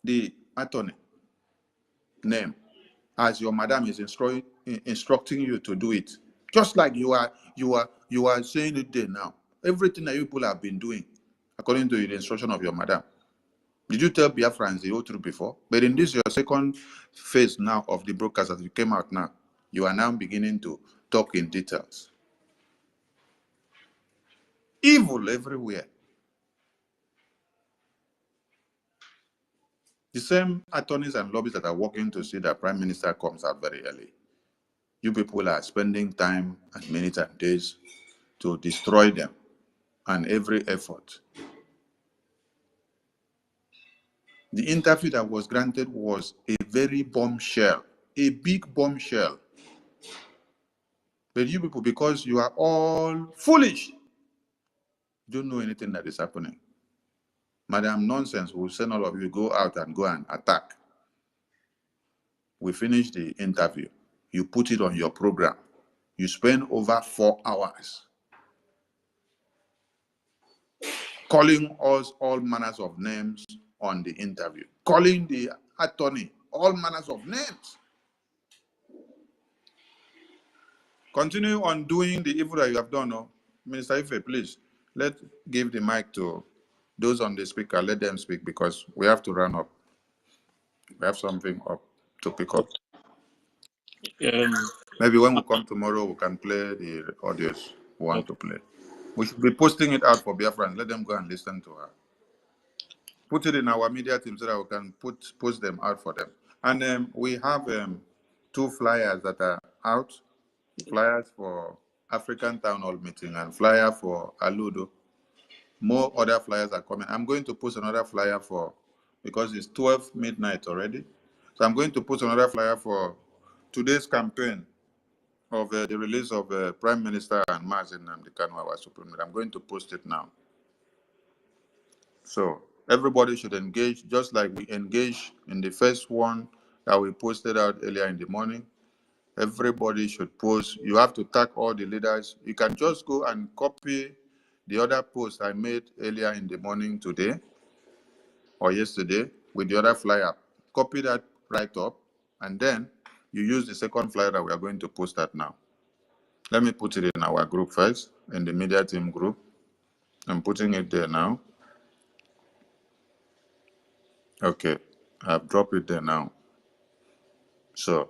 Speaker 4: the attorney name as your madam is instructing you to do it. Just like you are saying it there now. Everything that you people have been doing according to the instruction of your madam. Did you tell Biafrans the whole truth before? But in this your second phase now of the broadcast that you came out now, you are now beginning to talk in details. Evil everywhere. The same attorneys and lobbyists that are working to see that Prime Minister comes out very early. You people are spending time and minutes and days to destroy them, and every effort. The interview that was granted was a very bombshell, a big bombshell. But you people, because you are all foolish, don't know anything that is happening. Madam Nonsense will send all of you go out and go and attack. We finished the interview. You put it on your program. You spend over 4 hours calling us all manners of names on the interview, calling the attorney all manners of names. Continue on doing the evil that you have done. No? Minister Ife, please, give the mic to those on the speaker. Let them speak because we have to run up. We have something up to pick up. Maybe when we come tomorrow, we can play the audios we want to play. We should be posting it out for Biafra and let them go and listen to her. Put it in our media team so that we can post them out for them. And we have 2 flyers that are out. Flyers for African Town Hall meeting and flyer for Aludo. More other flyers are coming. I'm going to post another flyer because it's 12 midnight already. So I'm going to post another flyer for today's campaign of the release of Prime Minister and Mazin Nnamdi our Supreme Leader. I'm going to post it now. So everybody should engage, just like we engaged in the first one that we posted out earlier in the morning. Everybody should post. You have to tag all the leaders. You can just go and copy the other post I made earlier in the morning today or yesterday with the other flyer. Copy that right up, and then you use the second flyer that we are going to post that now. Let me put it in our group first, in the media team group. I'm putting it there now. Okay, I've dropped it there now. So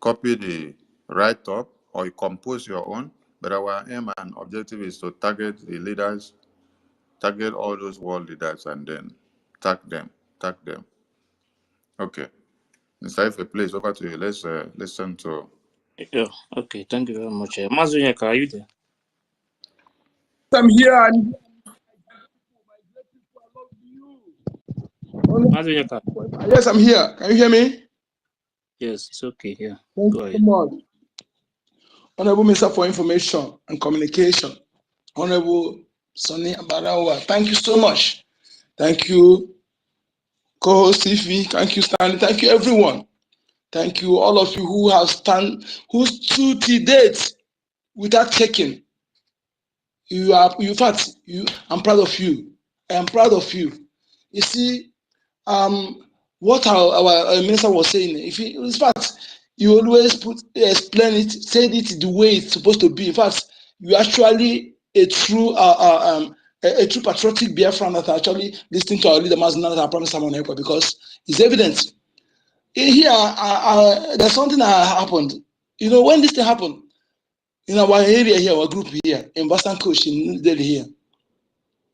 Speaker 4: copy the write-up or you compose your own, but our aim and objective is to target the leaders, target all those world leaders, and then tag them. Okay. Mr. Ife, please, over to you. Let's listen to...
Speaker 3: Yeah, okay, thank you very much. Mazunyeka, are you there?
Speaker 5: I'm here.
Speaker 3: Mazunyeka.
Speaker 5: Yes, I'm here. Can you hear me?
Speaker 3: Yes, it's okay. Yeah.
Speaker 5: Thank you so much. Honorable Minister for Information and Communication, Honorable Sonny Abarawa, thank you so much. Thank you, co-host TV. Thank you, Stanley. Thank you, everyone. Thank you, all of you who stood to date without checking. I'm proud of you. I am proud of you. You see, what our minister was saying, in fact, you always explain it, say it the way it's supposed to be. In fact, you actually a true patriotic Biafran that actually listening to our leader Mazina that promised someone help, because it's evident. Here, there's something that happened. You know, when this thing happened, in our area here, our group here, in Boston Coach in Delhi here.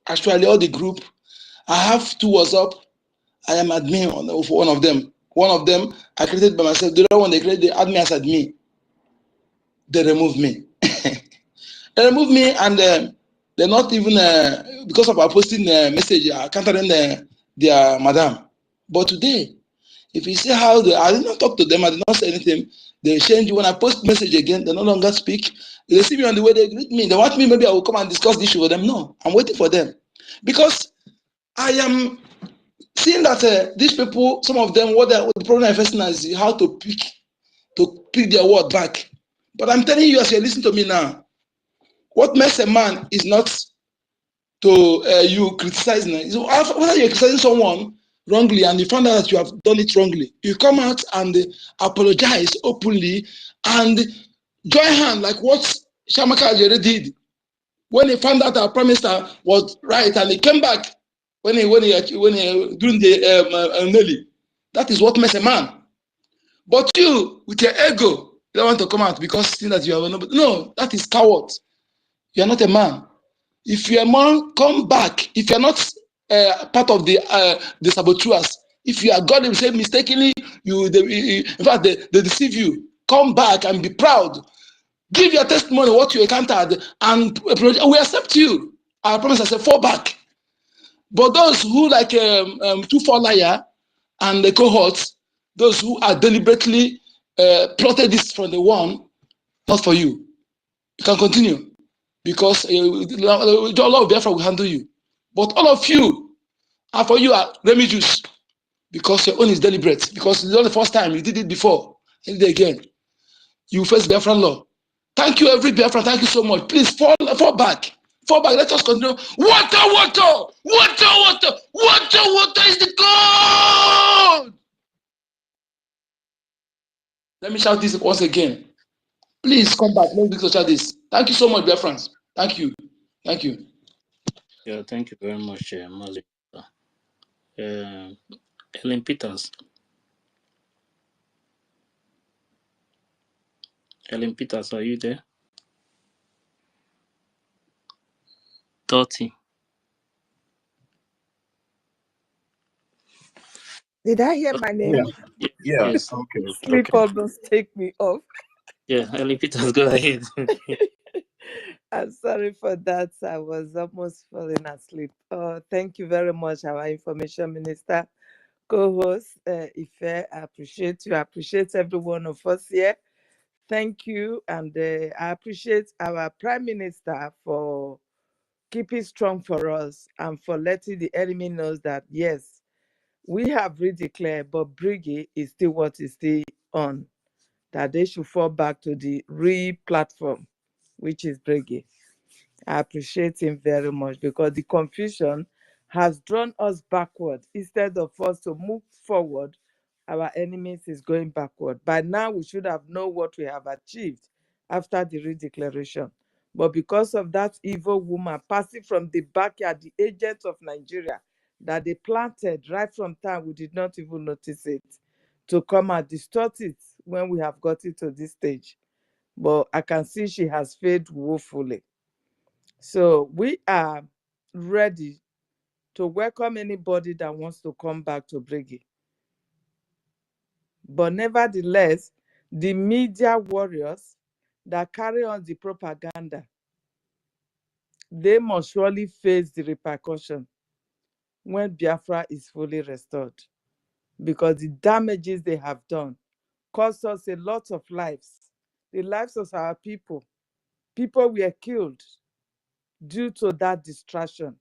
Speaker 5: Actually, all the group, I have 2 WhatsApp. I am admin for one of them. One of them I created by myself. The other one they created, they add me as admin. They removed me. They removed me, and they're not even because of our posting message countering their madam. But today, if you see how I did not talk to them, I did not say anything. They change. When I post message again, they no longer speak. They see me on the way, they greet me. They want me, maybe I will come and discuss the issue with them. No, I'm waiting for them. Because I am seeing that these people, some of them, what the problem I'm facing is how to pick their word back. But I'm telling you, as you're listening to me now, what makes a man is not to you criticizing. So whether you're criticizing someone wrongly and you find out that you have done it wrongly, you come out and apologize openly and join hand like what Shamaka Ajere did when he found out our prime minister was right and he came back when he during the Nelly. That is what makes a man. But you, with your ego, you don't want to come out because you think that you are no, that is coward. You are not a man. If you're a man, come back. If you're not part of the saboteurs, if you are God himself mistakenly, in fact, they deceive you. Come back and be proud. Give your testimony, what you encountered, and we accept you. I promise I said, fall back. But those who like 2-4 liar and the cohorts, those who are deliberately plotted this from the one, not for you. You can continue because a lot of Biafra will handle you. But all of you, and for you are Repercussions because your own is deliberate. Because it's not the first time you did it before, you did it again. You face Biafra law. Thank you, every Biafra. Thank you so much. Please fall back. Fall back. Let us continue. Water is the gold. Let me shout this once again. Please come back. Let me shout this. Thank you so much, Biafrans. Thank you. Thank you.
Speaker 3: Yeah, thank you very much, Mali. Ellen Peters. Ellen Peters, are you there? 30.
Speaker 6: Did I hear my name?
Speaker 7: Yeah.
Speaker 3: Yes.
Speaker 7: Okay.
Speaker 6: Sleep almost take me off.
Speaker 3: Yeah, Ellen Peters, go ahead.
Speaker 6: I'm sorry for that. I was almost falling asleep. Thank you very much, our information minister, co-host Ife. I appreciate you. I appreciate every one of us here. Thank you, and I appreciate our prime minister for keeping strong for us and for letting the enemy know that yes, we have redeclared, but Briggy is still what is still on. That they should fall back to the platform, which is Briggy. I appreciate him very much because the confusion has drawn us backward. Instead of us to move forward, our enemies is going backward. By now, we should have known what we have achieved after the redeclaration. But because of that evil woman passing from the backyard, the agent of Nigeria, that they planted right from time, we did not even notice it, to come and distort it when we have got it to this stage. But I can see she has failed woefully. So we are ready to welcome anybody that wants to come back to Briggy. But nevertheless, the media warriors that carry on the propaganda, they must surely face the repercussion when Biafra is fully restored. Because the damages they have done cost us a lot of lives. The lives of our people. People were killed due to that distraction.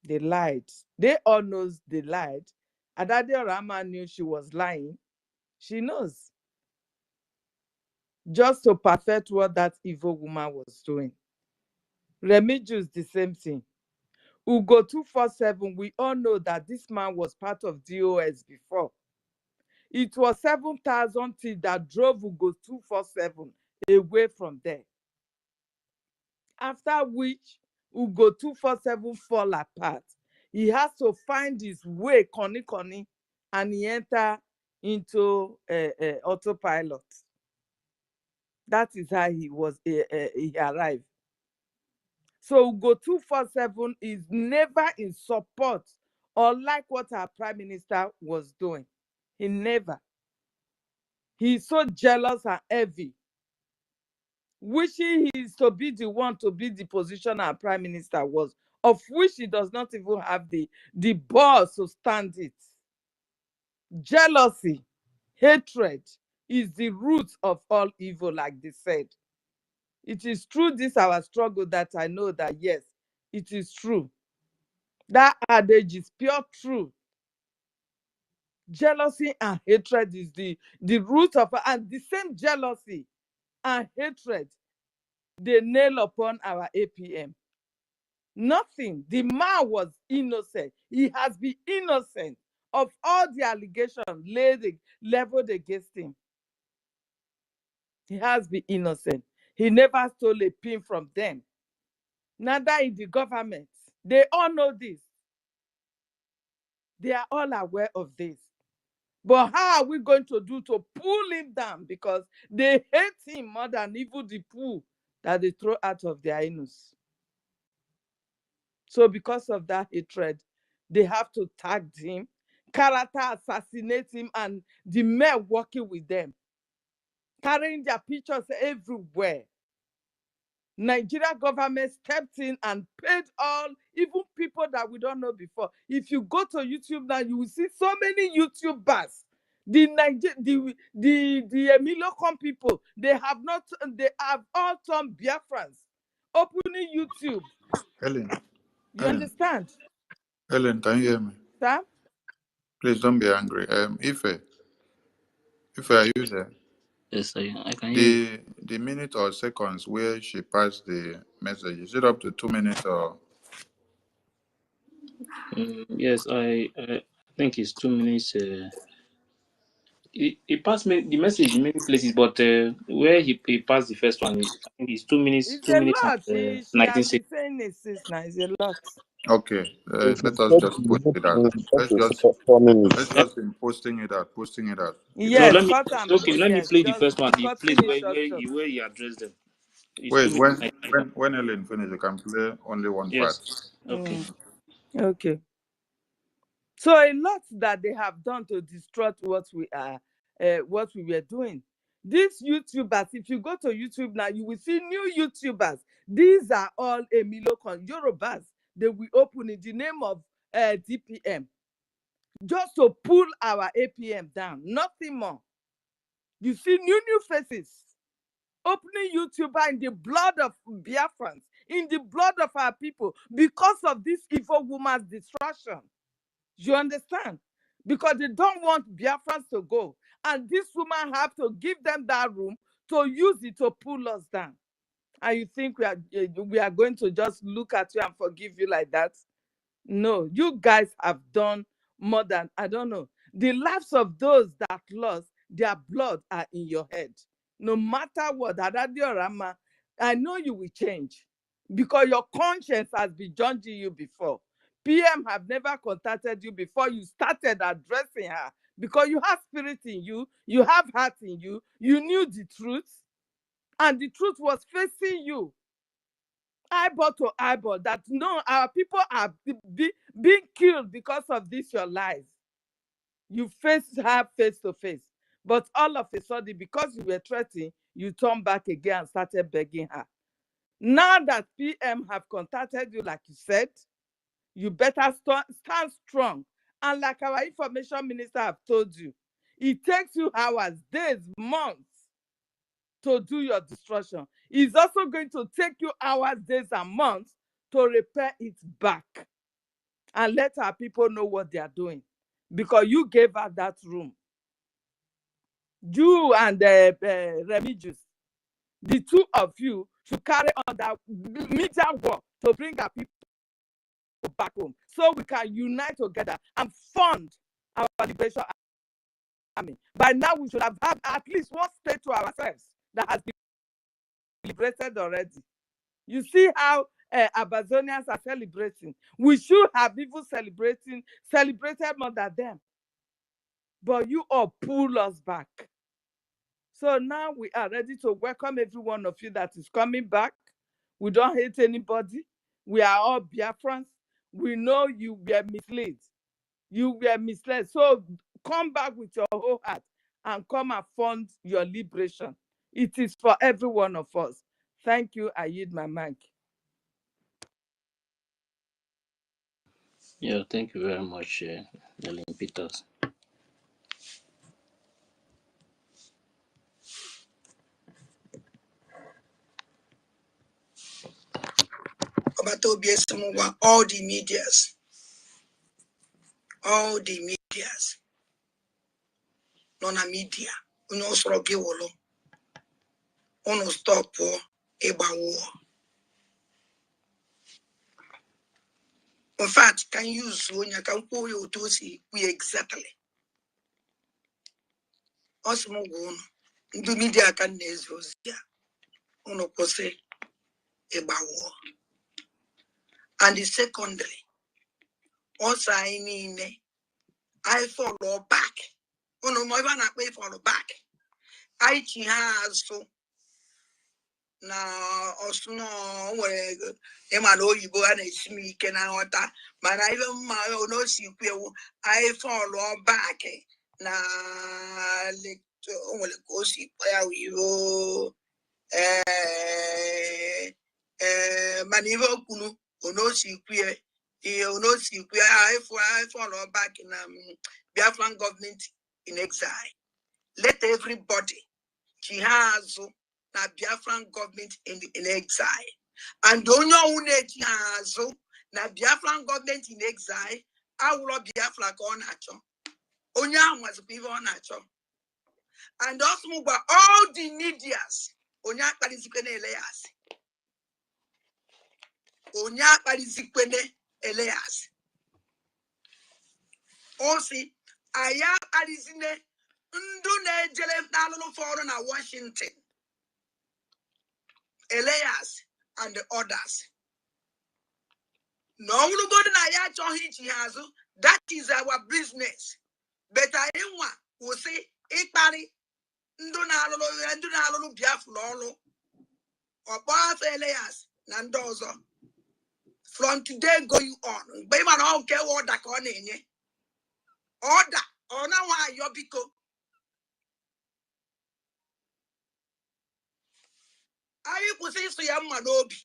Speaker 6: They lied. They all knows they lied. Adade Rama knew she was lying. She knows. Just to perfect what that evil woman was doing. Repercussions, the same thing. Ugo 247, we all know that this man was part of DOS before. It was 7,000 thieves that drove Ugo 247 away from there. After which, Ugo 247 fall apart. He has to find his way, Connie, and he enter into autopilot. That is how he arrived. So Go 247 is never in support or like what our prime minister was doing. He never. He's so jealous and heavy, wishing he is to be the one to be the position our prime minister was, of which he does not even have the balls to stand it. Jealousy, hatred is the root of all evil, like they said. It is through this our struggle that I know that yes, it is true. That adage is pure truth. Jealousy and hatred is the root of, and the same jealousy and hatred they nail upon our APM. Nothing. The man was innocent. He has been innocent of all the allegations leveled against him. He has been innocent. He never stole a pin from them. Neither in the government. They all know this. They are all aware of this. But how are we going to do to pull him down? Because they hate him more than even the poo that they throw out of their anus. So because of that hatred, they have to tag him, character assassinate him, and the men working with them, carrying their pictures everywhere. Nigeria government stepped in and paid all, even people that we don't know before. If you go to YouTube now, you will see so many YouTubers. The Emilocom people, they have all turned Biafrans, opening YouTube.
Speaker 4: Ellen,
Speaker 6: You understand?
Speaker 4: Ellen, can you hear me?
Speaker 6: Sir?
Speaker 4: Please don't be angry. If I use it,
Speaker 3: Yes, I can hear you.
Speaker 4: the minute or seconds where she passed the message, is it up to 2 minutes or?
Speaker 3: Yes, I think it's 2 minutes. He passed me the message in many places, but where he passed the first one, I think it's 2 minutes,
Speaker 6: It's
Speaker 3: 2
Speaker 6: a
Speaker 3: minutes and
Speaker 6: lot. She
Speaker 3: 19
Speaker 6: has been
Speaker 3: seconds.
Speaker 6: saying it since now. It's a lot.
Speaker 4: Okay,
Speaker 7: It
Speaker 4: let
Speaker 7: is
Speaker 4: us
Speaker 7: up
Speaker 4: just post it out. Let's just
Speaker 7: 4 minutes.
Speaker 4: be posting it out, posting it out.
Speaker 3: So
Speaker 6: Yes,
Speaker 3: let me
Speaker 6: cut them.
Speaker 3: okay, let me
Speaker 6: Yes,
Speaker 3: play the
Speaker 6: just
Speaker 3: first one, the place
Speaker 6: cutting it short, short.
Speaker 3: where he addressed them. It's 2
Speaker 4: Wait,
Speaker 3: minutes. 19 seconds.
Speaker 4: when Ellen finish, you can play only one part.
Speaker 3: Yes. Okay.
Speaker 6: Okay. So a lot that they have done to destroy what we were doing. These YouTubers, if you go to YouTube now, you will see new YouTubers. These are all Emilocon Yorubas. They will open in the name of DPM, just to pull our APM down, nothing more. You see new faces opening YouTuber in the blood of Biafrans, in the blood of our people, because of this evil woman's destruction. You understand? Because they don't want Biafrans to go. And this woman have to give them that room to use it to pull us down. And you think we are going to just look at you and forgive you like that? No, you guys have done more than, I don't know. The lives of those that lost, their blood are in your head. No matter what, Adadiorama, I know you will change because your conscience has been judging you before. PM have never contacted you before you started addressing her because you have spirit in you, you have heart in you, you knew the truth, and the truth was facing you eyeball to eyeball, that no, our people are being killed because of this, your lies. You faced her face to face. But all of a sudden, because you were threatening, you turned back again and started begging her. Now that PM have contacted you, like you said, you better stand strong. And like our information minister have told you, it takes you hours, days, months to do your destruction. It's also going to take you hours, days, and months to repair it back and let our people know what they are doing, because you gave us that room. You and Remigius, the two of you should carry on that media work to bring our people back home so we can unite together and fund our liberation army. By now, we should have had at least one state to ourselves that has been liberated already. You see how Amazonians are celebrating. We should have even celebrated more than them. But you all pull us back. So now we are ready to welcome every one of you that is coming back. We don't hate anybody. We are all Biafrans. We know you were misled. You were misled. So come back with your whole heart and come and fund your liberation. It is for every one of us. Thank you. I yield my mic.
Speaker 3: Yeah, thank you very much, Ellen Peters.
Speaker 2: All the medias, non media, no stroke wolo, ono stop eba war. In fact, can use when you can call you to see we exactly. Osmo gun, the media can news ya, ono kose eba war. And the secondary, also I mean, I follow back. Ono mo iba na pay follow back. I has so na osuno nwere ịma na oyibo a na-esi m ike na nghọta mana ibe mma ono si kwewu anyị fọlụ back na o nwere ka o si kpọ ya wivo mana ibe okwunu ono si kwe anyị fọlụ back na Biafran government in exile. Let everybody Chihazu na Biafran government in exile. And onye one Chihazu na Biafran government in exile, I will Biafra ka ọ na-achọ. Onye ahụ nwazikwa ife ọ na-achọ. And also mgbe all the medias, onye akparizikwe na-ele ya asị. Onye akparizikwe na-ele ya asị. O si, anyị akparizine ndụ na-ejele n'alụlụ fọrụ na Washington. Elias and the others. No, we go to that is our business. But I will say, Ikari, Ndunalo Biafra, or Bath Elias, Nandozo. From today going on, Baby, I don't care what that on in ye. Order, or now why Yobiko. I will say, so young Manobi.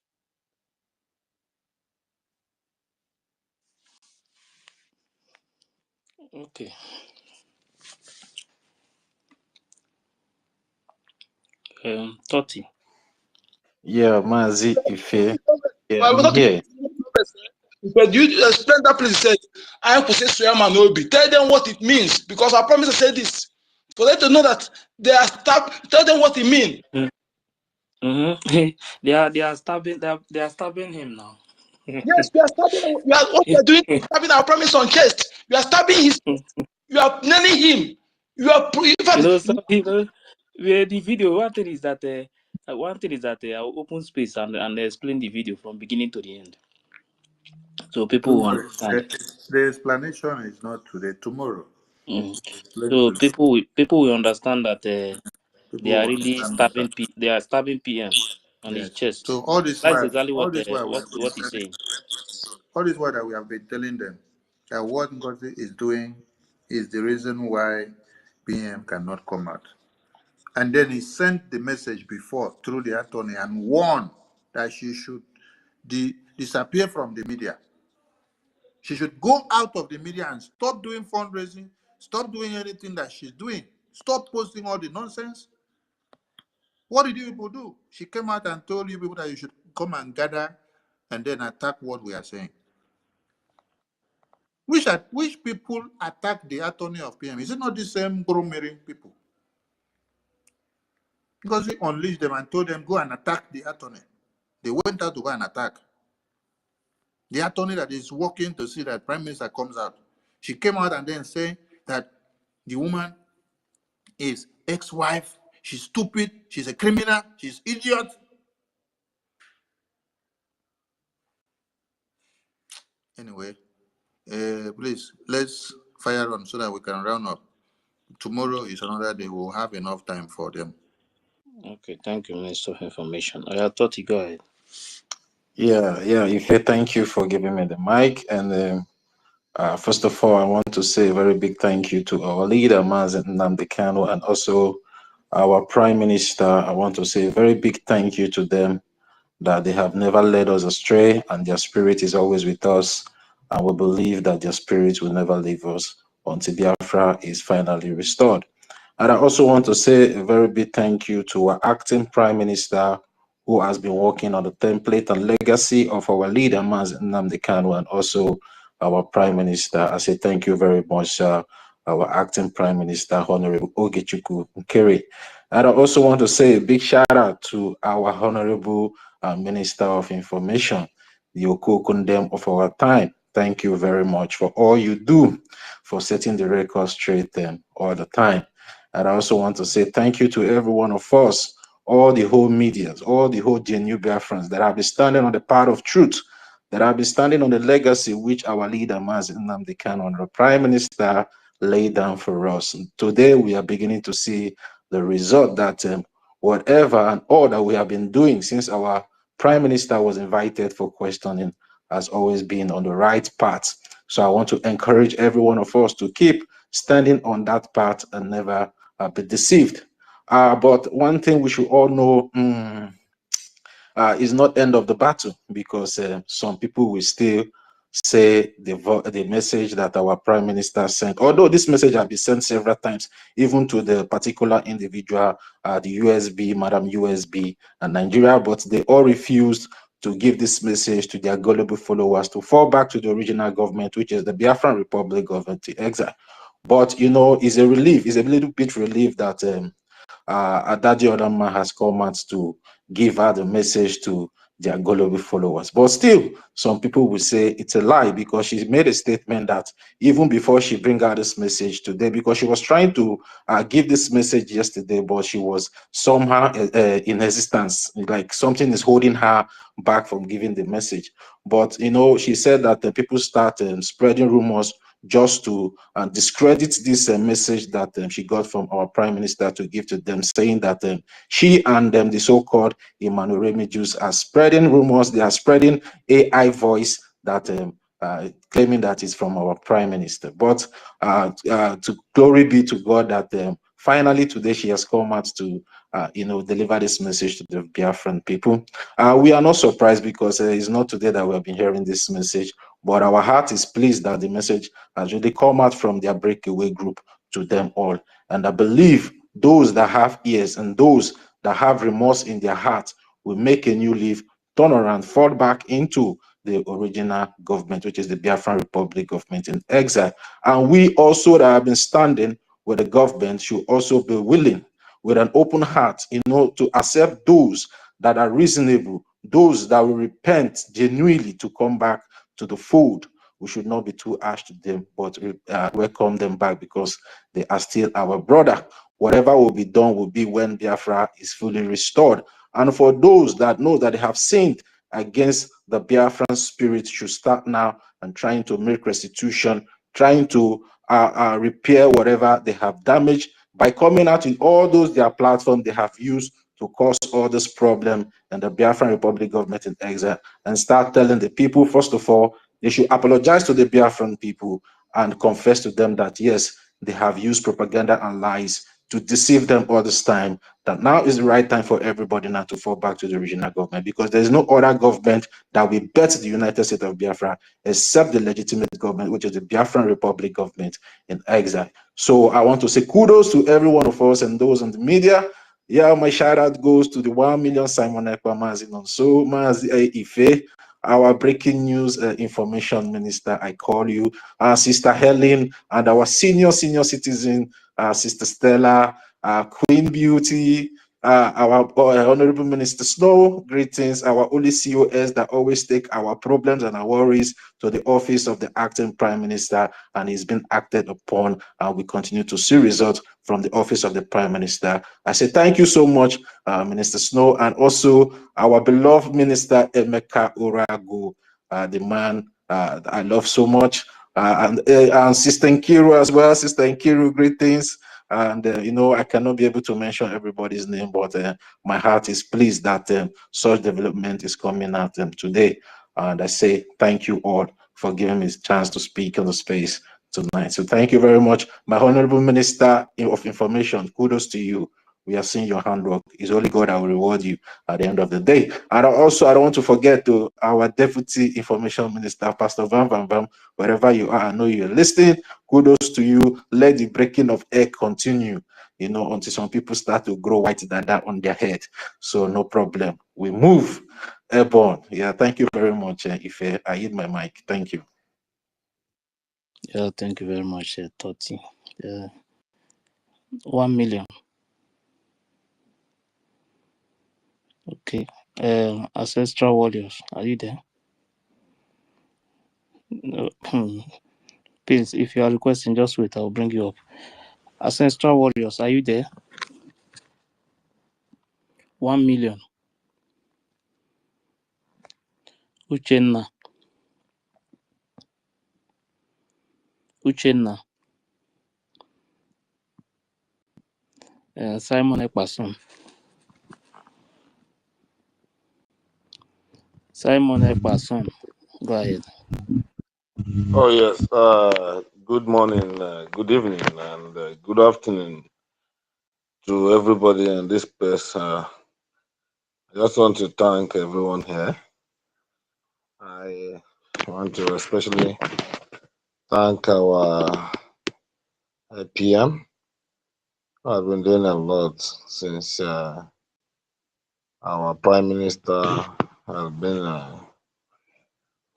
Speaker 3: Okay. Toti.
Speaker 4: Yeah, Mazi Ife. Yeah,
Speaker 5: Well, we're
Speaker 4: I'm
Speaker 5: not
Speaker 4: here.
Speaker 5: but you explain that please. Said I could say Suyama Nobi. Tell them what it means because I promise to say this for them to know that they are tell them what it means.
Speaker 3: Mm-hmm. they are stabbing him now.
Speaker 5: Yes, we are stabbing. What we are doing is stabbing our promise on chest. You are stabbing his. You are nailing him. You are.
Speaker 3: The video. One thing is that I'll open space and explain the video from beginning to the end, so people
Speaker 4: Don't
Speaker 3: will
Speaker 4: worry.
Speaker 3: understand.
Speaker 4: The explanation is not today, tomorrow.
Speaker 3: Mm.
Speaker 4: Explain
Speaker 3: So
Speaker 4: to
Speaker 3: people will understand that they
Speaker 4: people
Speaker 3: are
Speaker 4: who
Speaker 3: really
Speaker 4: understand better.
Speaker 3: they are stabbing PM on his
Speaker 4: Yes.
Speaker 3: chest.
Speaker 4: So all this
Speaker 3: That's
Speaker 4: while,
Speaker 3: exactly
Speaker 4: all this while we have been
Speaker 3: what he's
Speaker 4: telling,
Speaker 3: saying.
Speaker 4: all this while that we have been telling them that what Ngozi is doing is the reason why PM cannot come out. And then he sent the message before through the attorney and warned that she should disappear from the media. She should go out of the media and stop doing fundraising, stop doing anything that she's doing, stop posting all the nonsense. What did you people do? She came out and told you people that you should come and gather and then attack what we are saying. Which people attack the attorney of PM? Is it not the same Gromeri people? Because he unleashed them and told them, go and attack the attorney. They went out to go and attack. The attorney that is working to see that Prime Minister comes out. She came out and then saying that the woman is ex-wife, she's stupid, she's a criminal, she's idiot. Anyway, please, let's fire on so that we can round up. Tomorrow is another day. We'll have enough time for them.
Speaker 3: Okay, thank you, Minister of Information. I thought you go ahead.
Speaker 7: Yeah. Ife, thank you for giving me the mic. And first of all, I want to say a very big thank you to our leader, Mazen Nnamdi Kanu, and also our Prime Minister. I want to say a very big thank you to them that they have never led us astray and their spirit is always with us. And we believe that their spirit will never leave us until Biafra is finally restored. And I also want to say a very big thank you to our acting Prime Minister who has been working on the template and legacy of our leader, Mazen Nnamdi Kanu, and also our Prime Minister. I say thank you very much, our acting Prime Minister, Honorable Ogechukwu Nkeri. And I also want to say a big shout out to our Honorable Minister of Information, the Okokundem of our time. Thank you very much for all you do for setting the record straight all the time. And I also want to say thank you to every one of us, all the whole medias, all the whole genuine Biafrans that have been standing on the path of truth, that have been standing on the legacy which our leader, Mazen Nnamdi Kanu, the Prime Minister, laid down for us. And today we are beginning to see the result that whatever and all that we have been doing since our Prime Minister was invited for questioning has always been on the right path. So I want to encourage every one of us to keep standing on that path and never be deceived. But one thing we should all know is not end of the battle, because some people will still say the message that our Prime Minister sent, although this message has been sent several times, even to the particular individual, the USB, Madam USB and Nigeria, but they all refused to give this message to their gullible followers to fall back to the original government, which is the Biafran Republic government, the exile. But you know, it's a relief, it's a little bit relief that Adadi Odama has come out to give her the message to their gullible followers. But still, some people will say it's a lie, because she made a statement that even before she bring out this message today, because she was trying to give this message yesterday, but she was somehow in resistance, like something is holding her back from giving the message. But you know, she said that the people start spreading rumors just to discredit this message that she got from our Prime Minister to give to them, saying that she and the so-called Emmanuel Remy Jews are spreading rumors, they are spreading AI voice that claiming that it's from our Prime Minister. But to glory be to God that finally today she has come out to deliver this message to the Biafran people. We are not surprised, because it's not today that we have been hearing this message, but our heart is pleased that the message has really come out from their breakaway group to them all. And I believe those that have ears and those that have remorse in their heart will make a new leaf, turn around, fall back into the original government, which is the Biafran Republic government in exile. And we also that have been standing with the government should also be willing, with an open heart, to accept those that are reasonable, those that will repent genuinely to come back to the fold. We should not be too harsh to them, but welcome them back, because they are still our brother. Whatever will be done will be when Biafra is fully restored. And for those that know that they have sinned against the Biafran spirit, should start now and trying to make restitution, trying to repair whatever they have damaged by coming out in all those their platforms they have used to cause all this problem and the Biafran Republic government in exile, and start telling the people, first of all, they should apologize to the Biafran people and confess to them that yes, they have used propaganda and lies to deceive them all this time, that now is the right time for everybody now to fall back to the regional government, because there is no other government that will bet the United States of Biafra except the legitimate government, which is the Biafran Republic government in exile. So I want to say kudos to every one of us and those in the media. Yeah, my shout out goes to the 1 million Simon Ekpa Mazinon. So Mazi Ife, our breaking news information minister, I call you, Sister Helen, and our senior citizen, Sister Stella, Queen Beauty, our Honorable Minister Snow, greetings, our only COS that always take our problems and our worries to the office of the acting Prime Minister, and he's been acted upon, and we continue to see results from the office of the Prime Minister. I say thank you so much, Minister Snow, and also our beloved Minister Emeka Orago, the man I love so much, and Sister Nkiru as well. Sister Nkiru, greetings. And you know, I cannot be able to mention everybody's name, but my heart is pleased that such development is coming out today. And I say thank you all for giving me a chance to speak on the space tonight. So thank you very much, my Honorable Minister of Information. Kudos to you. We are seeing your handwork. It's only God that will reward you at the end of the day. And also, I don't want to forget to our Deputy Information Minister, Pastor Van Van Van, wherever you are, I know you're listening. Kudos to you. Let the breaking of egg continue, you know, until some people start to grow white dada on their head. So no problem. We move airborne. Yeah, thank you very much, Ife. I hit my mic. Thank you.
Speaker 3: Yeah, thank you very much, Toti. 1 million. Okay. Ancestral Warriors, are you there? No. Please, if you are requesting, just wait. I'll bring you up. Ancestral Warriors, are you there? 1 million. Uchenna. Simon Ekpason. Go ahead.
Speaker 8: Oh yes. Good morning, good evening, and good afternoon to everybody in this place. I just want to thank everyone here. I want to especially thank our PM. I've been doing a lot since our Prime Minister has been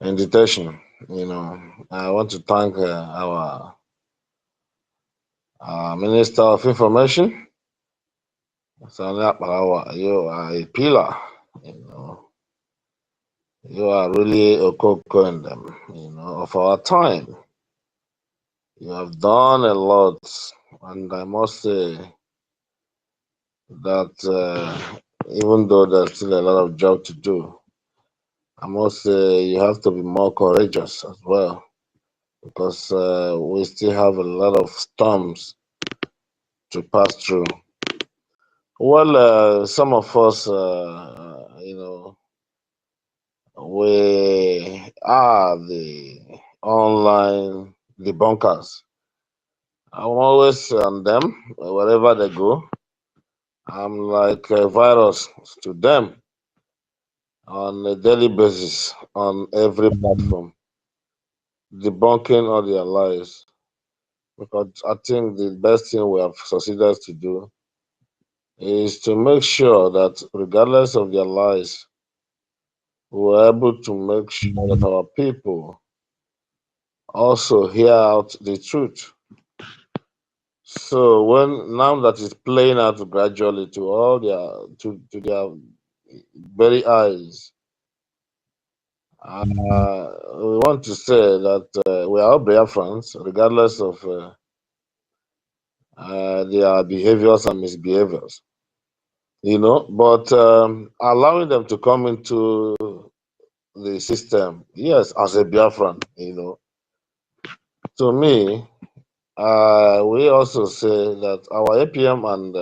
Speaker 8: in detention. You know, I want to thank our Minister of Information. Sani, you are a pillar. You know, you are really a coco in them. You know, of our time. You have done a lot, and I must say that even though there's still a lot of job to do, I must say you have to be more courageous as well, because we still have a lot of storms to pass through. Well, some of us, you know, we are the online debunkers. I'm always on them wherever they go. I'm like a virus to them on a daily basis on every platform, debunking all their lies. Because I think the best thing we have succeeded to do is to make sure that regardless of their lies, we're able to make sure that our people also hear out the truth. So when now that is playing out gradually to all their to their very eyes, we want to say that we are all Biafrans, regardless of their behaviors and misbehaviors. You know, but allowing them to come into the system, yes, as a Biafran, you know, to me, we also say that our APM and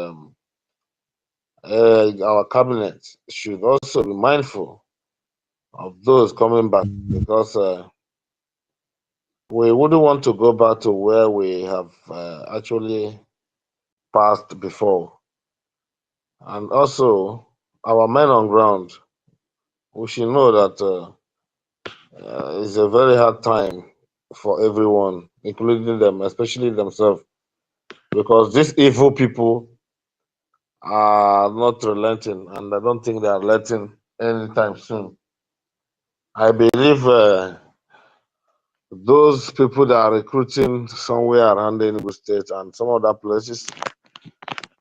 Speaker 8: our cabinet should also be mindful of those coming back, because we wouldn't want to go back to where we have actually passed before. And also, our men on ground, we should know that it's a very hard time for everyone, including them, especially themselves, because these evil people are not relenting, and I don't think they are relenting anytime soon. I believe those people that are recruiting somewhere around the Enugu State and some other places,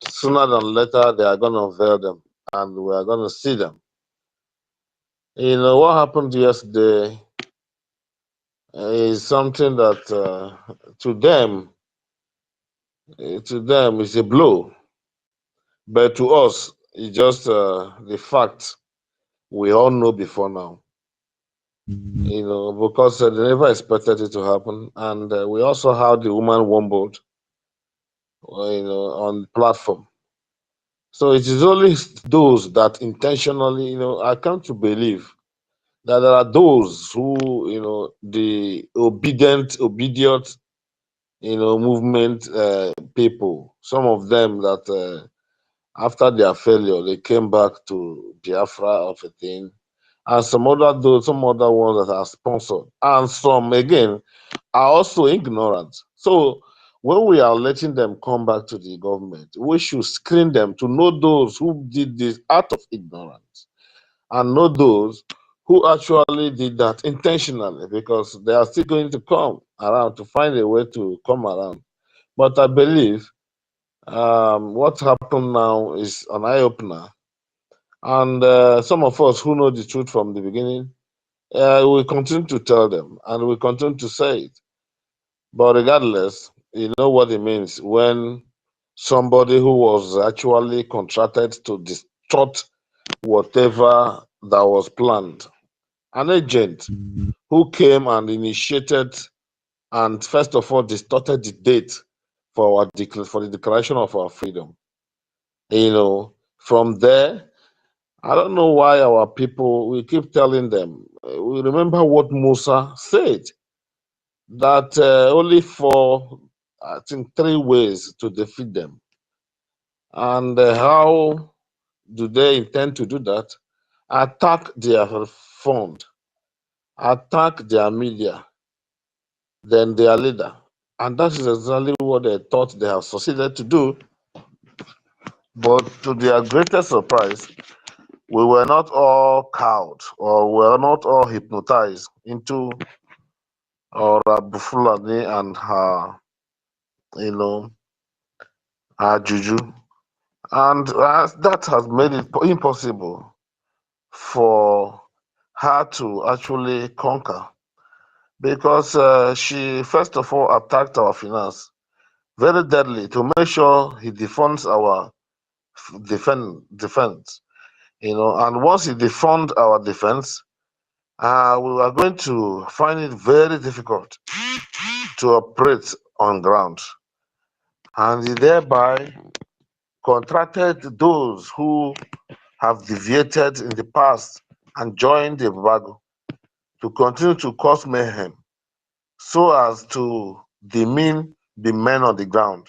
Speaker 8: sooner than later, they are going to unveil them, and we are going to see them. You know, what happened yesterday is something that to them is a blow, but to us, it's just the fact we all know before now. You know, because they never expected it to happen, and we also have the woman wombled on the platform. So it is only those that intentionally, I come to believe that there are those who, the obedient, movement people. Some of them that after their failure, they came back to Biafra of a thing, and some other ones that are sponsored, and some again are also ignorant. So when we are letting them come back to the government, we should screen them to know those who did this out of ignorance and know those who actually did that intentionally, because they are still going to come around to find a way to come around. But I believe what happened now is an eye opener, and some of us who know the truth from the beginning, we continue to tell them and we continue to say it. But regardless, you know what it means when somebody who was actually contracted to distort whatever that was planned, an agent who came and initiated and first of all distorted the date for for the declaration of our freedom. From there, I don't know why our people, we keep telling them, we remember what Musa said, that only for, I think, 3 ways to defeat them. And how do they intend to do that? Attack their fund, attack their media, then their leader. And that is exactly what they thought they have succeeded to do. But to their greatest surprise, we were not all cowed or were not all hypnotized into Rabufulani and her, you know, her juju. And that has made it impossible for her to actually conquer, because she first of all attacked our finance very deadly to make sure he defunds our defense. And once he defund our defense, we are going to find it very difficult to operate on ground, and he thereby contracted those who have deviated in the past and joined the embargo to continue to cause mayhem so as to demean the men on the ground.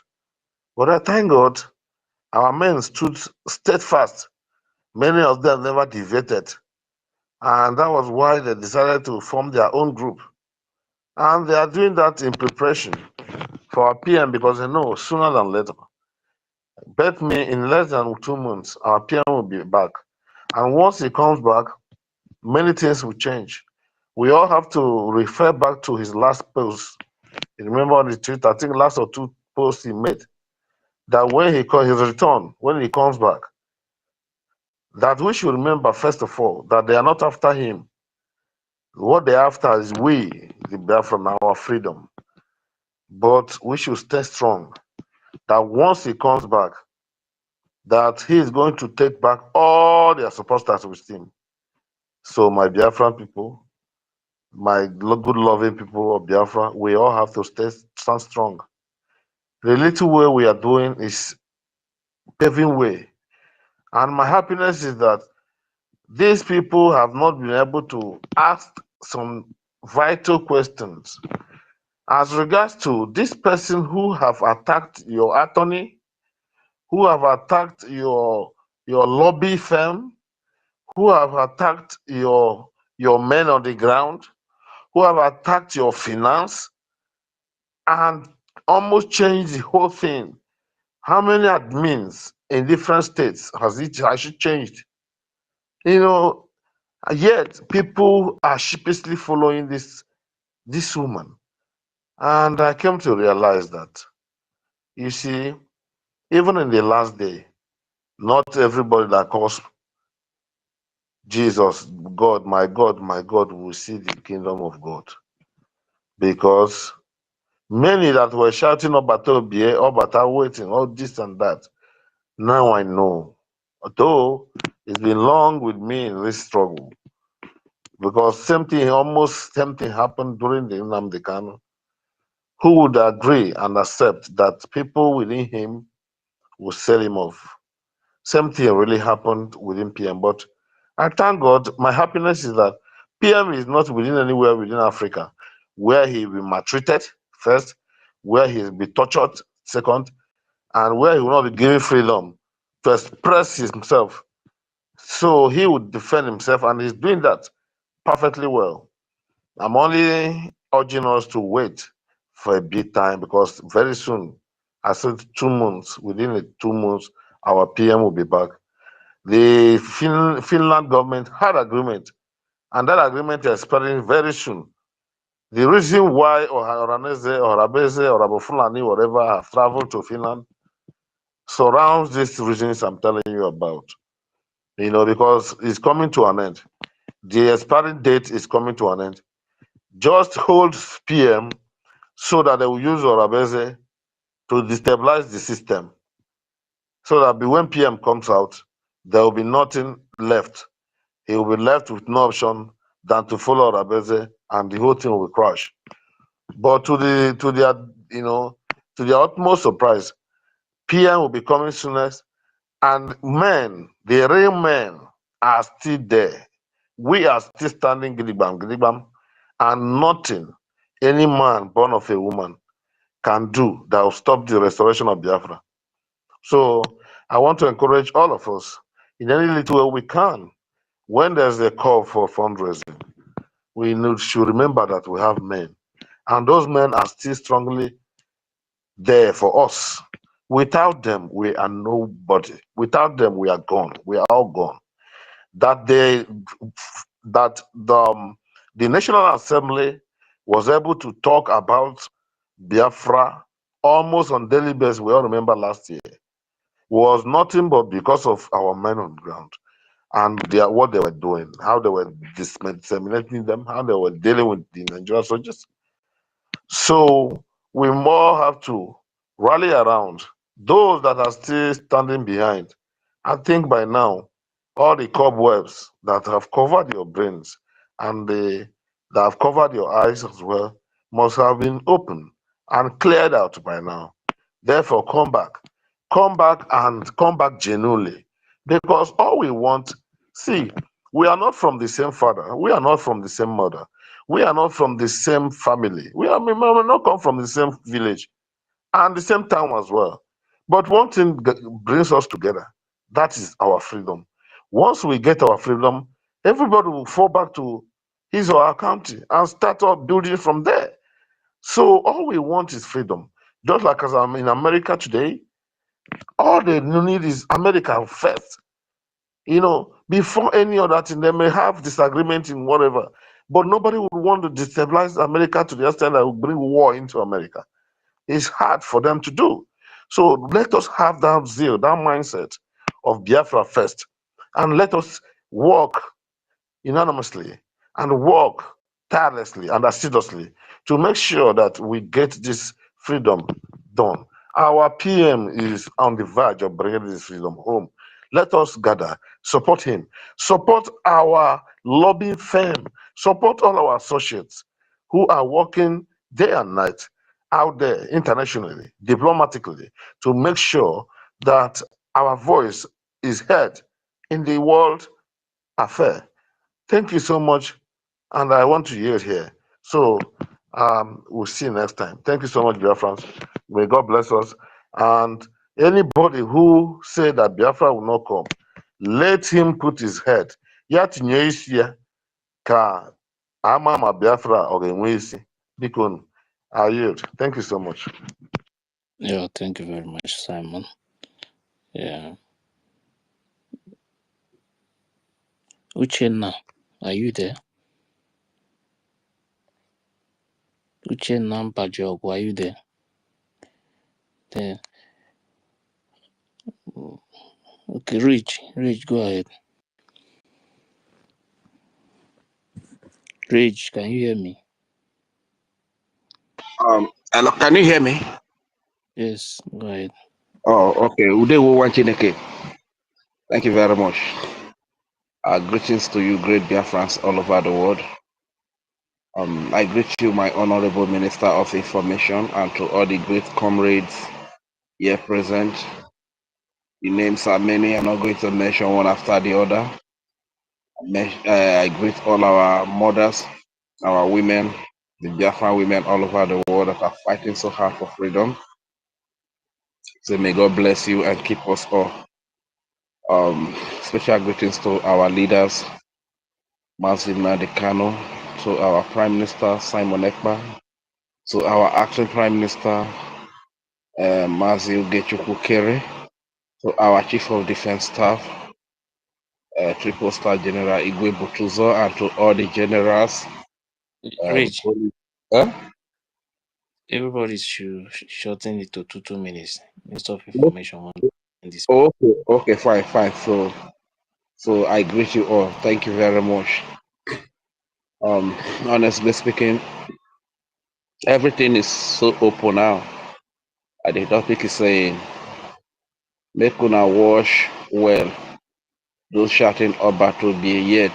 Speaker 8: But I thank God our men stood steadfast. Many of them never deviated, and that was why they decided to form their own group. And they are doing that in preparation for our PM, because they know sooner than later, bet me in less than 2 months, our PM will be back. And once he comes back, many things will change. We all have to refer back to his last post. You remember on the tweet, I think last or two posts he made, that when he calls his return, when he comes back, that we should remember first of all that they are not after him. What they're after is we, the Biafran, our freedom. But we should stay strong. That once he comes back, that he is going to take back all their supporters with him. So my Biafran people, my good loving people of Biafra, we all have to stand strong. The little way we are doing is paving way. And my happiness is that these people have not been able to ask some vital questions as regards to this person who have attacked your attorney, who have attacked your lobby firm, who have attacked your men on the ground, who have attacked your finance and almost changed the whole thing. How many admins in different states has it actually changed? Yet people are sheepishly following this woman. And I came to realize that, you see, even in the last day, not everybody that calls Jesus God, my God, will see the kingdom of God. Because many that were shouting Obata waiting, all this and that, now I know. Although it's been long with me in this struggle. Because almost same thing happened during the Nnamdi Kanu. who would agree and accept that people within him will sell him off. Same thing really happened within PM. But I thank God, my happiness is that PM is not within anywhere within Africa where he will be maltreated first, where he will be tortured second, and where he will not be given freedom to express himself. So he would defend himself, and he's doing that perfectly well. I'm only urging us to wait for a bit time because very soon, I said 2 months, within the 2 months, our PM will be back. The Finland government had agreement, and that agreement is expiring very soon. The reason why Oranese or Abeze or Abofulani, whatever, have traveled to Finland surrounds these reasons I'm telling you about. Because it's coming to an end. The expiring date is coming to an end. Just hold PM so that they will use Orabeze to destabilize the system. So that when PM comes out, there will be nothing left. He will be left with no option than to follow Orabeze, and the whole thing will crash. But to their utmost surprise, PM will be coming soonest, and men, the real men, are still there. We are still standing gidigbam, and nothing any man born of a woman can do that will stop the restoration of Biafra. So I want to encourage all of us in any little way we can. When there's a call for fundraising, we should remember that we have men, and those men are still strongly there for us. Without them, we are nobody. Without them, we are gone. We are all gone. That the National Assembly was able to talk about Biafra almost on daily basis. We all remember last year was nothing but because of our men on the ground and what they were doing, how they were disseminating them, how they were dealing with the Nigerian soldiers. So we more have to rally around those that are still standing behind. I think by now, all the cobwebs that have covered your brains and that have covered your eyes as well must have been opened and cleared out by now. Therefore, come back and come back genuinely. Because all we want, see, we are not from the same father, we are not from the same mother, we are not from the same family, we may not come from the same village and the same town as well. But one thing brings us together, that is our freedom. Once we get our freedom, everybody will fall back to his or her country and start up building from there. So all we want is freedom. Just like as I'm in America today, all they need is America first. Before any other thing, they may have disagreement in whatever, but nobody would want to destabilize America to the extent that will bring war into America. It's hard for them to do. So let us have that zeal, that mindset of Biafra first, and let us work unanimously and work tirelessly and assiduously to make sure that we get this freedom done. Our PM is on the verge of bringing this freedom home. Let us gather, support him, support our lobbying firm, support all our associates who are working day and night out there internationally, diplomatically, to make sure that our voice is heard in the world affair. Thank you so much, and I want to yield here. So we'll see you next time. Thank you so much, Biafrans. May God bless us. And anybody who say that Biafra will not come, let him put his head. Ya tinye isi ya ka ama ma Biafra ọ ga-enwe isi. Biko, I yield. Thank you so much.
Speaker 3: Yeah, thank you very much, Simon. Yeah. Uchenna, are you there? Uchenna Mpajogu, are you there? There. Okay, Rich, go ahead. Rich, can you hear me?
Speaker 9: Hello, can you hear me?
Speaker 3: Yes, go ahead.
Speaker 9: Oh, okay. Udewo Wanchineke. Thank you very much. Greetings to you, great Biafrans all over the world. I greet you, my Honorable Minister of Information, and to all the great comrades here present. The names are many. I'm not going to mention one after the other. I greet all our mothers, our women, the Biafra women all over the world that are fighting so hard for freedom. So may God bless you and keep us all. Special greetings to our leaders, Mazina Dekano, to our Prime Minister Simon Ekpa, to our acting Prime Minister Mazi Ugechukwu Kere, to our Chief of Defense Staff, Triple Star General Igwe Butuzo, and to all the generals.
Speaker 3: Rich,
Speaker 9: Huh?
Speaker 3: everybody should shorten it to 2 minutes. Minister of Information in this.
Speaker 9: Okay, fine. So I greet you all. Thank you very much. Honestly speaking, everything is so open now. And the topic is saying, make una wash well. Those shouting about to be yet,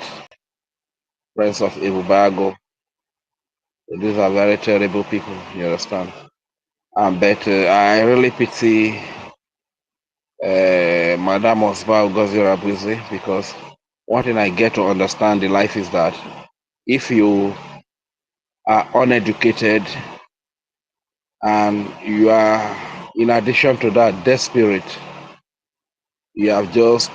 Speaker 9: friends of Ibubago. These are very terrible people, you understand? But I really pity Madam Osval Gozirabuzi, because one thing I get to understand in life is that if you are uneducated and you are, in addition to that, desperate, you have just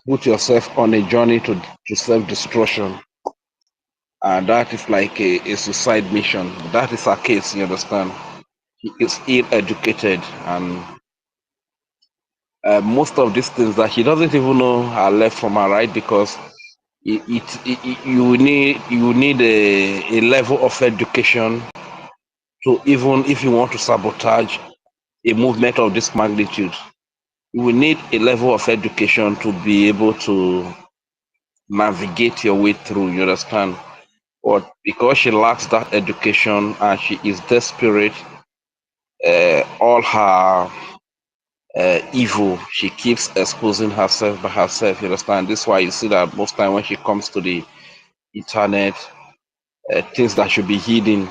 Speaker 9: put yourself on a journey to self-destruction. And that is like a suicide mission. That is her case, you understand? He is ill-educated, and most of these things that he doesn't even know are left from her right, because you need a level of education to, even if you want to sabotage a movement of this magnitude, you will need a level of education to be able to navigate your way through, you understand? But because she lacks that education and she is desperate, all her evil, she keeps exposing herself by herself, you understand? This is why you see that most time when she comes to the internet, things that should be hidden.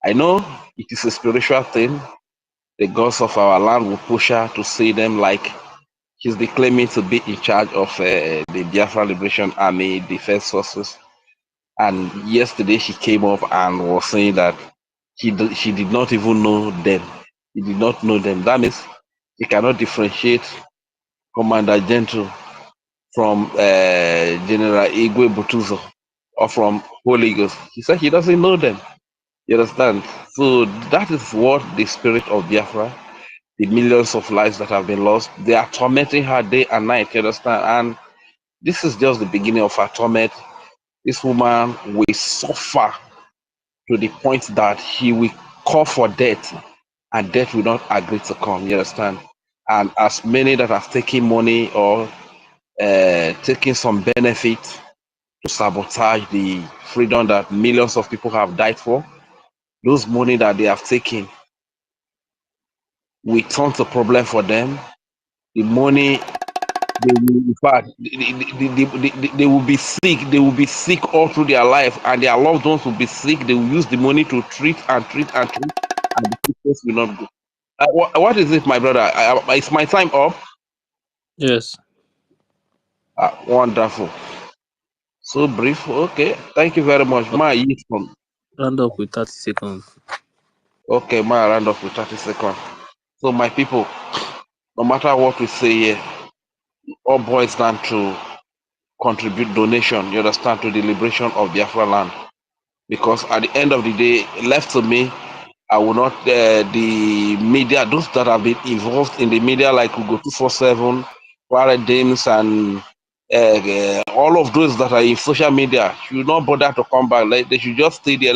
Speaker 9: I know it is a spiritual thing. The gods of our land will push her to see them, like she's claiming to be in charge of the Biafra Liberation Army Defense Forces. And yesterday she came up and was saying that she did not even know them. She did not know them. That means she cannot differentiate Commander Gentle from General Igwe Butuzo or from Holy Ghost. He said he doesn't know them. You understand? So that is what the spirit of Biafra, the millions of lives that have been lost, they are tormenting her day and night. You understand? And this is just the beginning of her torment. This woman will suffer to the point that he will call for death, and death will not agree to come. You understand? And as many that have taken money or taking some benefit to sabotage the freedom that millions of people have died for, those money that they have taken will turn to problem for them. The money, they will, in fact, they will be sick. They will be sick all through their life, and their loved ones will be sick. They will use the money to treat and treat and treat, and the sickness will not go. What is it, my brother? Is my time up?
Speaker 3: Yes.
Speaker 9: Wonderful. So brief. Okay. Thank you very much. My youth from.
Speaker 3: Round up with 30 seconds.
Speaker 9: Okay, my round up with 30 seconds. So my people, no matter what we say here, all boils down to contribute donation, you understand, to the liberation of Biafra land. Because at the end of the day, left to me, I will not, the media, those that have been involved in the media, like Ugo 247, Paradigms, and all of those that are in social media, should not bother to come back. Like, they should just stay there.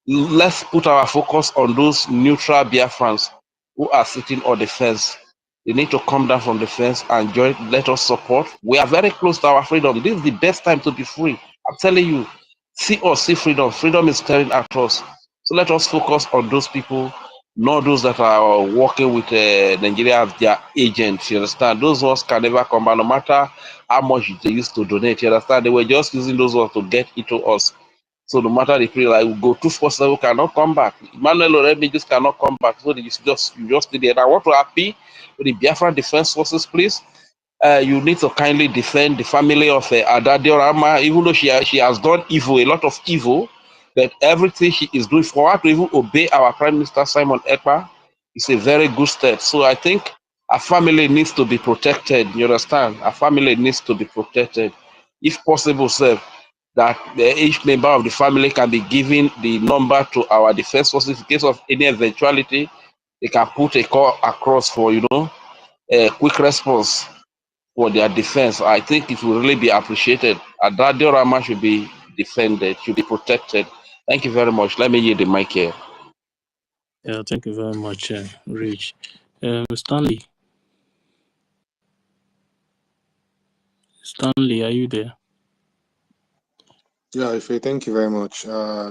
Speaker 9: Let's put our focus on those neutral Biafrans who are sitting on the fence. They need to come down from the fence and join. Let us support. We are very close to our freedom. This is the best time to be free. I'm telling you, see us, see freedom. Freedom is staring at us. So let us focus on those people, not those that are working with Nigeria as their agents. You understand? Those ones can never come back, no matter how much they used to donate. You understand? They were just using those ones to get into us. So no matter the prayer, I will go 247 cannot come back. Emmanuel already just cannot come back. So you just stay there. And I want to appeal to the Biafra Defense Forces, please. You need to kindly defend the family of Ada Diorama, even though she has done evil, a lot of evil, that everything she is doing for her to even obey our Prime Minister Simon Ekpa is a very good step. So I think our family needs to be protected. You understand? Our family needs to be protected. If possible, sir, that each member of the family can be given the number to our defense forces in case of any eventuality. They can put a call across for, a quick response for their defense. I think it will really be appreciated. Adadio Rama should be defended, should be protected. Thank you very much. Let me yield the mic here.
Speaker 3: Yeah, thank you very much, Rich. Stanley. Stanley, are you there?
Speaker 10: Yeah, Ife, thank you very much.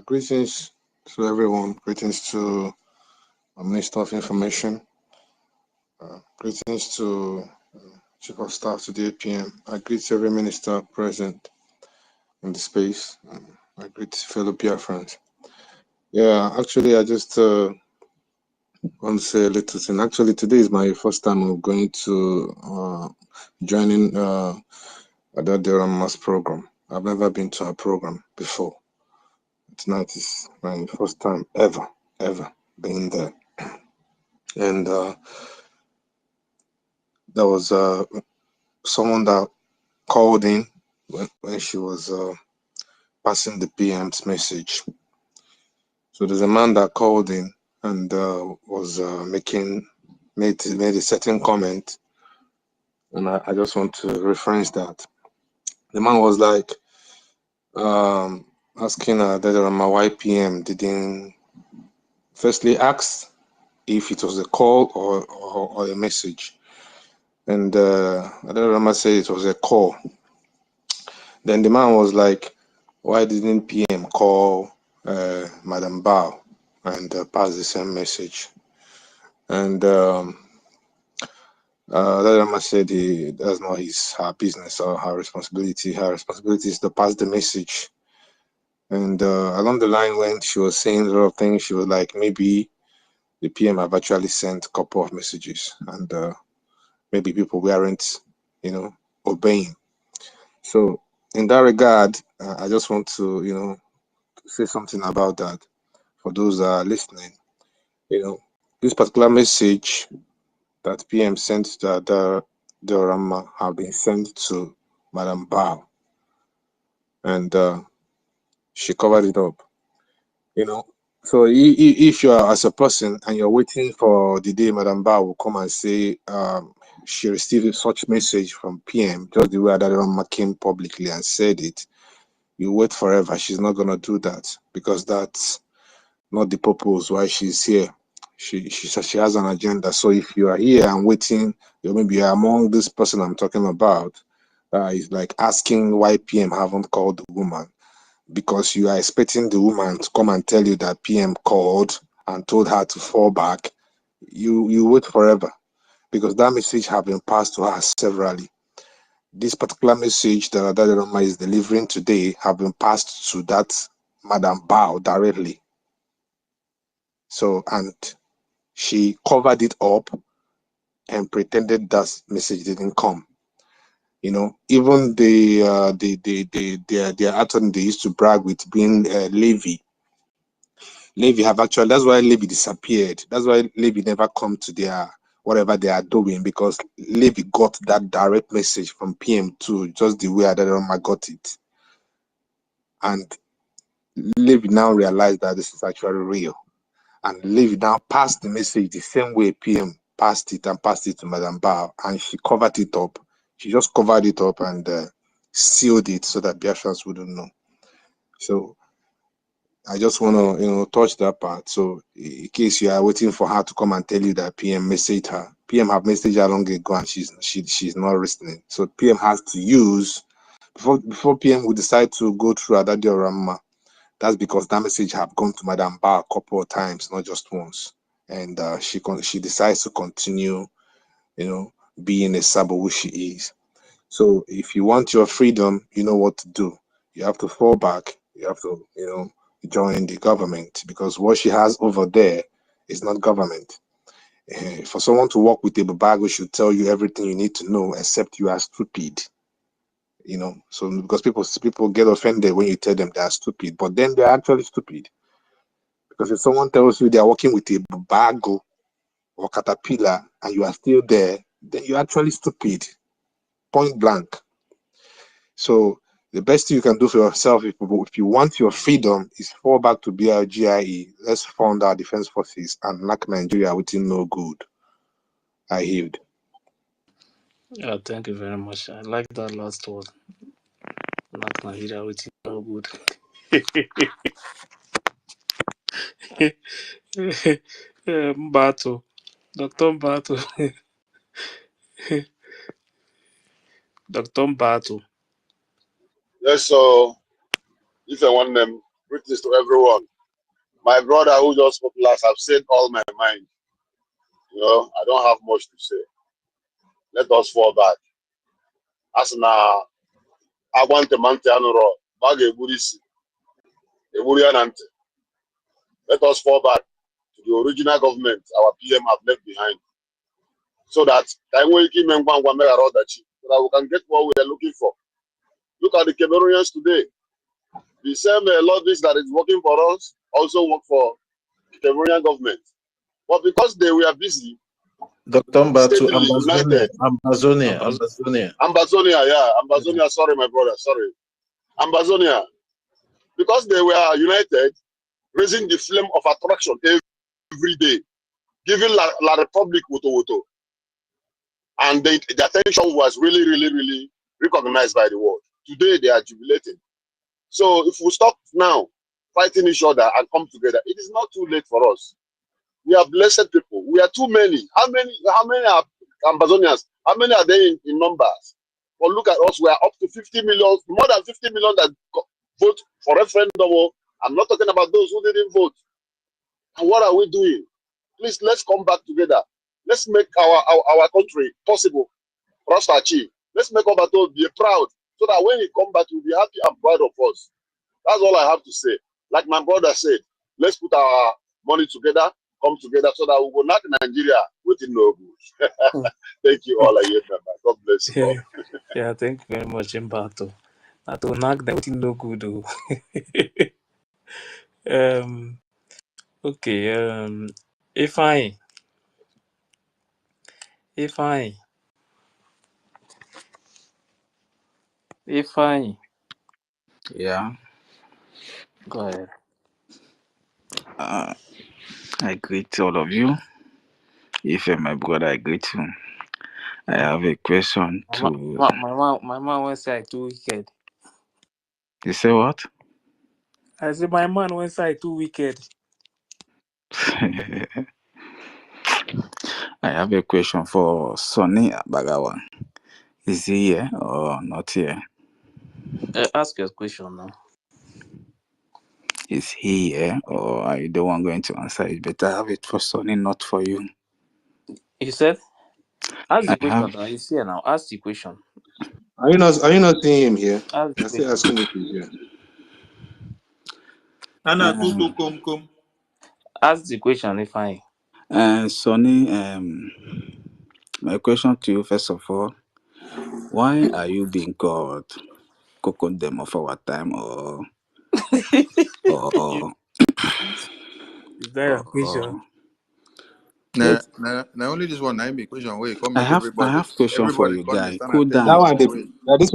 Speaker 10: Greetings to everyone. Greetings to Minister of Information. Greetings to Chief of Staff to the APM. I greet every minister present in the space. I greet fellow Biafrans. Yeah, actually, I just want to say a little thing. Actually, today is my first time of going to joining Adadera Mass program. I've never been to a program before. Tonight is my first time ever being there. And there was someone that called in when she was passing the PM's message. So there's a man that called in and was made a certain comment, and I just want to reference that. The man was like asking that my YPM didn't firstly ask if it was a call or a message. And Adarama said it was a call. Then the man was like, why didn't PM call Madam Bao and pass the same message? And Adarama said that's not her business or her responsibility. Her responsibility is to pass the message. And along the line, when she was saying a lot of things, she was like, maybe the PM have actually sent a couple of messages, and maybe people weren't, obeying. So in that regard, I just want to, say something about that for those that are listening. This particular message that PM sent to the Diorama have been sent to Madam Bao, and she covered it up. So if you are as a person and you're waiting for the day Madam Bao will come and say she received such message from PM, just the way Adarama came publicly and said it, you wait forever. She's not gonna do that because that's not the purpose why she's here. She has an agenda. So if you are here and waiting, maybe you're among this person I'm talking about, is like asking why PM haven't called the woman, because you are expecting the woman to come and tell you that PM called and told her to fall back. You wait forever because that message have been passed to her severally. This particular message that Adarama is delivering today have been passed to that Madam Bao directly. So, and she covered it up and pretended that message didn't come. Even their attorney, they used to brag with being Levy. Levy have actually, that's why Levy disappeared. That's why Levy never come to their whatever they are doing, because Levy got that direct message from PM2 just the way Adarama got it. And Levy now realized that this is actually real. And Levy now passed the message the same way PM passed it to Madam Bao, and she covered it up. She just covered it up and sealed it so that Biafrans wouldn't know. So I just want to, touch that part. So in case you are waiting for her to come and tell you that PM messaged her, PM have messaged her long ago and she's not listening. So PM has to use before PM will decide to go through Adadio Ramma. That's because that message have gone to Madam Ba a couple of times, not just once. And she decides to continue, being a sabo who she is. So if you want your freedom, you know what to do. You have to fall back. You have to, join the government, because what she has over there is not government. For someone to work with a babago should tell you everything you need to know, except you are stupid. So because people get offended when you tell them they are stupid, but then they're actually stupid. Because if someone tells you they are working with a babago or caterpillar and you are still there, then you're actually stupid. Point blank. So the best thing you can do for yourself, if you want your freedom, is fall back to BRGIE. Let's fund our defense forces and knock Nigeria within no good. I yield.
Speaker 3: Yeah, thank you very much. I like that last word. Not Nigeria, which is no good. Battle. Dr. Battle. Dr. Battle.
Speaker 11: Yes, so if I want them, greetings to everyone. My brother who just spoke last, I've said all my mind. I don't have much to say. Let us fall back. As na I want a man to anoro, bag a Buddhist, a Buddhian. Let us fall back to the original government our PM have left behind. So that we can get what we are looking for. Look at the Cameroonians today. The same logic that is working for us also work for the Cameroonian government. But because they were busy,
Speaker 7: Dr. Mbatu,
Speaker 11: steadily united. Ambazonia, yeah. Ambazonia, sorry, my brother, sorry. Ambazonia. Because they were united, raising the flame of attraction every day, giving La Republic woto. And the attention was really, really, really recognized by the world. Today, they are jubilating. So if we stop now fighting each other and come together, it is not too late for us. We are blessed people. We are too many. How many are Ambazonians? How many are there in numbers? But look at us. We are up to 50 million, more than 50 million that vote for referendum. I'm not talking about those who didn't vote. And what are we doing? Please, let's come back together. Let's make our country possible for us to achieve. Let's make Obato be proud so that when he come back, he'll be happy and proud of us. That's all I have to say. Like my brother said, let's put our money together, come together so that we will knock Nigeria within no good. Thank you all. I hear that. God bless you all.
Speaker 3: Yeah, thank you very much, Mbato. That will knock them within no good. Okay, Ifeanyi.
Speaker 12: Yeah,
Speaker 3: Go ahead.
Speaker 12: I greet all of you. If my brother, I greet you. I have a question to.
Speaker 3: My man went side too wicked.
Speaker 12: You say what?
Speaker 3: I said my man went side too wicked.
Speaker 12: I have a question for Sonny Bagawa. Is he here or not here?
Speaker 3: Ask your question now.
Speaker 12: Is he here or are you the one going to answer it? Better have it for Sonny, not for you.
Speaker 3: You said? Ask
Speaker 12: I
Speaker 3: the question
Speaker 12: have.
Speaker 3: now. He's here now. Ask the question.
Speaker 10: Are you not seeing him here?
Speaker 3: Ask the
Speaker 10: I still
Speaker 3: question.
Speaker 10: asking if he's here.
Speaker 13: Anna Tutu Kum.
Speaker 3: Ask the question, Ifeanyi.
Speaker 12: Sonny, my question to you first of all, why are you being called Cocodem of our time or
Speaker 3: Is that your question?
Speaker 13: Na
Speaker 12: wait,
Speaker 13: only this one I make question wey come
Speaker 12: I
Speaker 13: make
Speaker 12: have question for
Speaker 13: everybody
Speaker 12: you
Speaker 13: come dey
Speaker 12: guy.
Speaker 13: stand
Speaker 12: Cool
Speaker 13: at ten
Speaker 10: That
Speaker 12: down.
Speaker 13: tion
Speaker 10: one,
Speaker 13: for way.
Speaker 10: this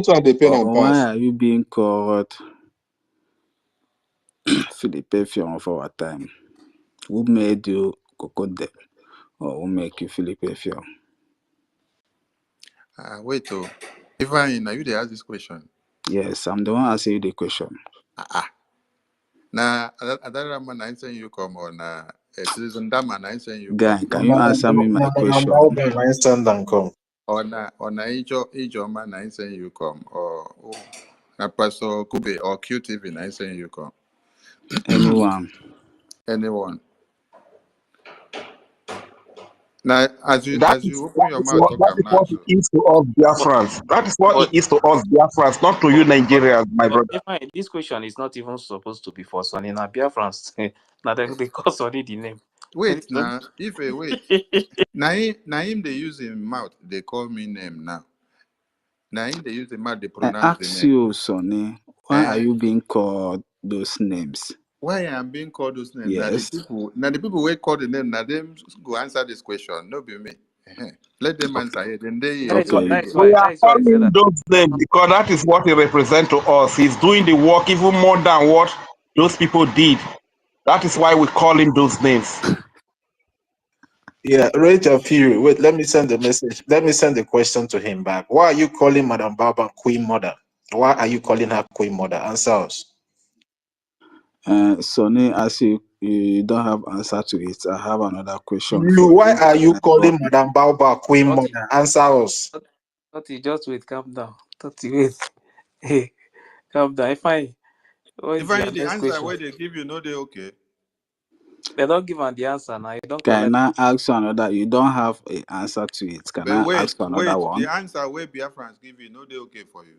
Speaker 10: one, they pay and
Speaker 12: Or why
Speaker 10: pass.
Speaker 12: are you being called Philippe Fion of our time? Who made you Cocodem or who make you Philippe Fion?
Speaker 13: Wait oh, Ifeanyi, na you dey ask this question.
Speaker 12: Yes, I'm the one asking you the question.
Speaker 13: Na Adarama na saying you come or na Citizen Dama na saying you come
Speaker 12: Guy, can you answer me my question?
Speaker 10: Stand and come.
Speaker 13: or na Ijoma na saying you come or na Pastor Kube or QTV na saying you come.
Speaker 12: Anyone?
Speaker 13: Anyone. Now,
Speaker 9: That
Speaker 13: as
Speaker 9: is
Speaker 13: you open your mouth, talk
Speaker 9: that
Speaker 13: am
Speaker 9: is
Speaker 13: now
Speaker 9: what
Speaker 13: too.
Speaker 9: it is to us
Speaker 3: But
Speaker 9: Biafrans. That is what
Speaker 3: but
Speaker 9: it is to us Biafrans, not to you
Speaker 3: but but,
Speaker 9: Nigerians, my
Speaker 3: but
Speaker 9: brother.
Speaker 3: if I, this question is not even supposed to be for Sonny. Now Biafrans, now they call Sonny the name.
Speaker 13: Wait now, if a wait. Naim they use him mouth, they call me name now. Naim they use the mouth, they
Speaker 12: I
Speaker 13: pronounce the
Speaker 12: ask
Speaker 13: name.
Speaker 12: you, Sonny, why are
Speaker 13: Eh?
Speaker 12: you being called those names?
Speaker 13: Why I am being called those names?
Speaker 12: Yes.
Speaker 13: Now the people who call the name, now them go answer this question. No be me. Let them
Speaker 12: Okay.
Speaker 13: answer it. Then they
Speaker 3: That is what
Speaker 13: they
Speaker 12: Okay.
Speaker 3: that is
Speaker 13: go.
Speaker 3: why
Speaker 9: We are
Speaker 3: that is why I said
Speaker 9: calling
Speaker 3: that.
Speaker 9: those names because that is what he represents to us. He's doing the work even more than what those people did. That is why we call him those names.
Speaker 7: Yeah, Rachel Fury. Wait, let me send the message. Let me send the question to him back. Why are you calling Madam Baba Queen Mother? Why are you calling her Queen Mother? Answer us.
Speaker 12: Sonny, as you don't have answer to it, I have another question
Speaker 7: You,
Speaker 12: for
Speaker 7: why
Speaker 12: you.
Speaker 7: are you
Speaker 12: But
Speaker 7: calling Madam Baba Queen
Speaker 3: Thirty,
Speaker 7: Mother? Answer us.
Speaker 3: 30, just wait, calm down. 30, wait. Hey, calm down. If I, what
Speaker 13: If
Speaker 3: is
Speaker 13: I
Speaker 3: your
Speaker 13: the
Speaker 3: next
Speaker 13: answer
Speaker 3: question?
Speaker 13: where they give you, no, they okay.
Speaker 3: They don't give am the answer now. You don't collect.
Speaker 12: can I ask you another? You don't have an answer to it. Can
Speaker 13: But
Speaker 12: I ask you another
Speaker 13: the
Speaker 12: one?
Speaker 13: answer where Biafrans give you, no, they okay for you.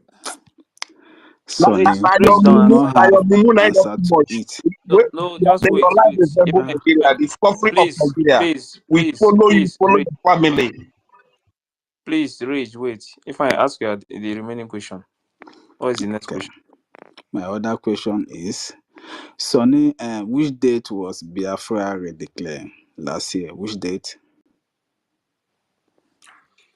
Speaker 3: Rage,
Speaker 12: Sonny,
Speaker 3: rage
Speaker 12: you
Speaker 3: don't
Speaker 12: don't
Speaker 3: answer.
Speaker 9: Na
Speaker 12: have
Speaker 9: your
Speaker 12: an
Speaker 9: mumu na just
Speaker 12: answer
Speaker 9: too
Speaker 12: to
Speaker 9: much.
Speaker 12: it.
Speaker 3: No, no, just
Speaker 9: Then
Speaker 3: wait,
Speaker 9: your life
Speaker 3: wait. If
Speaker 9: resemble
Speaker 3: I,
Speaker 9: Nigeria, discovery of
Speaker 3: please,
Speaker 9: Nigeria.
Speaker 3: please,
Speaker 9: We
Speaker 3: please,
Speaker 9: follow you,
Speaker 3: please,
Speaker 9: follow
Speaker 3: rage,
Speaker 9: your family.
Speaker 3: please, rage, wait. If I ask you the remaining question, what is the next
Speaker 12: Okay.
Speaker 3: question?
Speaker 12: My other question is, Sonny, which date was Biafra redeclared last year? Which date?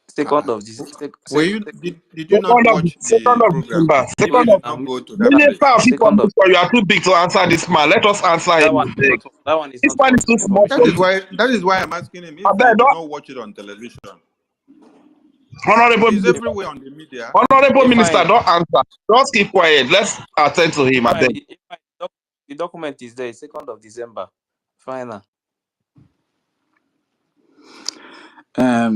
Speaker 3: Second of this,
Speaker 13: Were you did you not
Speaker 9: Second of
Speaker 13: watch the
Speaker 9: second of
Speaker 13: program?
Speaker 9: December.
Speaker 13: Why
Speaker 9: Second
Speaker 3: mute
Speaker 13: did
Speaker 9: of
Speaker 13: you
Speaker 3: now,
Speaker 13: not
Speaker 3: mute
Speaker 13: go to that
Speaker 3: now.
Speaker 13: place?
Speaker 9: Minister of
Speaker 3: Second of
Speaker 9: Information, you are too big to answer this man. Let us answer
Speaker 3: that
Speaker 9: him.
Speaker 3: one is
Speaker 9: Abeg.
Speaker 3: not that one is
Speaker 9: This
Speaker 3: not
Speaker 9: man
Speaker 3: for
Speaker 9: is too small
Speaker 3: information.
Speaker 9: for you.
Speaker 13: That is why I'm asking him if he
Speaker 9: Abeg,
Speaker 13: did
Speaker 9: don't,
Speaker 13: not watch it on television. It
Speaker 9: honorable
Speaker 13: is
Speaker 3: If
Speaker 9: minister,
Speaker 13: everywhere on the media.
Speaker 9: honorable
Speaker 3: if
Speaker 9: minister,
Speaker 3: I
Speaker 9: don't answer. Just keep quiet. Let's attend to him. Abeg.
Speaker 3: if I the document is there, 2nd of December. Final.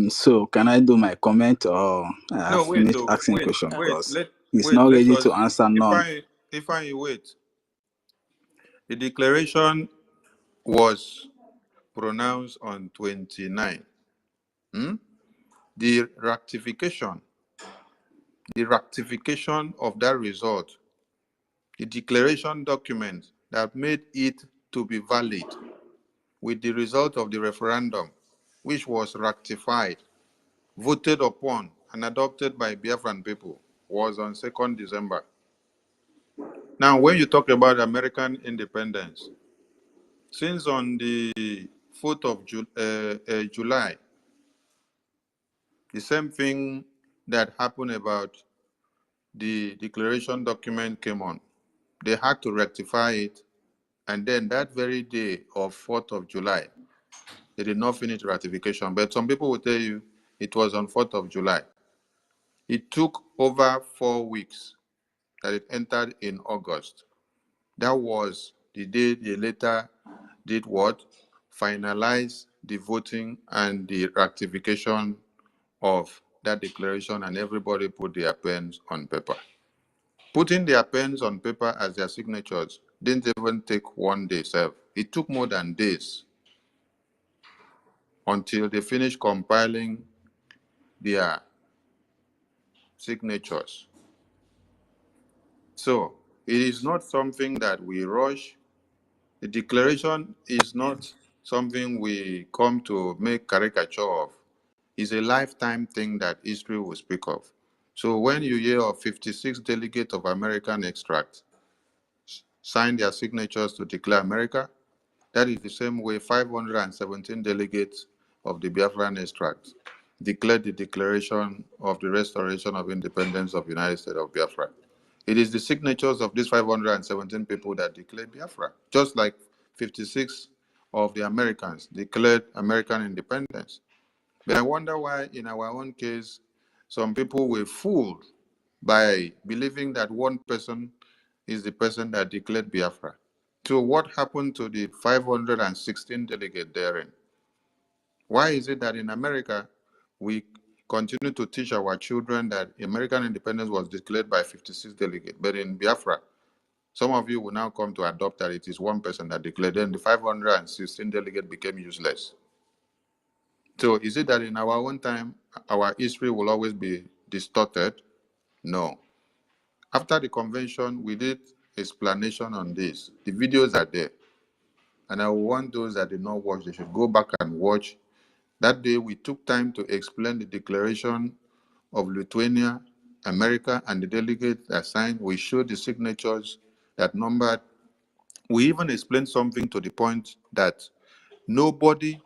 Speaker 12: So can I do my comment or I have
Speaker 13: No, wait,
Speaker 12: finished
Speaker 13: though.
Speaker 12: asking question because he's
Speaker 13: Wait.
Speaker 12: not
Speaker 13: Let
Speaker 12: ready to
Speaker 13: us.
Speaker 12: answer
Speaker 13: If
Speaker 12: none.
Speaker 13: I wait, the declaration was pronounced on 29. Hmm? The ratification of that result, the declaration document that made it to be valid with the result of the referendum, which was ratified, voted upon, and adopted by Biafran people, was on 2nd December. Now, when you talk about American independence, since on the 4th of July, the same thing that happened about the declaration document came on. They had to rectify it, and then that very day of 4th of July, they did not finish ratification. But some people will tell you it was on 4th of July. It took over 4 weeks that it entered in August. That was the day they later did what? Finalize the voting and the ratification of that declaration, and everybody put their pens on paper. Putting their pens on paper as their signatures didn't even take one day, sir. It took more than days until they finished compiling their signatures. So it is not something that we rush. The declaration is not something we come to make caricature of. It's a lifetime thing that history will speak of. So when you hear of 56 delegates of American extract sign their signatures to declare America, that is the same way 517 delegates of the Biafran extract declared the declaration of the restoration of independence of the United States of Biafra. It is the signatures of these 517 people that declared Biafra, just like 56 of the Americans declared American independence. But I wonder why, in our own case, some people were fooled by believing that one person is the person that declared Biafra. So, what happened to the 516 delegates therein? Why is it that in America we continue to teach our children that American independence was declared by 56 delegates, but in Biafra, some of you will now come to adopt that it is one person that declared, then the 516 delegates became useless. So is it that in our own time, our history will always be distorted? No. After the convention, we did explanation on this. The videos are there. And I want those that did not watch, they should go back and watch. That day, we took time to explain the declaration of Lithuania, America, and the delegates that signed. We showed the signatures that numbered. We even explained something to the point that nobody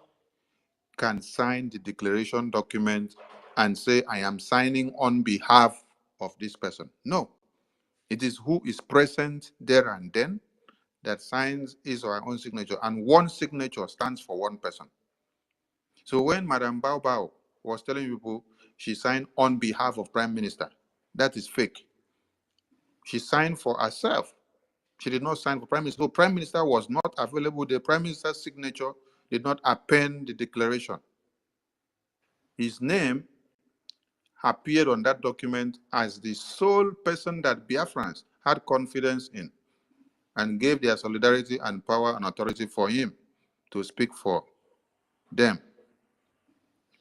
Speaker 13: can sign the declaration document and say, I am signing on behalf of this person. No, it is who is present there and then that signs his or her own signature, and one signature stands for one person. So when Madame Bao Bao was telling people she signed on behalf of Prime Minister, that is fake. She signed for herself. She did not sign for Prime Minister. So Prime Minister was not available. The Prime Minister's signature did not append the declaration. His name appeared on that document as the sole person that Biafrans had confidence in and gave their solidarity and power and authority for him to speak for them.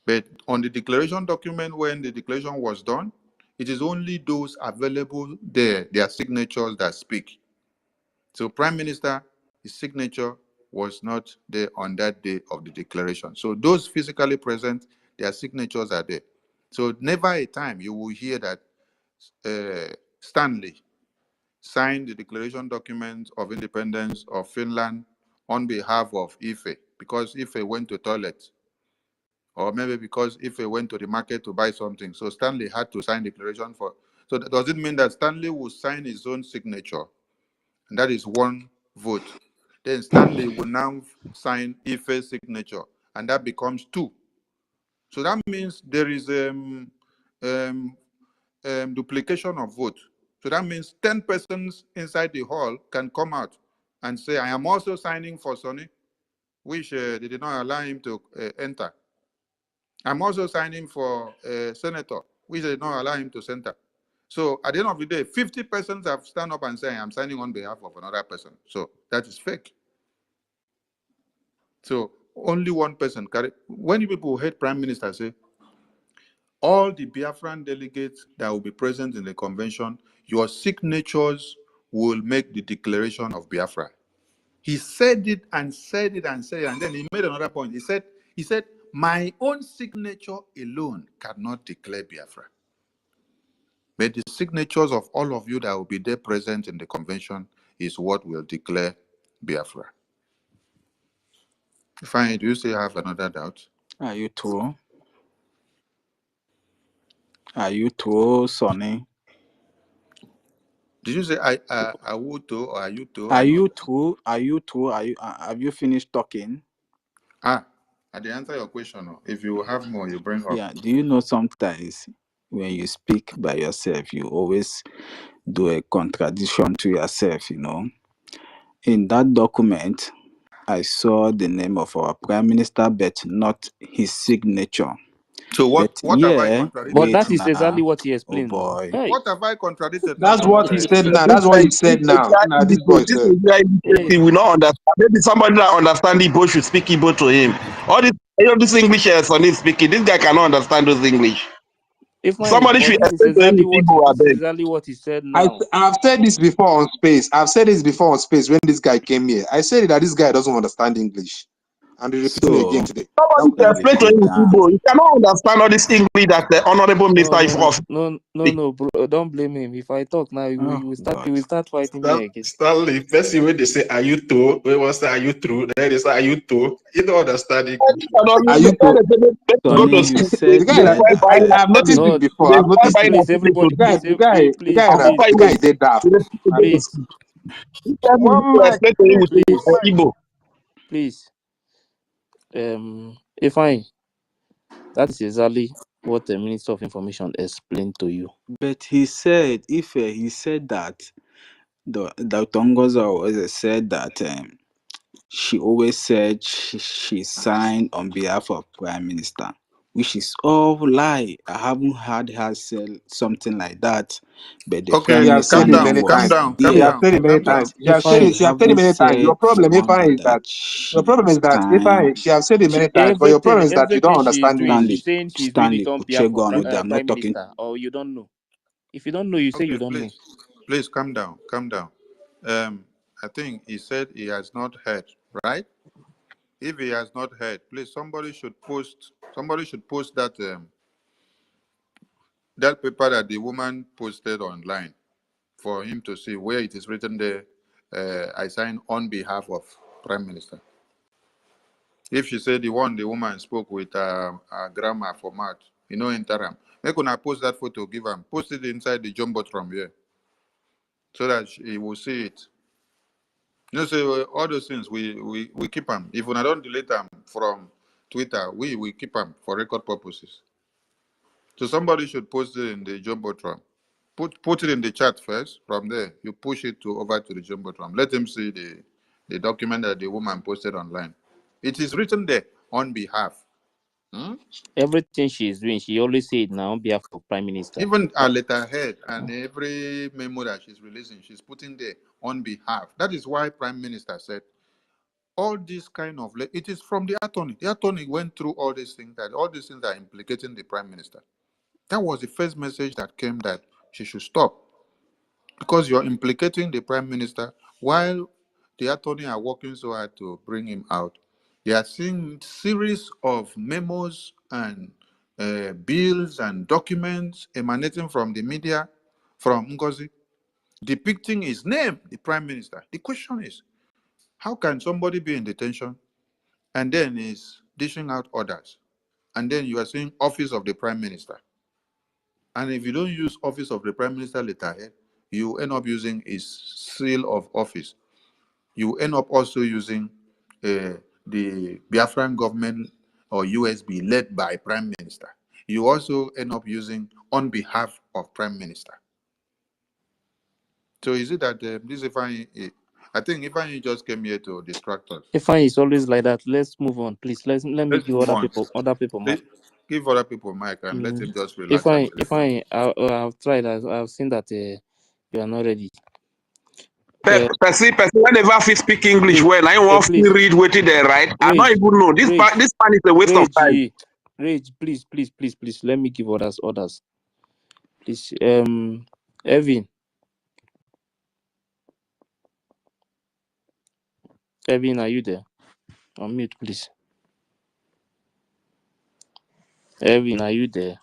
Speaker 13: But on the declaration document, when the declaration was done, it is only those available there, their signatures that speak. So Prime Minister, his signature was not there on that day of the declaration. So those physically present, their signatures are there. So never a time you will hear that Stanley signed the declaration document of independence of Finland on behalf of Ife because Ife went to toilet, or maybe because Ife went to the market to buy something. So Stanley had to sign declaration for. So does it mean that Stanley will sign his own signature? And that is one vote. Then Stanley will now sign Ife's signature, and that becomes two. So that means there is um, duplication of vote. So that means 10 persons inside the hall can come out and say, I am also signing for Sonny, which they did not allow him to enter. I'm also signing for Senator, which they did not allow him to enter. So at the end of the day, 50 persons have stand up and say, I'm signing on behalf of another person. So that is fake. So only one person carry. When you people heard Prime Minister say, all the Biafran delegates that will be present in the convention, your signatures will make the declaration of Biafra. He said it and said it and said it, and then he made another point. He said, my own signature alone cannot declare Biafra. But the signatures of all of you that will be there present in the convention is what will declare Biafra. Fine, do you still have another doubt?
Speaker 12: Are you too? Are you too, Sonny?
Speaker 13: Did you say I would to or are you to?
Speaker 12: Are
Speaker 13: I
Speaker 12: you
Speaker 13: know.
Speaker 12: too? Are you too? Are you? Have you finished talking?
Speaker 13: I did answer your question. Oh. If you have more, you bring up.
Speaker 12: Yeah. Do you know sometimes when you speak by yourself, you always do a contradiction to yourself? You know. In that document, I saw the name of our prime minister, but not his signature.
Speaker 13: So
Speaker 12: But
Speaker 13: what have I
Speaker 12: yeah,
Speaker 3: But
Speaker 13: contradicted
Speaker 12: wait
Speaker 3: that
Speaker 13: now?
Speaker 3: is exactly
Speaker 12: now.
Speaker 3: what he
Speaker 12: Oh
Speaker 3: explained now.
Speaker 12: boy.
Speaker 3: Hey,
Speaker 13: What have I contradicted now
Speaker 10: That's
Speaker 13: from
Speaker 10: what
Speaker 13: what
Speaker 10: he
Speaker 13: I
Speaker 10: said
Speaker 13: explained?
Speaker 10: now.
Speaker 8: This
Speaker 10: That's what he said now. Now this boy
Speaker 8: this
Speaker 10: said.
Speaker 8: is where
Speaker 3: hey,
Speaker 8: we not understand. Maybe somebody that understand Igbo should speak Igbo to him. All this, this English son is speaking. This guy cannot understand those English.
Speaker 3: if fine.
Speaker 8: Somebody
Speaker 3: But
Speaker 8: should
Speaker 3: this is
Speaker 8: explain to him
Speaker 3: exactly
Speaker 8: with
Speaker 3: what
Speaker 8: Igbo, I
Speaker 3: this is
Speaker 8: beg.
Speaker 3: exactly what he said now.
Speaker 10: I've said this before on space. I've said this before on space when this guy came here. I said that this guy doesn't understand English. And he's repeating again
Speaker 12: So
Speaker 10: today.
Speaker 8: Somebody
Speaker 10: That
Speaker 8: should
Speaker 12: let's
Speaker 8: explain to
Speaker 12: sit
Speaker 8: him with
Speaker 12: down.
Speaker 8: Igbo. You cannot understand all this English that the honorable
Speaker 3: No,
Speaker 8: minister
Speaker 3: no, no,
Speaker 8: of
Speaker 3: no, no,
Speaker 8: speak.
Speaker 3: no, bro. Don't blame him. If I talk now,
Speaker 12: Oh
Speaker 3: he
Speaker 12: God.
Speaker 3: will start fighting me again.
Speaker 7: Stanley, first thing when they say, are you too? We want to say, are you true? Then they say, are you too? You don't understand English.
Speaker 10: are you to
Speaker 8: They go
Speaker 12: Sonny,
Speaker 8: to
Speaker 12: you
Speaker 8: school.
Speaker 10: the
Speaker 12: said
Speaker 10: guy
Speaker 8: They
Speaker 10: that
Speaker 8: try
Speaker 12: that.
Speaker 8: buying
Speaker 10: I've noticed
Speaker 8: knowledge.
Speaker 10: this
Speaker 3: No,
Speaker 10: before.
Speaker 8: They
Speaker 10: I've
Speaker 8: try
Speaker 10: noticed
Speaker 8: buying
Speaker 10: this.
Speaker 3: please,
Speaker 8: certificate.
Speaker 3: everybody, please,
Speaker 10: The
Speaker 3: please,
Speaker 10: guy that
Speaker 3: please,
Speaker 8: Papa
Speaker 10: the
Speaker 8: Igbo,
Speaker 10: guy
Speaker 3: please,
Speaker 10: did daft.
Speaker 8: they refuse to go to
Speaker 3: please,
Speaker 8: school. You tell me
Speaker 11: One
Speaker 8: to
Speaker 11: mic,
Speaker 8: explain to him
Speaker 11: please.
Speaker 8: with
Speaker 11: One
Speaker 3: please,
Speaker 11: mic.
Speaker 8: Igbo.
Speaker 3: please. If I that is exactly what the Minister of Information explained to you.
Speaker 12: But he said, if he said that the Tongoza always said that she always said she signed on behalf of prime minister. which is all lie. I haven't had her say something like that, but the
Speaker 13: Okay,
Speaker 10: She has said
Speaker 13: calm
Speaker 10: it
Speaker 12: misunderstanding
Speaker 13: down,
Speaker 10: many
Speaker 13: calm
Speaker 12: was
Speaker 10: times.
Speaker 13: down, calm
Speaker 10: She has
Speaker 12: there.
Speaker 13: down,
Speaker 10: said it many
Speaker 13: calm down.
Speaker 10: times.
Speaker 12: If I
Speaker 10: She has said it
Speaker 12: haven't
Speaker 10: many times. Your
Speaker 12: said
Speaker 10: problem, if
Speaker 12: one
Speaker 10: I is that
Speaker 12: that
Speaker 10: your
Speaker 12: she
Speaker 10: problem is that if
Speaker 12: stand
Speaker 10: I she has said it many times, but your problem
Speaker 3: Everything,
Speaker 10: is that you don't
Speaker 3: everything she is
Speaker 10: understand
Speaker 3: doing,
Speaker 12: stand
Speaker 10: English.
Speaker 3: she's
Speaker 12: the
Speaker 3: saying she's doing
Speaker 12: stand
Speaker 3: it
Speaker 12: the
Speaker 3: on behalf of
Speaker 12: Kuchego and I'm not
Speaker 3: Prime
Speaker 12: talking.
Speaker 3: Minister, or you don't know. If you don't know, you say you
Speaker 13: Okay,
Speaker 3: don't know.
Speaker 13: please calm down, calm down. I think he said he has not heard, right? If he has not heard, please somebody should post that that paper that the woman posted online for him to see where it is written there. I sign on behalf of Prime Minister. If she said the woman spoke with a grammar format, enter him. Make una post that photo, give him, post it inside the jumbotron here, so that he will see it. So all those things we keep them. If we don't delete them from Twitter, we keep them for record purposes. So somebody should post it in the jumbotron. Put it in the chat first. From there, you push it over to the jumbotron. Let him see the document that the woman posted online. It is written there on behalf. Hmm?
Speaker 3: Everything she is doing, she always say it now on behalf of Prime Minister.
Speaker 13: Even a letterhead and every memo that she's releasing, she's putting there on behalf. That is why Prime Minister said all this kind of it is from the attorney. The attorney went through all these things that all these things are implicating the Prime Minister. That was the first message that came that she should stop because you're implicating the Prime Minister while the attorney are working so hard to bring him out. They are seeing series of memos and bills and documents emanating from the media, from Ngozi, depicting his name, the Prime Minister. The question is, how can somebody be in detention and then is dishing out orders? And then you are saying Office of the Prime Minister. And if you don't use Office of the Prime Minister letterhead, you end up using his seal of office. You end up also using the Biafran government or USB led by Prime Minister. You also end up using on behalf of Prime Minister. So is it that this Ifeanyi, I think Ifeanyi just came here to distract us.
Speaker 3: Ifeanyi is always like that. Let's move on, please. Let me
Speaker 13: Let's
Speaker 3: give
Speaker 13: move on.
Speaker 3: other people mic.
Speaker 13: Give other people mic and let
Speaker 3: Mm.
Speaker 13: him just relax and sleep.
Speaker 3: I've tried. I've seen that you are not ready. Uh,
Speaker 9: Person, whenever fit speak English
Speaker 3: please,
Speaker 9: well, I want to
Speaker 3: please,
Speaker 9: read what they write. I don't
Speaker 3: Rage,
Speaker 9: even know.
Speaker 3: Rage,
Speaker 9: This part is a waste of time.
Speaker 3: Rage. Please. Let me give orders. Please, Evan, are you there? Unmute, please. Evan, are you there?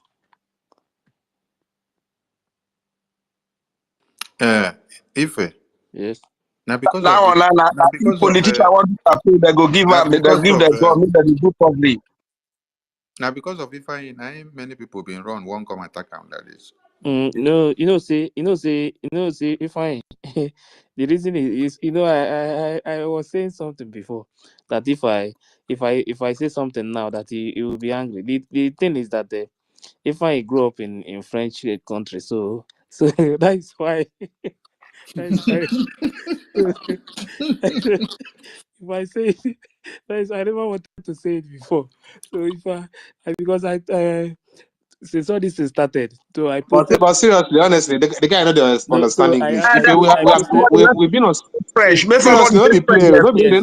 Speaker 13: Ife.
Speaker 3: Yes.
Speaker 13: Now because of
Speaker 9: Now,
Speaker 13: it, now
Speaker 9: if
Speaker 13: because of
Speaker 9: politician want to approve, they go give
Speaker 13: now
Speaker 9: up, they
Speaker 13: because
Speaker 9: give
Speaker 13: of
Speaker 9: the job, make them do public.
Speaker 13: now because of Ifeanyi, now many people been run one come attack am like this.
Speaker 3: No, if I, the reason is, I was saying something before that if I say something now that he will be angry. The thing is that if I grew up in French country, so that is why that is why if I say it, that is I never wanted to say it before. So because since all this is started, so I posted.
Speaker 10: But seriously, honestly, the guy know they
Speaker 3: No,
Speaker 10: understand
Speaker 3: so
Speaker 10: English.
Speaker 9: And
Speaker 10: If
Speaker 9: then
Speaker 10: you,
Speaker 3: I posted.
Speaker 10: we've been on
Speaker 9: fresh, make
Speaker 3: So
Speaker 10: seriously,
Speaker 9: somebody
Speaker 10: no
Speaker 9: say
Speaker 10: be
Speaker 9: fresh,
Speaker 10: play,
Speaker 9: yes,
Speaker 10: no be
Speaker 9: yes.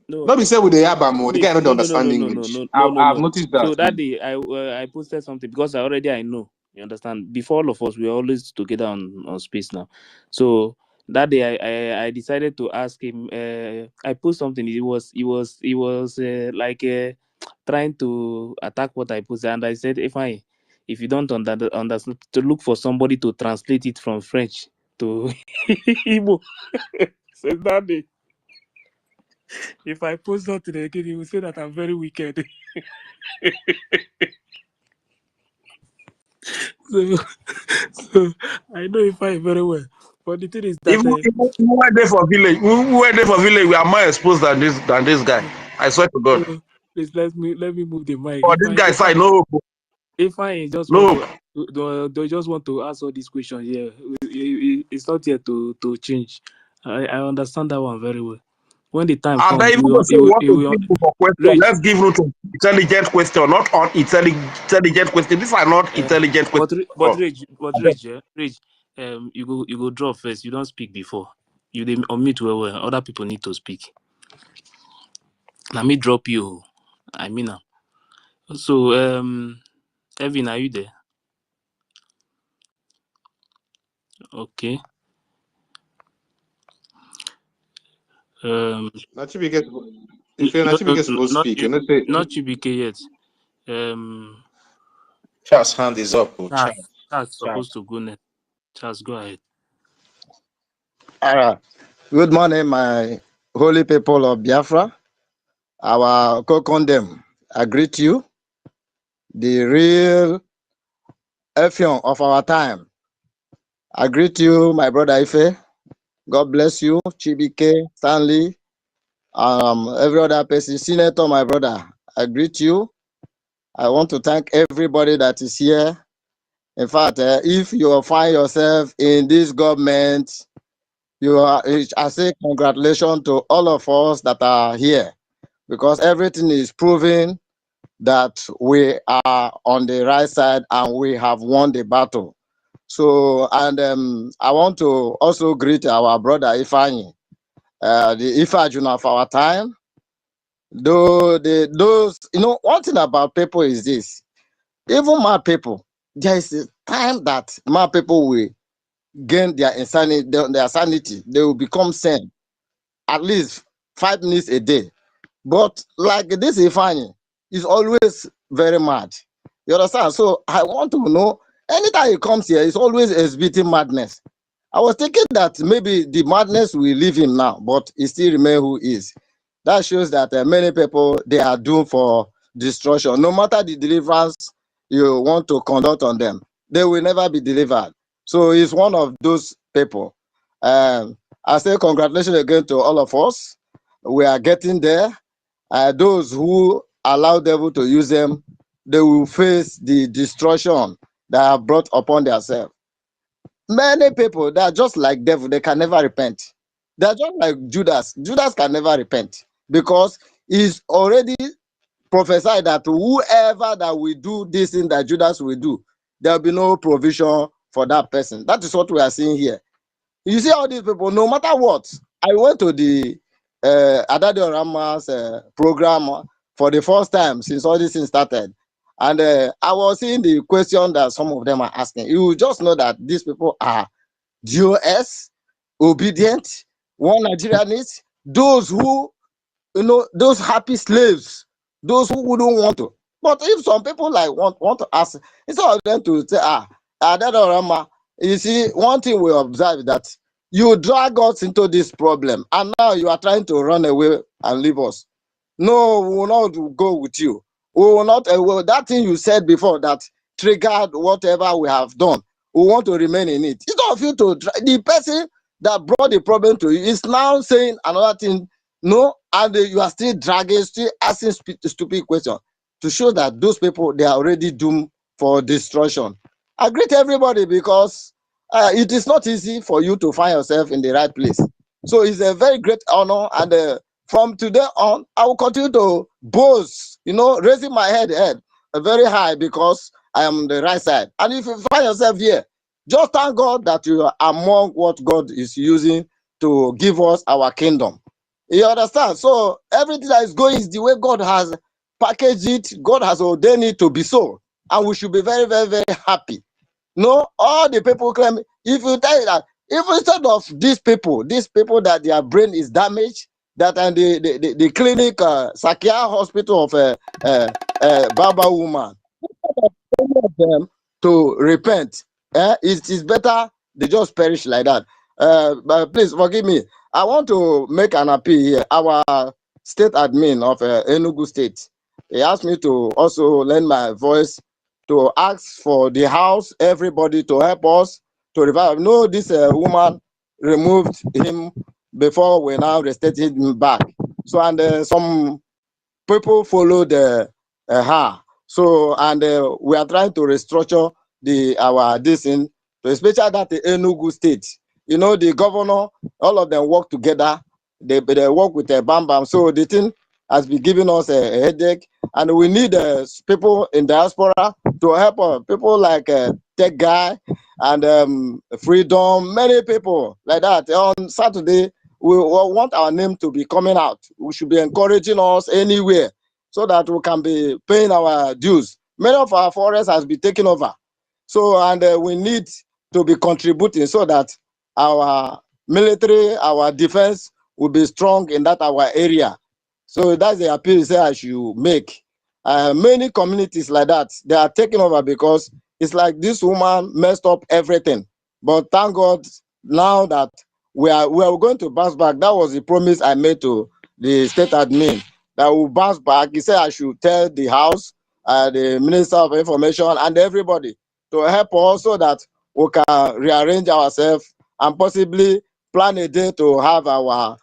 Speaker 3: no,
Speaker 10: no be say with the yabam, the guy
Speaker 3: wait,
Speaker 10: know they
Speaker 3: no,
Speaker 10: understand
Speaker 3: no, no,
Speaker 10: English.
Speaker 3: no, no, no,
Speaker 10: I've
Speaker 3: no.
Speaker 10: noticed
Speaker 3: So
Speaker 10: that.
Speaker 3: that day I posted something because I know. You understand? Before all of us, we are always together on space now. So that day I decided to ask him. I post something. He was like trying to attack what I posted, and I said, if you don't understand, to look for somebody to translate it from French to Igbo. So that day, if I post something again, he will say that I'm very wicked. So, so I know if I very well. But the thing is that
Speaker 9: Even who were there for village, who were there for village, we are more exposed than this guy. I swear to God.
Speaker 3: so please let me move the mic.
Speaker 9: For this guy side, no hope.
Speaker 3: If I just want
Speaker 9: No
Speaker 3: to
Speaker 9: hope.
Speaker 3: they just want to ask all these questions here, it's not here to change. I understand that one very well. When the time
Speaker 9: And then
Speaker 3: comes,
Speaker 9: even if you want to give room for question,
Speaker 3: Rich.
Speaker 9: let's give room to intelligent question, not unintelligent question. These are not intelligent questions.
Speaker 3: Rich, you go draw first. You don't speak before. You dey unmute well. Other people need to speak. Let me drop you. I mean, so Evan, are you there? Okay.
Speaker 10: Nachibike, if you're Nachibike supposed to speak, you know, say,
Speaker 3: Not Chibike yet.
Speaker 7: Charles' hand is up. Oh,
Speaker 3: Charles
Speaker 7: Charles.
Speaker 3: supposed to go next. Charles, go ahead.
Speaker 14: Good morning, my holy people of Biafra. Our co-condemn, I greet you, the real Effion of our time. I greet you, my brother Ife. God bless you, Chibike, Stanley, every other person. Senator, my brother, I greet you. I want to thank everybody that is here. In fact, if you find yourself in this government, I say congratulations to all of us that are here, because everything is proving that we are on the right side and we have won the battle. So, and I want to also greet our brother Ifeanyi, the Ifajuna of our time. Those, one thing about people is this: even my people, there is a time that my people will gain their insanity, their sanity. They will become sane at least 5 minutes a day. But like this Ifeanyi is always very mad. You understand? So I want to know, anytime he comes here, he's always exhibiting madness. I was thinking that maybe the madness will leave him now, but he still remains who he is. That shows that many people, they are doomed for destruction. No matter the deliverance you want to conduct on them, they will never be delivered. So he's one of those people. I say congratulations again to all of us. We are getting there. Those who allow devil to use them, they will face the destruction that are brought upon themselves. Many people, they are just like devil, they can never repent. They are just like Judas. Judas can never repent because he's already prophesied that whoever that will do this thing that Judas will do, there will be no provision for that person. That is what we are seeing here. You see all these people, no matter what. I went to the Adadio Rama's program for the first time since all this thing started. And I was seeing the question that some of them are asking. You just know that these people are DOS, obedient, one Nigerianists, those who, those happy slaves, those who wouldn't want to. But if some people like want to ask, instead of them to say, Adadio Rama, you see, one thing we observe is that you drag us into this problem, and now you are trying to run away and leave us. No, we will not go with you. We will not. That thing you said before that triggered whatever we have done, we want to remain in it. It's not of you to the person that brought the problem to you is now saying another thing. No, and you are still dragging, still asking stupid questions to show that those people, they are already doomed for destruction. I greet everybody because it is not easy for you to find yourself in the right place. So it's a very great honor, and from today on, I will continue to boast, raising my head very high because I am on the right side. And if you find yourself here, just thank God that you are among what God is using to give us our kingdom. You understand? So everything that is going is the way God has packaged it. God has ordained it to be so. And we should be very, very, very happy. No, all the people claim, if you tell you that, if instead of these people that their brain is damaged, that and the clinic, Sakia Hospital of Baba woman, any of them to repent, it is better they just perish like that. But please forgive me. I want to make an appeal here. Our state admin of Enugu State, he asked me to also lend my voice to ask for the house, everybody to help us to revive. No, this woman removed him before we now restated him back. So, and some people followed her. So, and we are trying to restructure our this in, especially that the Enugu State. The governor, all of them work together they work with a bam bam. So the thing has been giving us a headache, and we need people in diaspora to help us. People like Tech Guy and Freedom, many people like that. On Saturday, we want our name to be coming out. We should be encouraging us anywhere so that we can be paying our dues. Many of our forests has been taken over. So, and we need to be contributing so that our military, our defense will be strong in that our area. So that's the appeal say I should make. Many communities like that, they are taking over because it's like this woman messed up everything. But thank God now that we are going to bounce back. That was the promise I made to the state admin that will bounce back. He said I should tell the house, the Minister of Information, and everybody to help us so that we can rearrange ourselves and possibly plan a day to have our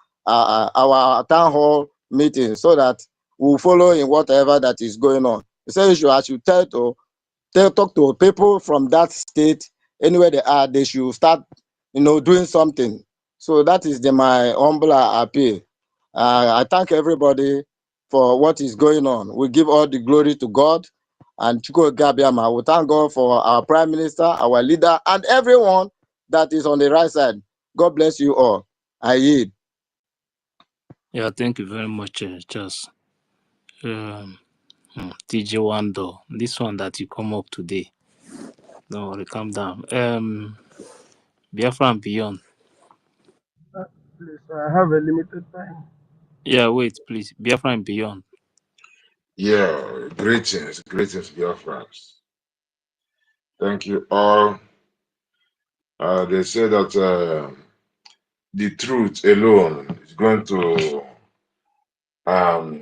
Speaker 14: town hall meeting so that we'll follow in whatever that is going on. He said I should talk to people from that state, anywhere they are, they should start, doing something. So that is my humble appeal. I thank everybody for what is going on. We give all the glory to God and Chuko Gabiama. We thank God for our Prime Minister, our leader, and everyone that is on the right side. God bless you all. I yield.
Speaker 3: Yeah, thank you very much, Charles. TJ Wando, this one that you come up today. Don't worry, calm down. Biafra and beyond.
Speaker 15: Please, I have a limited time.
Speaker 3: Yeah, wait, please. Biafra and beyond.
Speaker 16: Yeah, greetings, Biafrans. Thank you all. They say that the truth alone is going to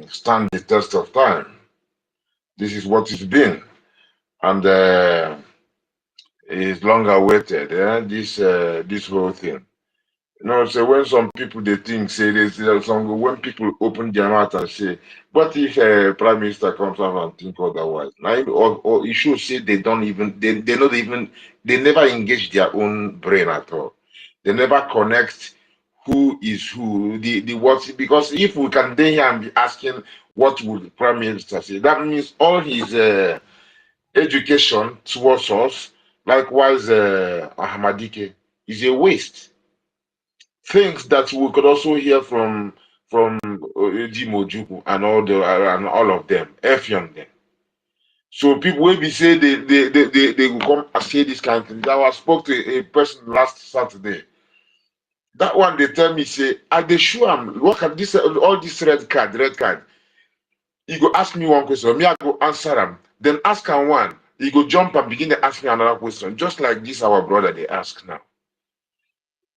Speaker 16: stand the test of time. This is what it's been, and it's long awaited. This whole thing. So when some people they think say this, some when people open their mouth and say, "What if Prime Minister comes out and think otherwise?" Now, or you should say they don't even they not even they never engage their own brain at all. They never connect who is who, the what, because if we can then here and be asking what would Prime Minister say, that means all his education towards us, likewise Ahmadike, is a waste. Things that we could also hear from Jimojuku and all of them, Effion them. So people will be say they will come and say this kind of thing. I spoke to a person last Saturday. That one they tell me say, I they sure am look at this all this red card. He go ask me one question, me I go answer him. Then ask him one. He go jump and begin to ask me another question, just like this our brother they ask now.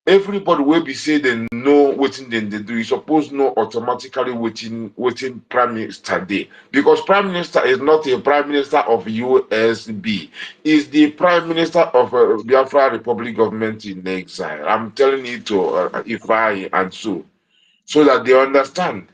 Speaker 16: Everybody will be say they know what they do. You suppose know automatically waiting Prime Minister day, because Prime Minister is not a Prime Minister of USB. Is the Prime Minister of Biafra Republic government in exile. I'm telling it to Ifai and so that they understand.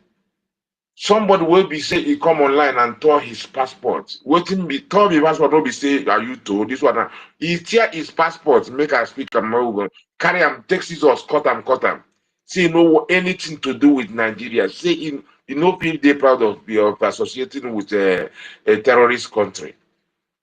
Speaker 16: Somebody will be say he come online and tore his passport. Waiting be tore his passport, don't be say, are you told this one? He tear his passport, make us speak American, carry him, take scissors, cut him. Say no anything to do with Nigeria. Say no feel they proud of associating with a terrorist country.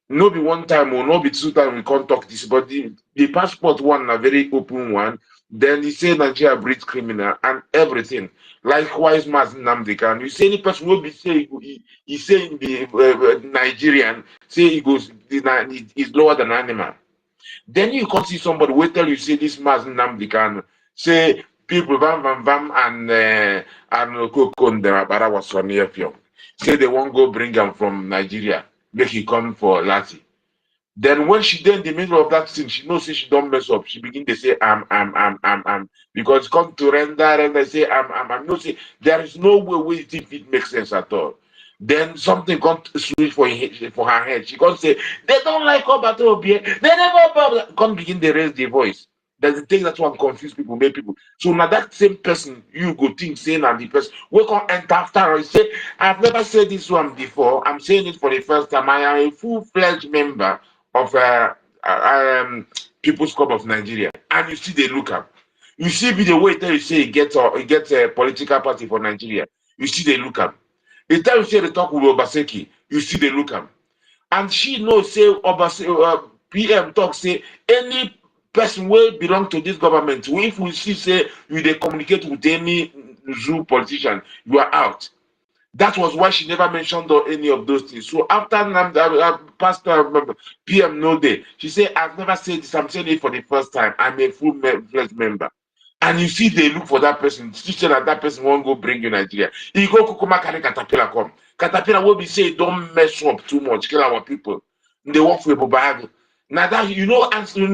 Speaker 16: No be one time or no be two times we can't talk this, but the passport one a very open one. Then he say Nigeria breeds criminal and everything. Likewise, Mas Namdekan. You say any person will be say he say in the Nigerian say he goes is lower than animal. Then you can see somebody will tell you say this Mas Namdekan say people vam and Kokon Bara was from here. Say they won't go bring him from Nigeria, make he come for Lati. Then when she then in the middle of that thing, she knows say she don't mess up. She begin to say because come to render say I'm no say there is no way we think it makes sense at all. Then something come to switch for her head. She can't say they don't like Obatobie. They never come begin to raise their voice. There's the thing that one confuse people, make people. So now that same person you go think saying and the person we can enter after and say, I've never said this one before. I'm saying it for the first time. I am a full-fledged member of People's Club of Nigeria, and you see they look up. You see video where tell you say he gets a political party for Nigeria. You see they look am. The time you say they talk with Obaseki, you see they look am. And she knows say PM talk say any person will belong to this government. If we see say you they communicate with any zoo politician, you are out. That was why she never mentioned any of those things. So after Pastor PM no day, she said, I've never said this. I'm saying it for the first time. I'm a full-fledged member. And you see, they look for that person. She said that person won't go bring you Nigeria. He go Kukuma carry Caterpillar come. Caterpillar will be say, don't mess up too much, kill our people. They work for Bobago. Now that answer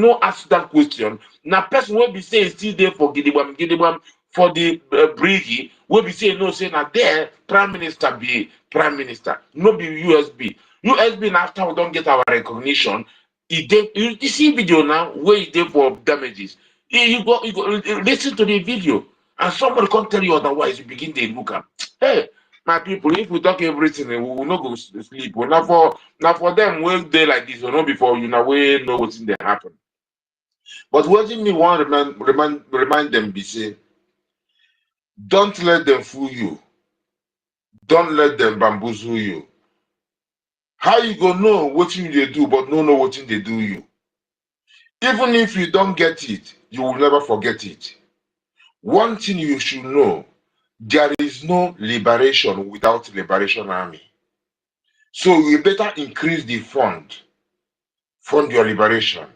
Speaker 16: that question. Now person will be saying still there for Gidibam for the Brigi, will be saying no, say now there, Prime Minister be Prime Minister, no be USB. USB now after we don't get our recognition, you see video now where he did for damages. You go listen to the video, and somebody can't tell you otherwise. You begin to look up. Hey, my people, if we talk everything, we will not go sleep. Well, now for them, when they like this, or not before you know we know what's in there happen. But what me want remind them be say, don't let them fool you. Don't let them bamboozle you. How you go know what they do, but no know what they do you. Even if you don't get it, you will never forget it. One thing you should know, there is no liberation without liberation army. So you better increase the fund your liberation.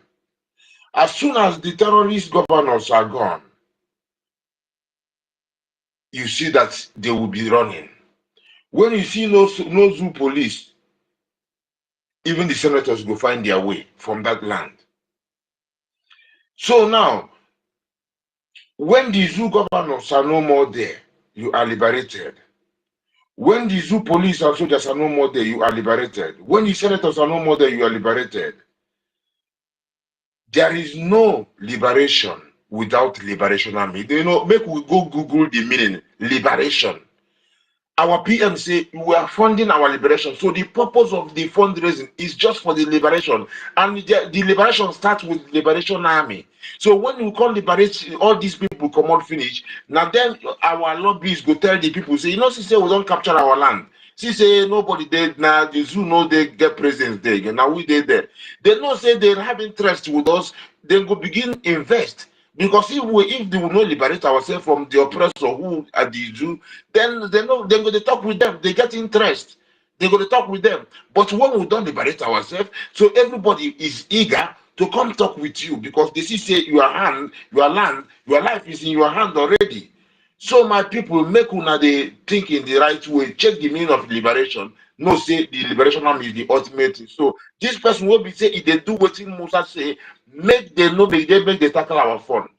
Speaker 16: As soon as the terrorist governors are gone, you see that they will be running. When you see no zoo police, even the senators will find their way from that land. So now, when the zoo governors are no more there, you are liberated. When the zoo police and soldiers are no more there, you are liberated. When the senators are no more there, you are liberated. There is no liberation without liberation army. You know, make we go Google the meaning, liberation. Our PM say we are funding our liberation. So the purpose of the fundraising is just for the liberation. And the liberation starts with liberation army. So when you call liberation, all these people come out finish. Now then our lobbies go tell the people, say, you know, she say we don't capture our land. She say nobody did now the zoo know they get presence there. Now we did there. They know say they have interest with us, they go begin invest. Because if they will not liberate ourselves from the oppressor who are the Jew, then they know they're going to talk with them. They get interest. They're going to talk with them. But when we don't liberate ourselves, so everybody is eager to come talk with you because they see say your hand, your land, your life is in your hand already. So my people, make una they think in the right way. Check the meaning of liberation. No, say the liberation army is the ultimate. So this person will be say if they do what Musa say, make them know they make they tackle our fund.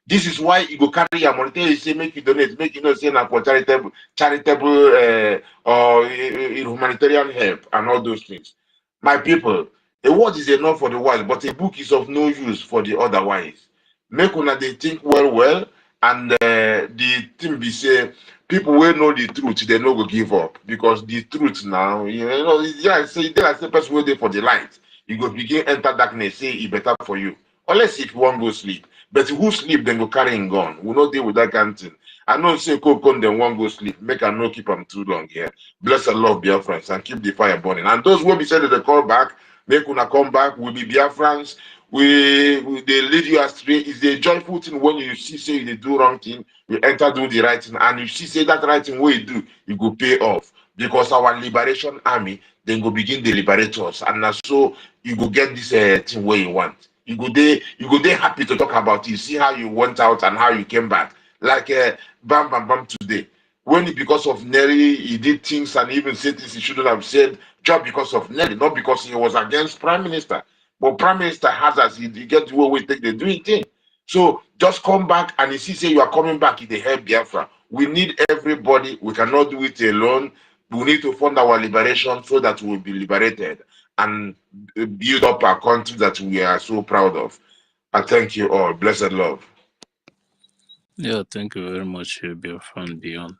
Speaker 16: This is why you go carry your money. Tell you say make you donate, make you know say na for charitable or humanitarian help and all those things. My people, a word is enough for the wise, but a book is of no use for the otherwise. Make una they think well, and the thing be say people will know the truth, they no go give up because the truth now, yeah, say they like the person will there for the light. You go begin enter darkness, say it better for you. Unless if you want go sleep. But who sleep, then go carry him gun. We no deal with that kind of thing. I know say Kokon then one go sleep. Make I no keep them too long here. Bless the Lord, Biafrans, and keep the fire burning. And those will be said that they call back, make una come back. We be Biafrans. We they lead you astray. It's a joyful thing when you see say you do wrong thing, you enter do the right thing, and you see say that right thing what you do, you go pay off. Because our liberation army then go begin to liberate us. And now so you go get this thing where you want. You go there happy to talk about it. See how you went out and how you came back. Like bam bam bam today. When because of Nelly, he did things and even said things he shouldn't have said, just because of Nelly, not because he was against Prime Minister. But Prime Minister has as he get the way we take the doing thing. So just come back and you see say you are coming back in the help Biafra. We need everybody. We cannot do it alone. We need to fund our liberation so that we will be liberated and build up our country that we are so proud of. I thank you all. Blessed love.
Speaker 3: Yeah, thank you very much, Biafra and beyond.